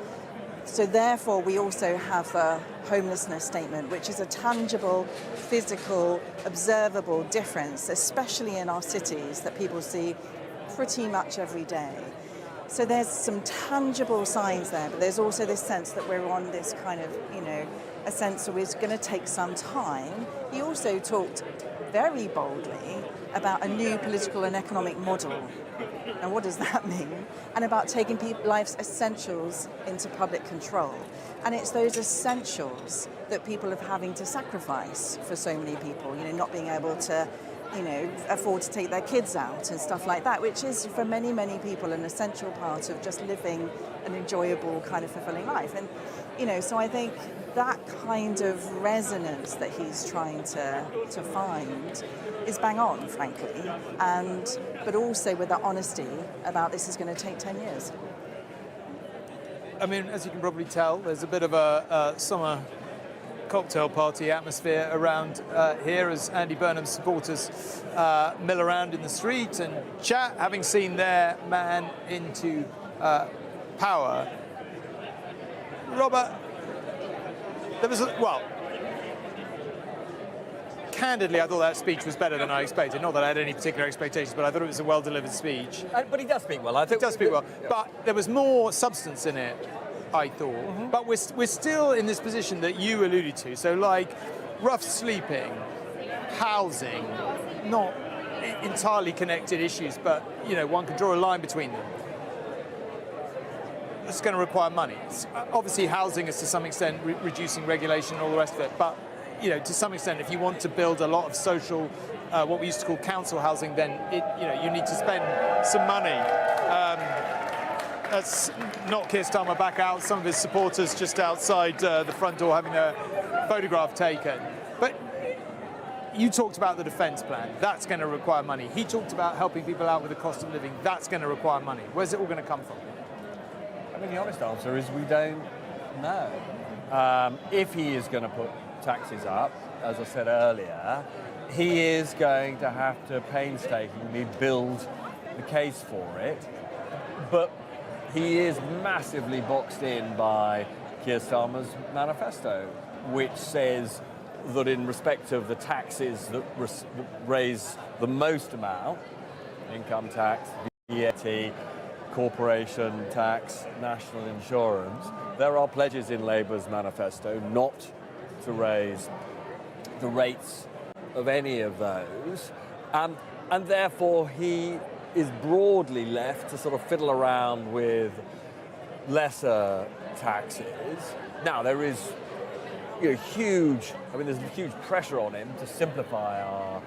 So therefore, we also have the homelessness statement, which is a tangible, physical, observable difference, especially in our cities, that people see pretty much every day. So there's some tangible signs there, but there's also this sense that we're on this kind of, a sense of it's going to take some time. He also talked very boldly about a new political and economic model. And what does that mean? And about taking life's essentials into public control. And it's those essentials that people are having to sacrifice for so many people, not being able to, afford to take their kids out and stuff like that, which is for many, many people an essential part of just living an enjoyable kind of fulfilling life. And, so I think that kind of resonance that he's trying to find is bang on, frankly, but also with that honesty about this is going to take 10 years. I mean, as you can probably tell, there's a bit of a summer cocktail party atmosphere around here as Andy Burnham's supporters mill around in the street and chat, having seen their man into power. Robert, there was candidly, I thought that speech was better than I expected. Not that I had any particular expectations, but I thought it was a well-delivered speech. But he does speak well. I think he does speak well. Yeah. But there was more substance in it, I thought. Mm-hmm. But we're still in this position that you alluded to. So, like, rough sleeping, housing, not entirely connected issues, but, one can draw a line between them. It's going to require money. Obviously, housing is to some extent reducing regulation and all the rest of it. But, to some extent, if you want to build a lot of social, what we used to call council housing, then you need to spend some money. That's knocked Keir Starmer back out. Some of his supporters just outside the front door having a photograph taken. But you talked about the defence plan. That's going to require money. He talked about helping people out with the cost of living. That's going to require money. Where's it all going to come from? I mean, the honest answer is we don't know. If he is going to put taxes up, as I said earlier, he is going to have to painstakingly build the case for it. But he is massively boxed in by Keir Starmer's manifesto, which says that in respect of the taxes that raise the most amount, income tax, VAT, corporation tax, national insurance, there are pledges in Labour's manifesto not to raise the rates of any of those. And therefore he is broadly left to sort of fiddle around with lesser taxes. Now there is there's huge pressure on him to simplify our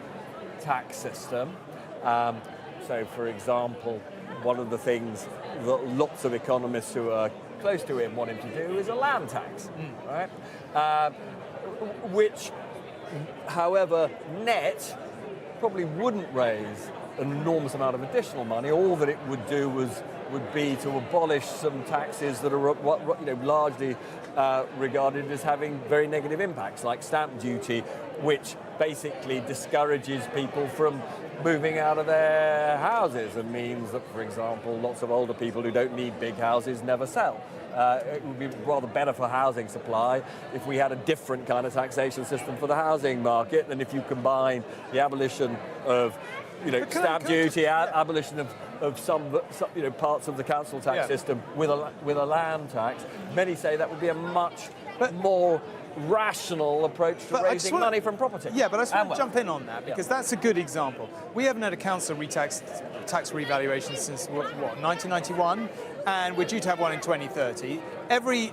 tax system. So for example, one of the things that lots of economists who are close to him want him to do is a land tax, right? Which, however, net probably wouldn't raise an enormous amount of additional money. All that it would do would be to abolish some taxes that are largely regarded as having very negative impacts, like stamp duty, which basically discourages people from moving out of their houses and means that, for example, lots of older people who don't need big houses never sell. It would be rather better for housing supply if we had a different kind of taxation system for the housing market than if you combine the abolition of stamp duty, abolition of some parts of the council tax system with a land tax. Many say that would be a much more rational approach to raising money from property. Yeah, but I just want to jump in on that because that's a good example. We haven't had a council tax revaluation since, 1991? And we're due to have one in 2030. Every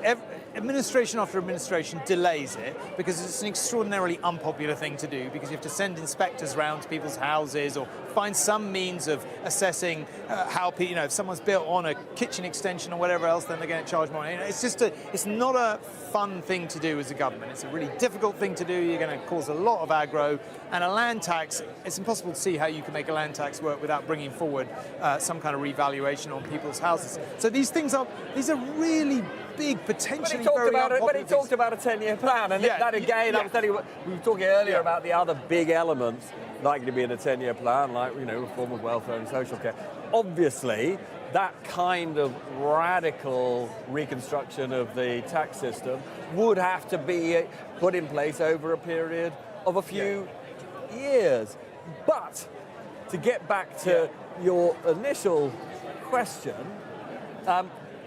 administration after administration delays it because it's an extraordinarily unpopular thing to do because you have to send inspectors round to people's houses or find some means of assessing how people, if someone's built on a kitchen extension or whatever else, then they're going to charge more. It's not a fun thing to do as a government. It's a really difficult thing to do. You're going to cause a lot of aggro. And a land tax, it's impossible to see how you can make a land tax work without bringing forward some kind of revaluation on people's houses. So these are really big, potentially very unpopular. But he talked about a 10-year plan, and that again, I was telling you, we were talking earlier about the other big elements likely to be in a 10-year plan, like reform of welfare and social care. Obviously, that kind of radical reconstruction of the tax system would have to be put in place over a period of a few years. But to get back to your initial question,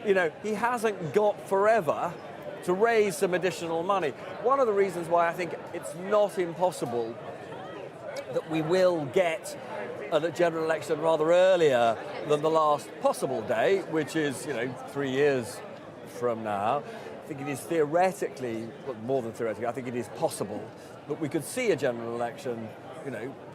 he hasn't got forever to raise some additional money. One of the reasons why I think it's not impossible that we will get a general election rather earlier than the last possible day, which is, 3 years from now. I think it is theoretically, more than theoretically, I think it is possible that we could see a general election,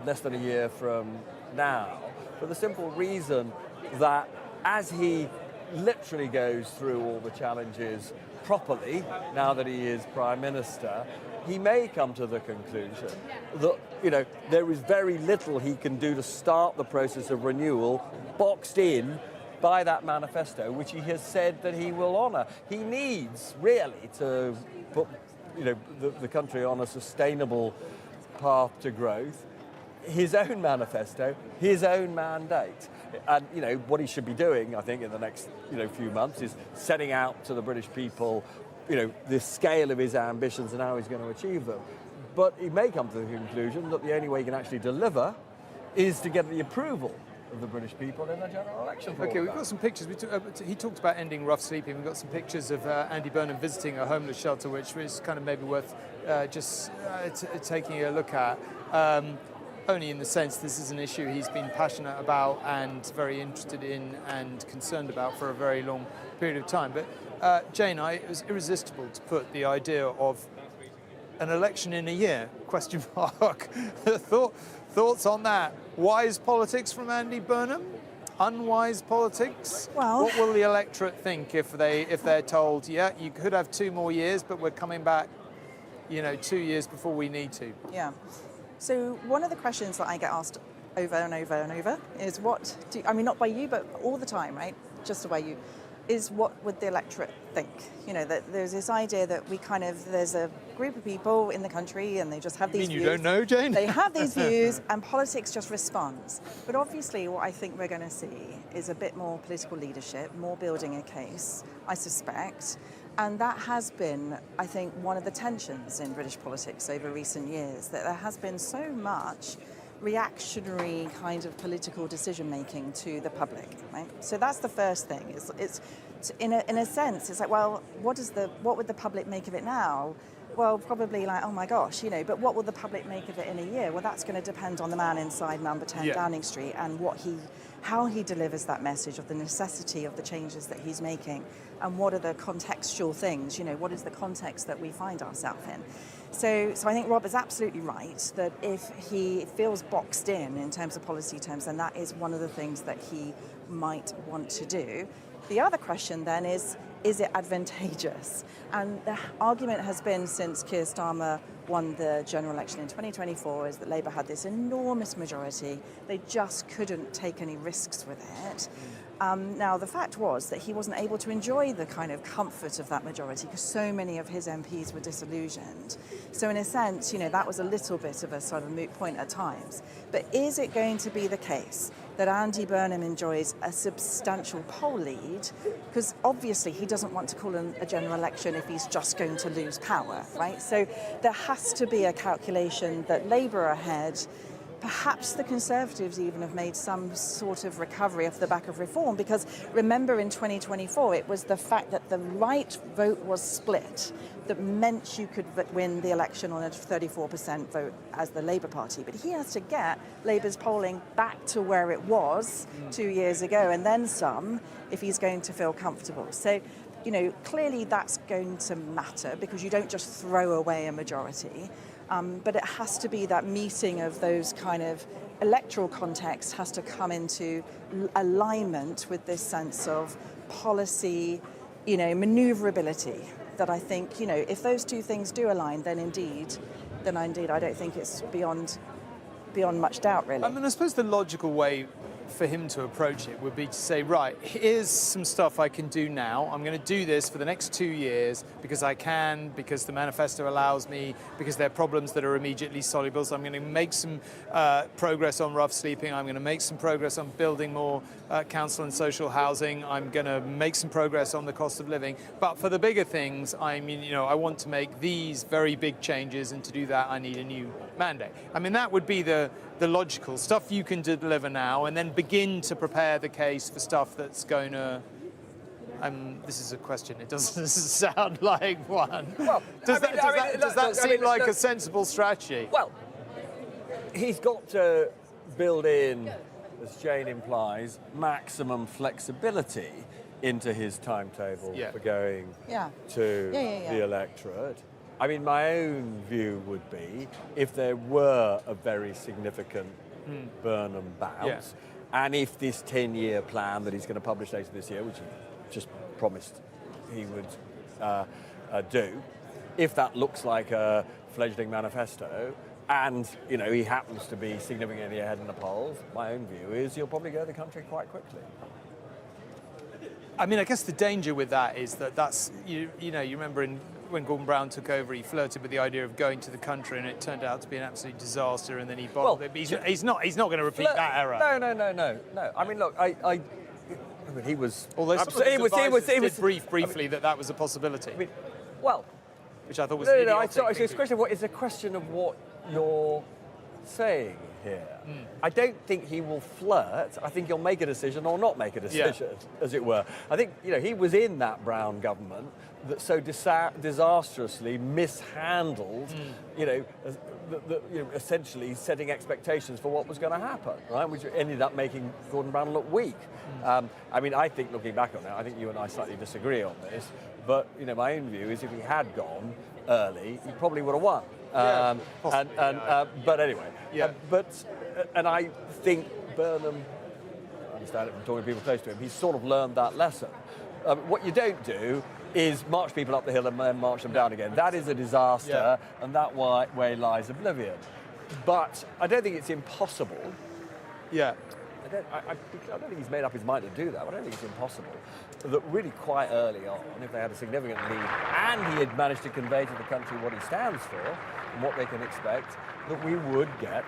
less than a year from now, for the simple reason that as he literally goes through all the challenges properly, now that he is Prime Minister, he may come to the conclusion that, there is very little he can do to start the process of renewal boxed in by that manifesto, which he has said that he will honour. He needs, really, to put, the country on a sustainable path to growth, his own manifesto, his own mandate. And, what he should be doing, I think, in the next, few months is setting out to the British people, the scale of his ambitions and how he's going to achieve them. But he may come to the conclusion that the only way he can actually deliver is to get the approval of the British people in a general election. Okay, we've got some pictures. He talked about ending rough sleeping. We've got some pictures of Andy Burnham visiting a homeless shelter, which is kind of maybe worth taking a look at. Only in the sense this is an issue he's been passionate about and very interested in and concerned about for a very long period of time. But Jane, it was irresistible to put the idea of an election in a year, ? Thoughts on that? Wise politics from Andy Burnham? Unwise politics? Well, what will the electorate think if they're told, you could have 2 more years, but we're coming back, 2 years before we need to? Yeah. So one of the questions that I get asked over and over and over is not by you, but all the time, right? Just by you, is what would the electorate think? That there's this idea that there's a group of people in the country and they just have these views. You don't know, Jane? They have these views and politics just responds. But obviously what I think we're going to see is a bit more political leadership, more building a case, I suspect. And that has been, I think, one of the tensions in British politics over recent years, that there has been so much reactionary kind of political decision making to the public, right? So that's the first thing. It's in a sense, it's like, well, what would the public make of it now? Well, probably like, oh my gosh, but what will the public make of it in a year? Well, that's going to depend on the man inside number 10 Downing Street and how he delivers that message of the necessity of the changes that he's making, and what are the contextual things, what is the context that we find ourselves in. So I think Rob is absolutely right that if he feels boxed in terms of policy terms, then that is one of the things that he might want to do. The other question then is it advantageous? And the argument has been since Keir Starmer won the general election in 2024 is that Labour had this enormous majority. They just couldn't take any risks with it. Now, the fact was that he wasn't able to enjoy the kind of comfort of that majority because so many of his MPs were disillusioned. So in a sense, that was a little bit of a sort of moot point at times. But is it going to be the case that Andy Burnham enjoys a substantial poll lead? Because obviously he doesn't want to call a general election if he's just going to lose power, right? So there has to be a calculation that Labour are ahead. Perhaps the Conservatives even have made some sort of recovery off the back of reform, because remember in 2024 it was the fact that the right vote was split that meant you could win the election on a 34% vote as the Labour Party. But he has to get Labour's polling back to where it was 2 years ago, and then some, if he's going to feel comfortable. So, clearly that's going to matter, because you don't just throw away a majority. But it has to be that meeting of those kind of electoral contexts has to come into alignment with this sense of policy, manoeuvrability, that I think, if those two things do align, then indeed I don't think it's beyond much doubt, really. I mean, I suppose the logical way for him to approach it would be to say, right, here's some stuff I can do now. I'm going to do this for the next 2 years because I can, because the manifesto allows me, because there are problems that are immediately soluble. So I'm going to make some progress on rough sleeping. I'm going to make some progress on building more council and social housing. I'm going to make some progress on the cost of living. But for the bigger things, I want to make these very big changes, and to do that, I need a new mandate. I mean, that would be the logical stuff you can deliver now, and then begin to prepare the case for stuff that's going to... this is a question. It doesn't sound like one. Well, does that seem like a sensible strategy? Well, he's got to build in, as Jane implies, maximum flexibility into his timetable for going to the electorate. I mean, my own view would be, if there were a very significant Burnham bounce, and if this 10-year plan that he's going to publish later this year, which he just promised he would do, if that looks like a fledgling manifesto, and he happens to be significantly ahead in the polls, my own view is he'll probably go the country quite quickly. I mean, I guess the danger with that is that's you remember when Gordon Brown took over, he flirted with the idea of going to the country, and it turned out to be an absolute disaster, and then he bottled it. But he's not going to repeat that error. No. I mean, look, I mean, he was. Although some of his advisors did briefly that was a possibility. I mean, well, which I thought was no. It's a question of what you're saying here. I don't think he will flirt. I think he'll make a decision or not make a decision, as it were. I think he was in that Brown government that so disastrously mishandled, essentially setting expectations for what was going to happen, right? Which ended up making Gordon Brown look weak. I mean, I think looking back on it, I think you and I slightly disagree on this, but my own view is if he had gone early, he probably would have won. But anyway, and I think Burnham, I understand it from talking to people close to him, he's sort of learned that lesson. What you don't do is march people up the hill and then march them down again. That is a disaster, and that way lies oblivion. But I don't think it's impossible. Yeah. I don't think he's made up his mind to do that, but I don't think it's impossible that really quite early on, if they had a significant lead and he had managed to convey to the country what he stands for and what they can expect, that we would get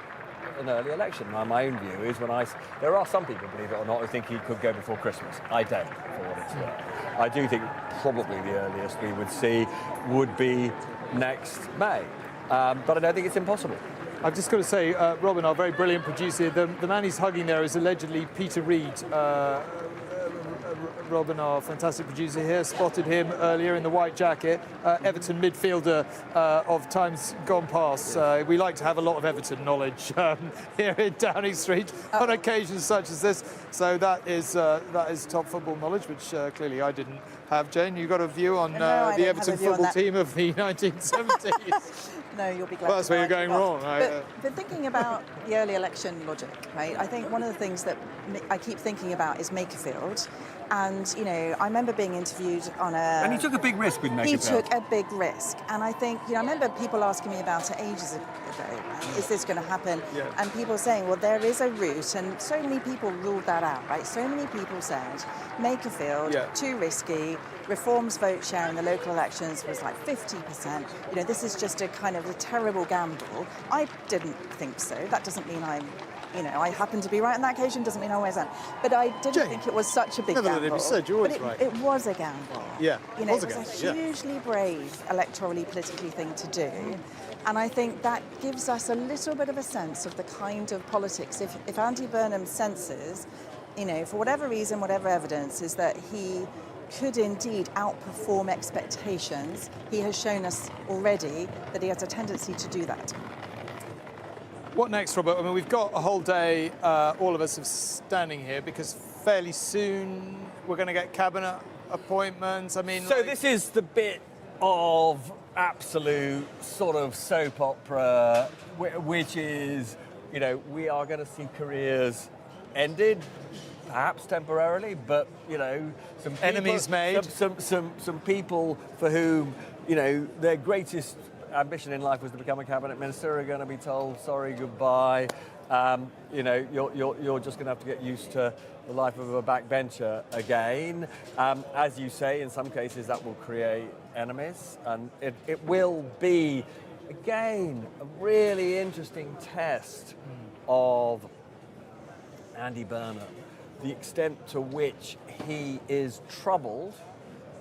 an early election. Now, my own view is there are some people, believe it or not, who think he could go before Christmas. I don't, for what it's worth. I do think probably the earliest we would see would be next May. But I don't think it's impossible. I've just got to say, Robin, our very brilliant producer, the man he's hugging there is allegedly Peter Reid. Robin, our fantastic producer here, spotted him earlier in the white jacket. Everton midfielder of times gone past. We like to have a lot of Everton knowledge here in Downing Street on occasions such as this. So that is top football knowledge, which clearly I didn't have. Jane, you got a view on the Everton football team of the 1970s? No, you'll be glad. Well, that's where you're going wrong. But thinking about the early election logic, right? I think one of the things that I keep thinking about is Makerfield. And, you know, I remember being interviewed on And he took a big risk with Makerfield. He took a big risk. And I think, you know, I remember people asking me about it ages ago, is this going to happen? Yeah. And people saying, well, there is a route. And so many people ruled that out, right? So many people said, Makerfield, too risky. Reform's vote share in the local elections was like 50%. You know, this is just a kind of a terrible gamble. I didn't think so. That doesn't mean I happen to be right on that occasion, doesn't mean I always am. But I didn't think it was such a big gamble. Never let it be said, you're always right. It was a gamble. Yeah, you know, it was a hugely brave electorally, politically thing to do. And I think that gives us a little bit of a sense of the kind of politics. If Andy Burnham senses, you know, for whatever reason, whatever evidence, is that he could indeed outperform expectations, he has shown us already that he has a tendency to do that. What next, Robert? I mean, we've got a whole day, all of us, of standing here because fairly soon we're going to get cabinet appointments. I mean, so this is the bit of absolute sort of soap opera, which is, you know, we are going to see careers ended, perhaps temporarily, but, you know, some people, enemies made. Some people for whom, you know, their greatest ambition in life was to become a cabinet minister are going to be told sorry, goodbye. You know, you're just going to have to get used to the life of a backbencher again. As you say, in some cases that will create enemies, and it will be again a really interesting test of Andy Burnham, the extent to which he is troubled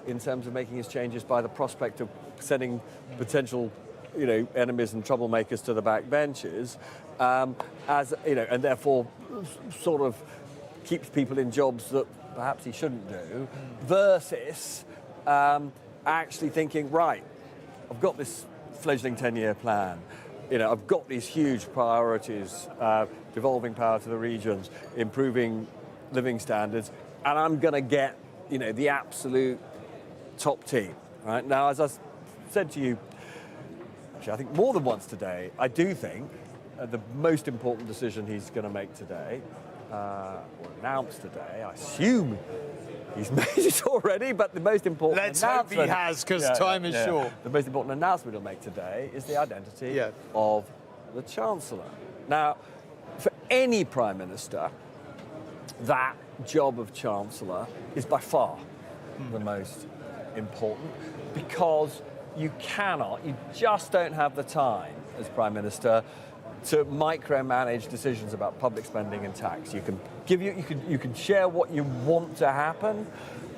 in terms of making his changes by the prospect of sending potential, you know, enemies and troublemakers to the back benches, as you know, and therefore sort of keeps people in jobs that perhaps he shouldn't do, versus actually thinking, right, I've got this fledgling 10-year plan. You know, I've got these huge priorities, devolving power to the regions, improving living standards, and I'm going to get, you know, the absolute top team. Right now, as I said to you, actually, I think more than once today, I do think the most important decision he's going to make today, or announce today, I assume he's made it already, but the most important announcement... Let's hope he has, because time is short. The most important announcement he'll make today is the identity of the Chancellor. Now, for any Prime Minister, that job of Chancellor is by far the most important, because you just don't have the time as Prime Minister to micromanage decisions about public spending and tax. You can share what you want to happen,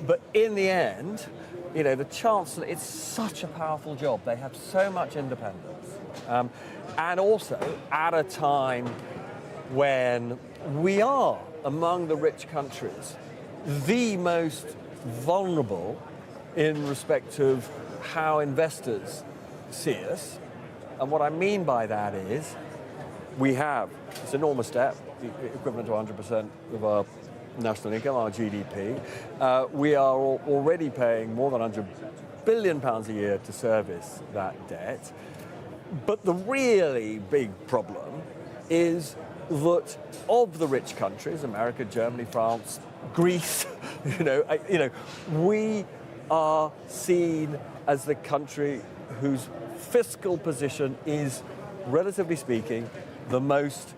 but in the end, you know, the Chancellor, it's such a powerful job. They have so much independence. And also at a time when we are, among the rich countries, the most vulnerable in respect of how investors see us. And what I mean by that is we have this enormous debt, equivalent to 100% of our national income, our GDP. We are already paying more than £100 billion a year to service that debt. But the really big problem is that of the rich countries, America, Germany, France, Greece, we are seen as the country whose fiscal position is, relatively speaking, the most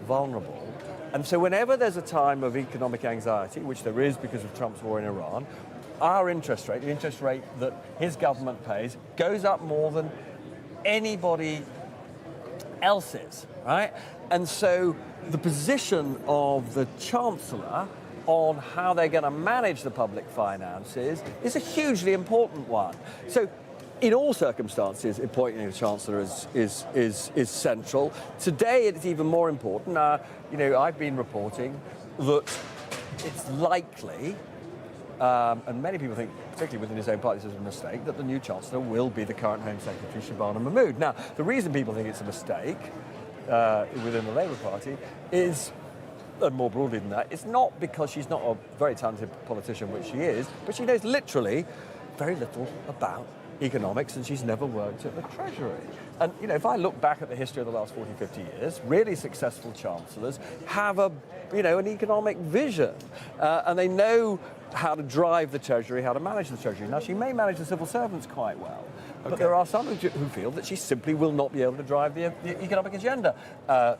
vulnerable. And so whenever there's a time of economic anxiety, which there is because of Trump's war in Iran, our interest rate, the interest rate that his government pays, goes up more than anybody else's, right? And so the position of the Chancellor on how they're going to manage the public finances is a hugely important one. So in all circumstances, appointing a Chancellor is central. Today, it's even more important. I've been reporting that it's likely, and many people think, particularly within his own party, this is a mistake, that the new Chancellor will be the current Home Secretary, Shabana Mahmood. Now, the reason people think it's a mistake within the Labour Party is, and more broadly than that, it's not because she's not a very talented politician, which she is, but she knows literally very little about economics, and she's never worked at the Treasury. And, if I look back at the history of the last 40, 50 years, really successful chancellors have an economic vision, and they know how to drive the Treasury, how to manage the Treasury. Now, she may manage the civil servants quite well, but there are some who feel that she simply will not be able to drive the economic agenda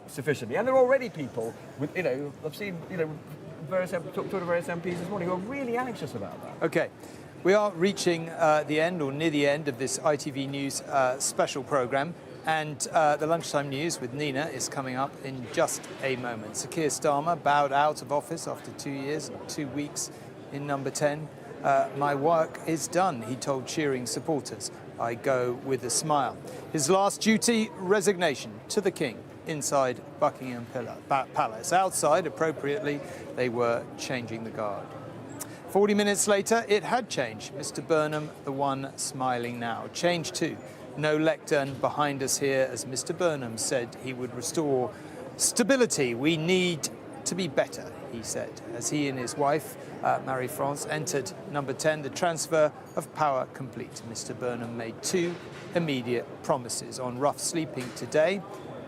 sufficiently. And there are already people with, I've seen, talked to various MPs this morning who are really anxious about that. Okay. We are reaching the end, or near the end, of this ITV News special programme, and the lunchtime news with Nina is coming up in just a moment. Sir Keir Starmer bowed out of office after 2 years and 2 weeks in number 10. My work is done, he told cheering supporters. I go with a smile. His last duty, resignation to the King inside Buckingham Palace. Outside, appropriately, they were changing the guard. 40 minutes later, it had changed. Mr. Burnham, the one smiling now. Change too. No lectern behind us here, as Mr. Burnham said he would restore stability. We need to be better, he said, as he and his wife, Marie-France, entered number 10, the transfer of power complete. Mr. Burnham made 2 immediate promises on rough sleeping today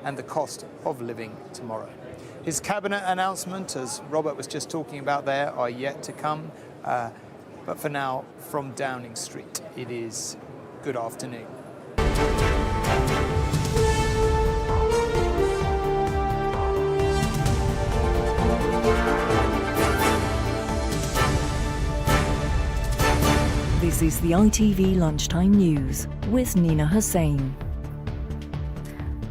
and the cost of living tomorrow. His cabinet announcement, as Robert was just talking about there, are yet to come. But for now, from Downing Street, it is good afternoon. This is the ITV Lunchtime News with Nina Hussain.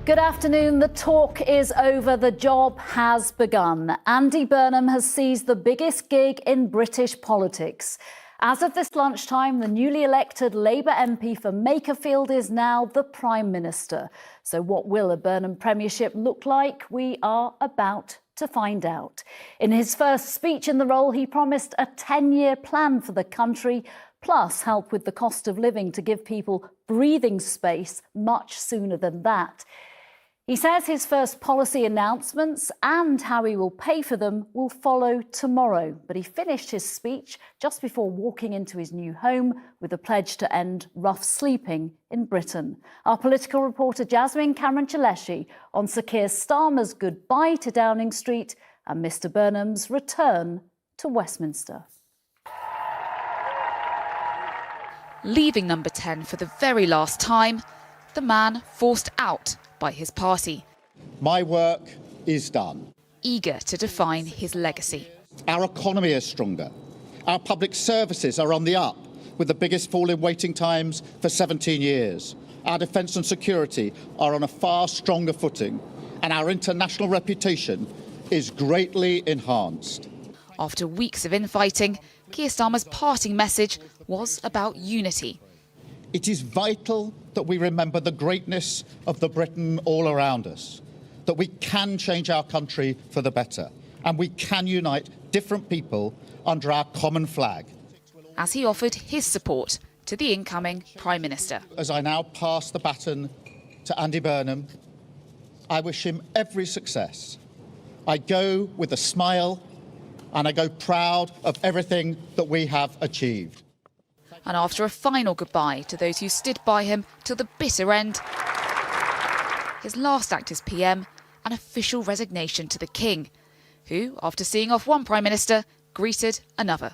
Good afternoon. The talk is over. The job has begun. Andy Burnham has seized the biggest gig in British politics. As of this lunchtime, the newly elected Labour MP for Makerfield is now the Prime Minister. So what will a Burnham premiership look like? We are about to find out. In his first speech in the role, he promised a 10-year plan for the country, plus help with the cost of living to give people breathing space much sooner than that. He says his first policy announcements and how he will pay for them will follow tomorrow. But he finished his speech just before walking into his new home with a pledge to end rough sleeping in Britain. Our political reporter Jasmine Cameron-Chaleshi on Sir Keir Starmer's goodbye to Downing Street and Mr. Burnham's return to Westminster. Leaving number 10 for the very last time, the man forced out by his party. My work is done. Eager to define his legacy. Our economy is stronger. Our public services are on the up, with the biggest fall in waiting times for 17 years. Our defence and security are on a far stronger footing, and our international reputation is greatly enhanced. After weeks of infighting, Keir Starmer's parting message was about unity. It is vital that we remember the greatness of the Britain all around us, that we can change our country for the better, and we can unite different people under our common flag. As he offered his support to the incoming Prime Minister. As I now pass the baton to Andy Burnham, I wish him every success. I go with a smile, and I go proud of everything that we have achieved. And after a final goodbye to those who stood by him till the bitter end, his last act as PM, an official resignation to the King, who, after seeing off one Prime Minister, greeted another.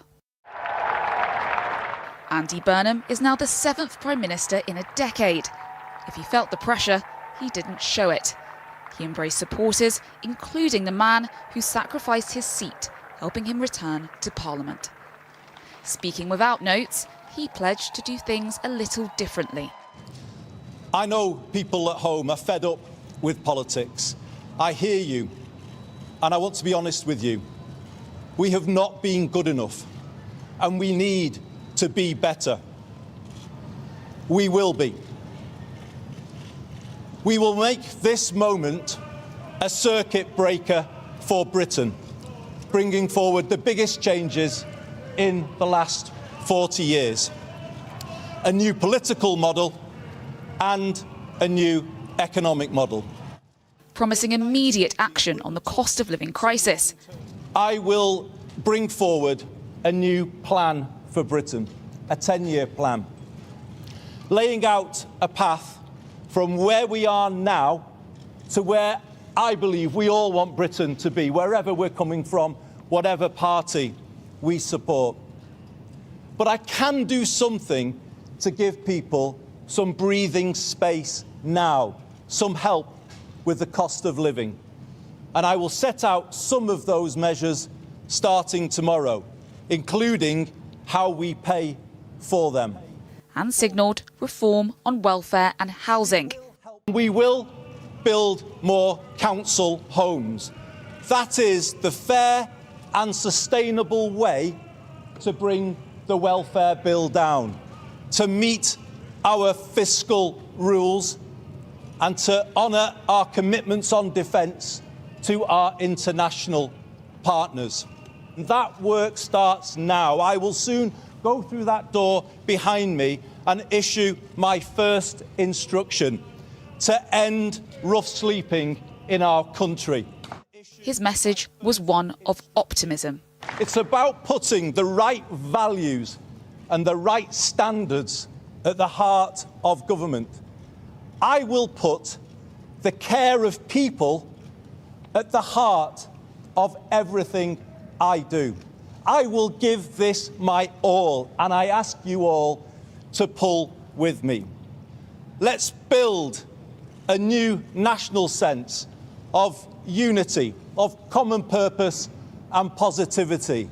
Andy Burnham is now the 7th Prime Minister in a decade. If he felt the pressure, he didn't show it. He embraced supporters, including the man who sacrificed his seat, helping him return to Parliament. Speaking without notes, he pledged to do things a little differently. I know people at home are fed up with politics. I hear you, and I want to be honest with you. We have not been good enough, and we need to be better. We will be. We will make this moment a circuit breaker for Britain, bringing forward the biggest changes in the last 40 years. A new political model and a new economic model. Promising immediate action on the cost of living crisis. I will bring forward a new plan for Britain, a 10-year plan, laying out a path from where we are now to where I believe we all want Britain to be, wherever we're coming from, whatever party we support. But I can do something to give people some breathing space now, some help with the cost of living. And I will set out some of those measures starting tomorrow, including how we pay for them. And signalled reform on welfare and housing. We will build more council homes. That is the fair and sustainable way to bring the welfare bill down, to meet our fiscal rules and to honour our commitments on defence to our international partners. That work starts now. I will soon go through that door behind me and issue my first instruction to end rough sleeping in our country. His message was one of optimism. It's about putting the right values and the right standards at the heart of government. I will put the care of people at the heart of everything I do. I will give this my all, and I ask you all to pull with me. Let's build a new national sense of unity, of common purpose and positivity.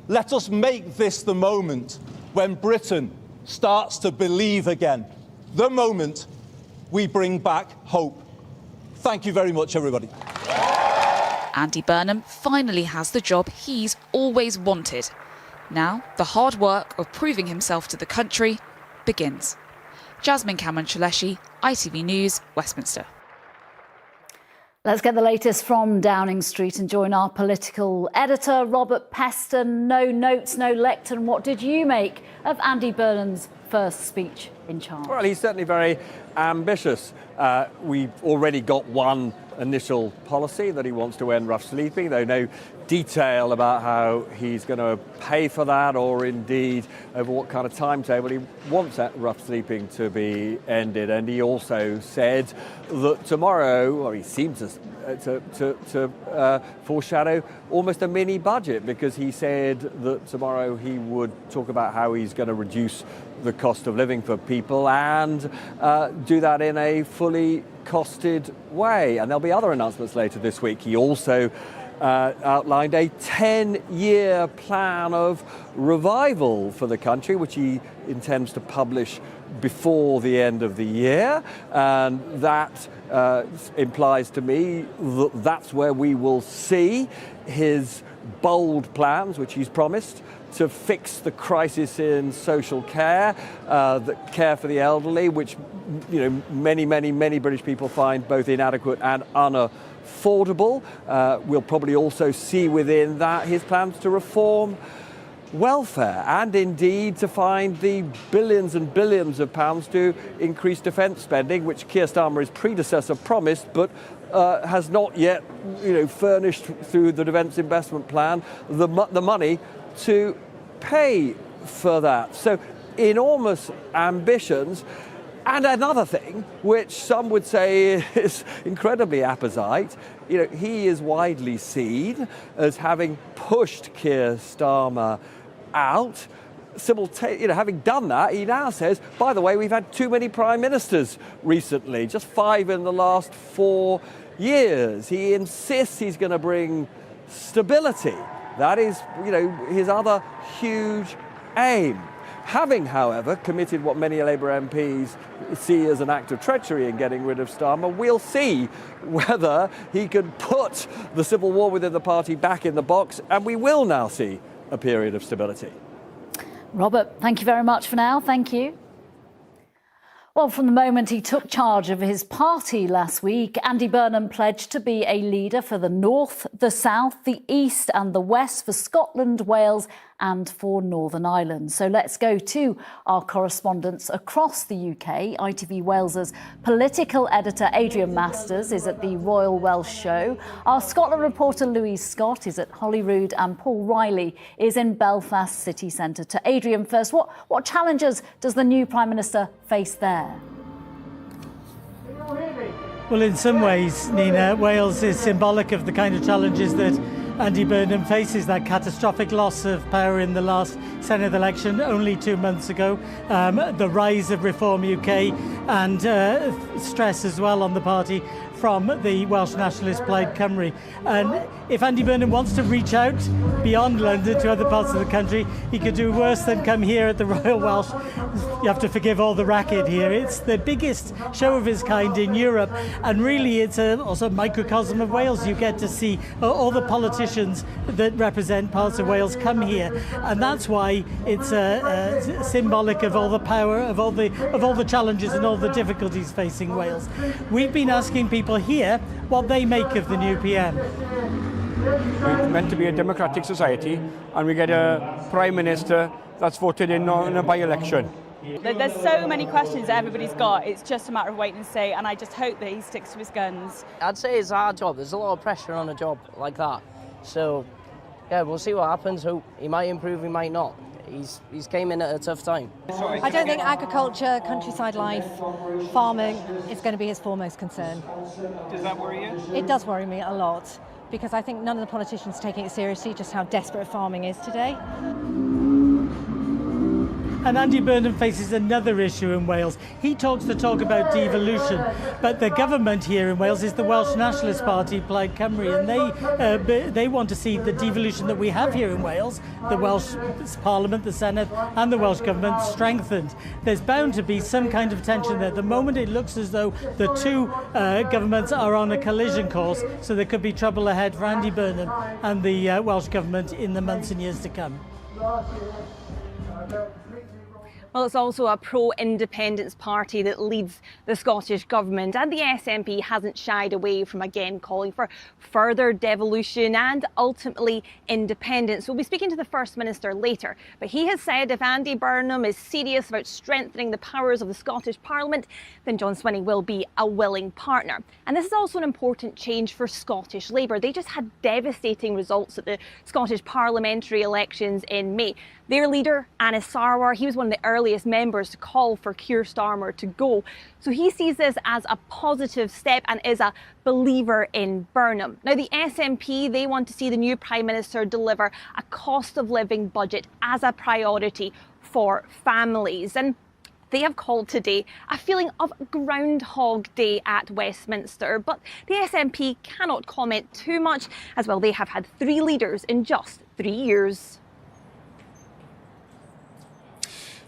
Let us make this the moment when Britain starts to believe again, the moment we bring back hope. Thank you very much, everybody. Andy Burnham finally has the job he's always wanted. Now, the hard work of proving himself to the country begins. Jasmine Cameron-Chaleshi, ITV News, Westminster. Let's get the latest from Downing Street and join our political editor, Robert Peston. No notes, no lectern. What did you make of Andy Burnham's first speech in charge? Well, he's certainly very ambitious. We've already got one initial policy that he wants to end rough sleeping, though no detail about how he's going to pay for that or indeed over what kind of timetable he wants that rough sleeping to be ended. And he also said that tomorrow, or he seems to foreshadow almost a mini budget, because he said that tomorrow he would talk about how he's going to reduce the cost of living for people and do that in a fully costed way. And there'll be other announcements later this week. He also outlined a 10-year plan of revival for the country, which he intends to publish before the end of the year. And that implies to me that that's where we will see his bold plans, which he's promised, to fix the crisis in social care, the care for the elderly, which many British people find both inadequate and unaffordable. We'll probably also see within that his plans to reform welfare and indeed to find the billions and billions of pounds to increase defence spending, which Keir Starmer, his predecessor, promised but has not yet furnished through the Defence Investment Plan the money to pay for that. So enormous ambitions. And another thing, which some would say is incredibly apposite, he is widely seen as having pushed Keir Starmer out. Having done that, he now says, by the way, we've had too many prime ministers recently, just 5 in the last 4 years. He insists he's going to bring stability. That is, his other huge aim. Having, however, committed what many Labour MPs see as an act of treachery in getting rid of Starmer, we'll see whether he can put the civil war within the party back in the box, and we will now see a period of stability. Robert, thank you very much for now. Thank you. Well, from the moment he took charge of his party last week, Andy Burnham pledged to be a leader for the North, the South, the East and the West, for Scotland, Wales and for Northern Ireland. So let's go to our correspondents across the UK. ITV Wales's political editor Adrian Masters is at the Royal Welsh Show. Our Scotland reporter Louise Scott is at Holyrood, and Paul Riley is in Belfast city centre. To Adrian first, what challenges does the new Prime Minister face there? Well, in some ways, Nina, Wales is symbolic of the kind of challenges that Andy Burnham faces, that catastrophic loss of power in the last Senate election only 2 months ago, the rise of Reform UK and stress as well on the party from the Welsh nationalist Plaid Cymru. And if Andy Burnham wants to reach out beyond London to other parts of the country, he could do worse than come here at the Royal Welsh. You have to forgive all the racket here. It's the biggest show of its kind in Europe, and really it's also a microcosm of Wales. You get to see all the politicians that represent parts of Wales come here, and that's why it's symbolic of all the power, of all the challenges and all the difficulties facing Wales. We've been asking people here what they make of the new PM. We're meant to be a democratic society, and we get a Prime Minister that's voted in a by-election. There's so many questions that everybody's got. It's just a matter of wait and see, and I just hope that he sticks to his guns. I'd say it's a hard job. There's a lot of pressure on a job like that. So, yeah, we'll see what happens. He might improve, he might not. He's came in at a tough time. I don't think agriculture, countryside life, farming is going to be his foremost concern. Does that worry you? It does worry me a lot, because I think none of the politicians are taking it seriously just how desperate farming is today. And Andy Burnham faces another issue in Wales. He talks the talk about devolution, but the government here in Wales is the Welsh Nationalist Party, Plaid Cymru, and they want to see the devolution that we have here in Wales, the Welsh Parliament, the Senedd and the Welsh Government, strengthened. There's bound to be some kind of tension there. At the moment it looks as though the two governments are on a collision course, so there could be trouble ahead for Andy Burnham and the Welsh Government in the months and years to come. Well, it's also a pro-independence party that leads the Scottish Government, and the SNP hasn't shied away from again calling for further devolution and ultimately independence. We'll be speaking to the First Minister later, but he has said if Andy Burnham is serious about strengthening the powers of the Scottish Parliament, then John Swinney will be a willing partner. And this is also an important change for Scottish Labour. They just had devastating results at the Scottish parliamentary elections in May. Their leader, Anas Sarwar, he was one of the earliest members to call for Keir Starmer to go. So he sees this as a positive step and is a believer in Burnham. Now, the SNP, they want to see the new Prime Minister deliver a cost of living budget as a priority for families. And they have called today a feeling of Groundhog Day at Westminster, but the SNP cannot comment too much, as well they have had 3 leaders in just 3 years.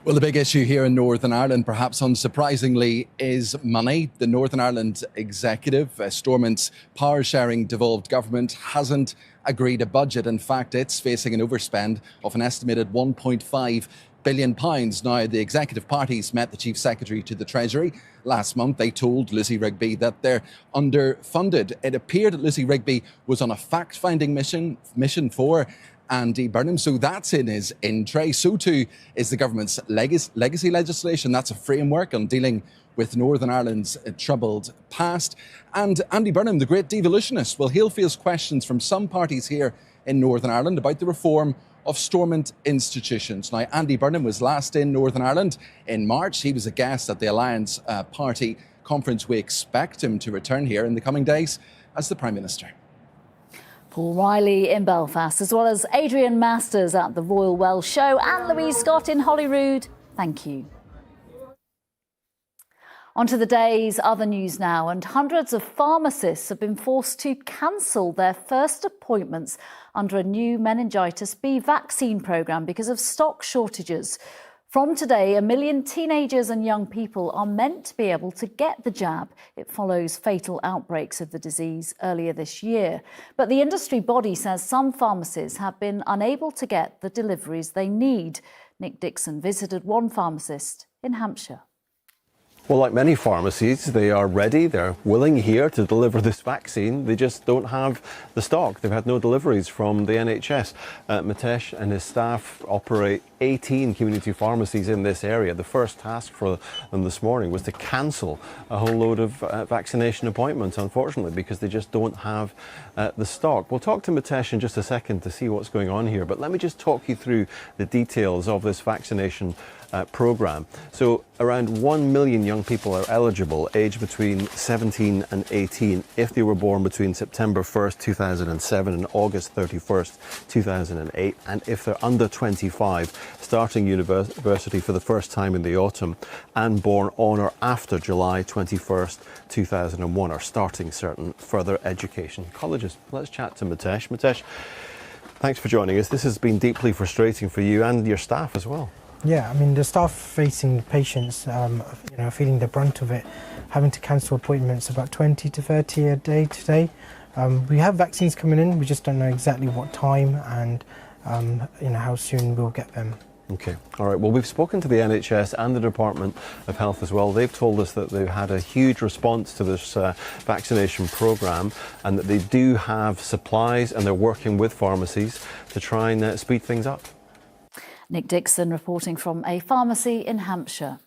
Well, the big issue here in Northern Ireland, perhaps unsurprisingly, is money. The Northern Ireland Executive, Stormont's power-sharing devolved government, hasn't agreed a budget. In fact, it's facing an overspend of an estimated £1.5 billion. Now, the executive parties met the Chief Secretary to the Treasury last month. They told Lizzie Rigby that they're underfunded. It appeared that Lizzie Rigby was on a fact-finding mission for Andy Burnham, so that's in his in-tray. So too is the government's legacy legislation. That's a framework on dealing with Northern Ireland's troubled past. And Andy Burnham, the great devolutionist, well, he'll face questions from some parties here in Northern Ireland about the reform of Stormont institutions. Now, Andy Burnham was last in Northern Ireland in March. He was a guest at the Alliance Party conference. We expect him to return here in the coming days as the Prime Minister. Paul Riley in Belfast, as well as Adrian Masters at the Royal Welsh Show and Louise Scott in Holyrood. Thank you. On to the day's other news now, and hundreds of pharmacists have been forced to cancel their first appointments under a new meningitis B vaccine programme because of stock shortages. From today, 1 million teenagers and young people are meant to be able to get the jab. It follows fatal outbreaks of the disease earlier this year. But the industry body says some pharmacies have been unable to get the deliveries they need. Nick Dixon visited one pharmacist in Hampshire. Well, like many pharmacies, they are ready, they're willing here to deliver this vaccine. They just don't have the stock. They've had no deliveries from the NHS. Mitesh and his staff operate 18 community pharmacies in this area. The first task for them this morning was to cancel a whole load of vaccination appointments, unfortunately, because they just don't have the stock. We'll talk to Mitesh in just a second to see what's going on here, but let me just talk you through the details of this vaccination programme. So around 1 million young people are eligible, aged between 17 and 18, if they were born between September 1st, 2007 and August 31st, 2008, and if they're under 25, starting university for the first time in the autumn, and born on or after July 21st, 2001, are starting certain further education colleges. Let's chat to Mitesh. Mitesh, thanks for joining us. This has been deeply frustrating for you and your staff as well. Yeah, I mean, the staff facing patients, feeling the brunt of it, having to cancel appointments, about 20 to 30 a day today. We have vaccines coming in, we just don't know exactly what time and, how soon we'll get them. Okay, all right. Well, we've spoken to the NHS and the Department of Health as well. They've told us that they've had a huge response to this vaccination programme and that they do have supplies and they're working with pharmacies to try and speed things up. Nick Dixon reporting from a pharmacy in Hampshire.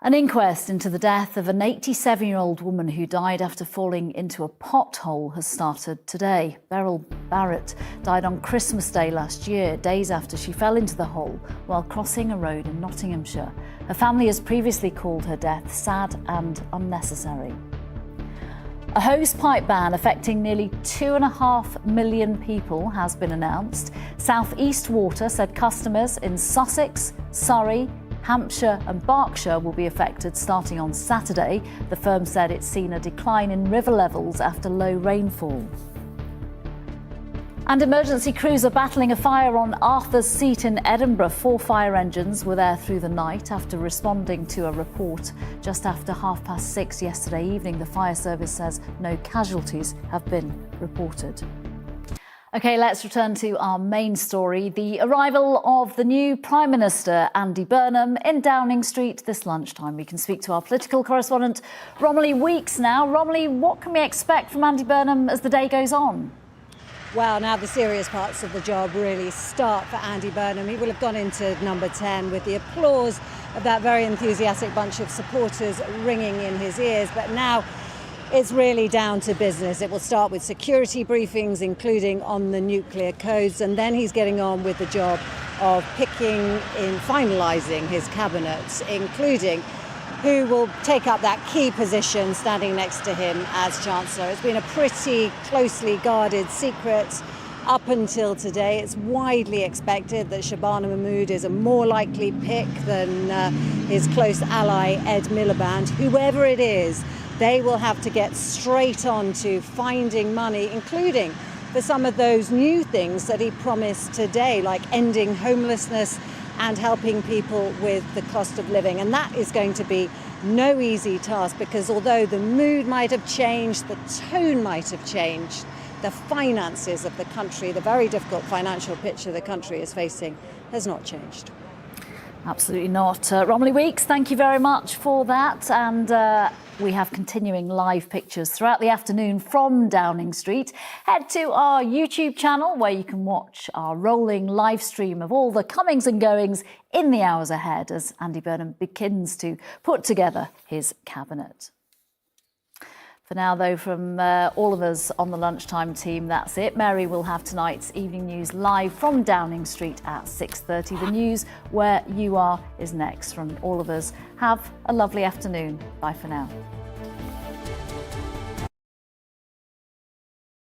An inquest into the death of an 87-year-old woman who died after falling into a pothole has started today. Beryl Barrett died on Christmas Day last year, days after she fell into the hole while crossing a road in Nottinghamshire. Her family has previously called her death sad and unnecessary. A hosepipe ban affecting nearly 2.5 million people has been announced. South East Water said customers in Sussex, Surrey, Hampshire and Berkshire will be affected starting on Saturday. The firm said it's seen a decline in river levels after low rainfall. And emergency crews are battling a fire on Arthur's Seat in Edinburgh. 4 fire engines were there through the night after responding to a report just after 6:30 yesterday evening. The fire service says no casualties have been reported. OK, let's return to our main story. The arrival of the new Prime Minister, Andy Burnham, in Downing Street this lunchtime. We can speak to our political correspondent, Romilly Weeks now. Romilly, what can we expect from Andy Burnham as the day goes on? Well, now the serious parts of the job really start for Andy Burnham. He will have gone into number 10 with the applause of that very enthusiastic bunch of supporters ringing in his ears. But now it's really down to business. It will start with security briefings, including on the nuclear codes, and then he's getting on with the job of finalising his cabinet, including who will take up that key position standing next to him as Chancellor. It's been a pretty closely guarded secret up until today. It's widely expected that Shabana Mahmood is a more likely pick than his close ally Ed Miliband. Whoever it is, they will have to get straight on to finding money, including for some of those new things that he promised today, like ending homelessness and helping people with the cost of living. And that is going to be no easy task, because although the mood might have changed, the tone might have changed, the finances of the country, the very difficult financial picture the country is facing, has not changed. Absolutely not. Romilly Weeks, thank you very much for that. And we have continuing live pictures throughout the afternoon from Downing Street. Head to our YouTube channel where you can watch our rolling live stream of all the comings and goings in the hours ahead as Andy Burnham begins to put together his cabinet. For now, though, from all of us on the lunchtime team, that's it. Mary will have tonight's evening news live from Downing Street at 6:30. The news where you are is next. From all of us, have a lovely afternoon. Bye for now.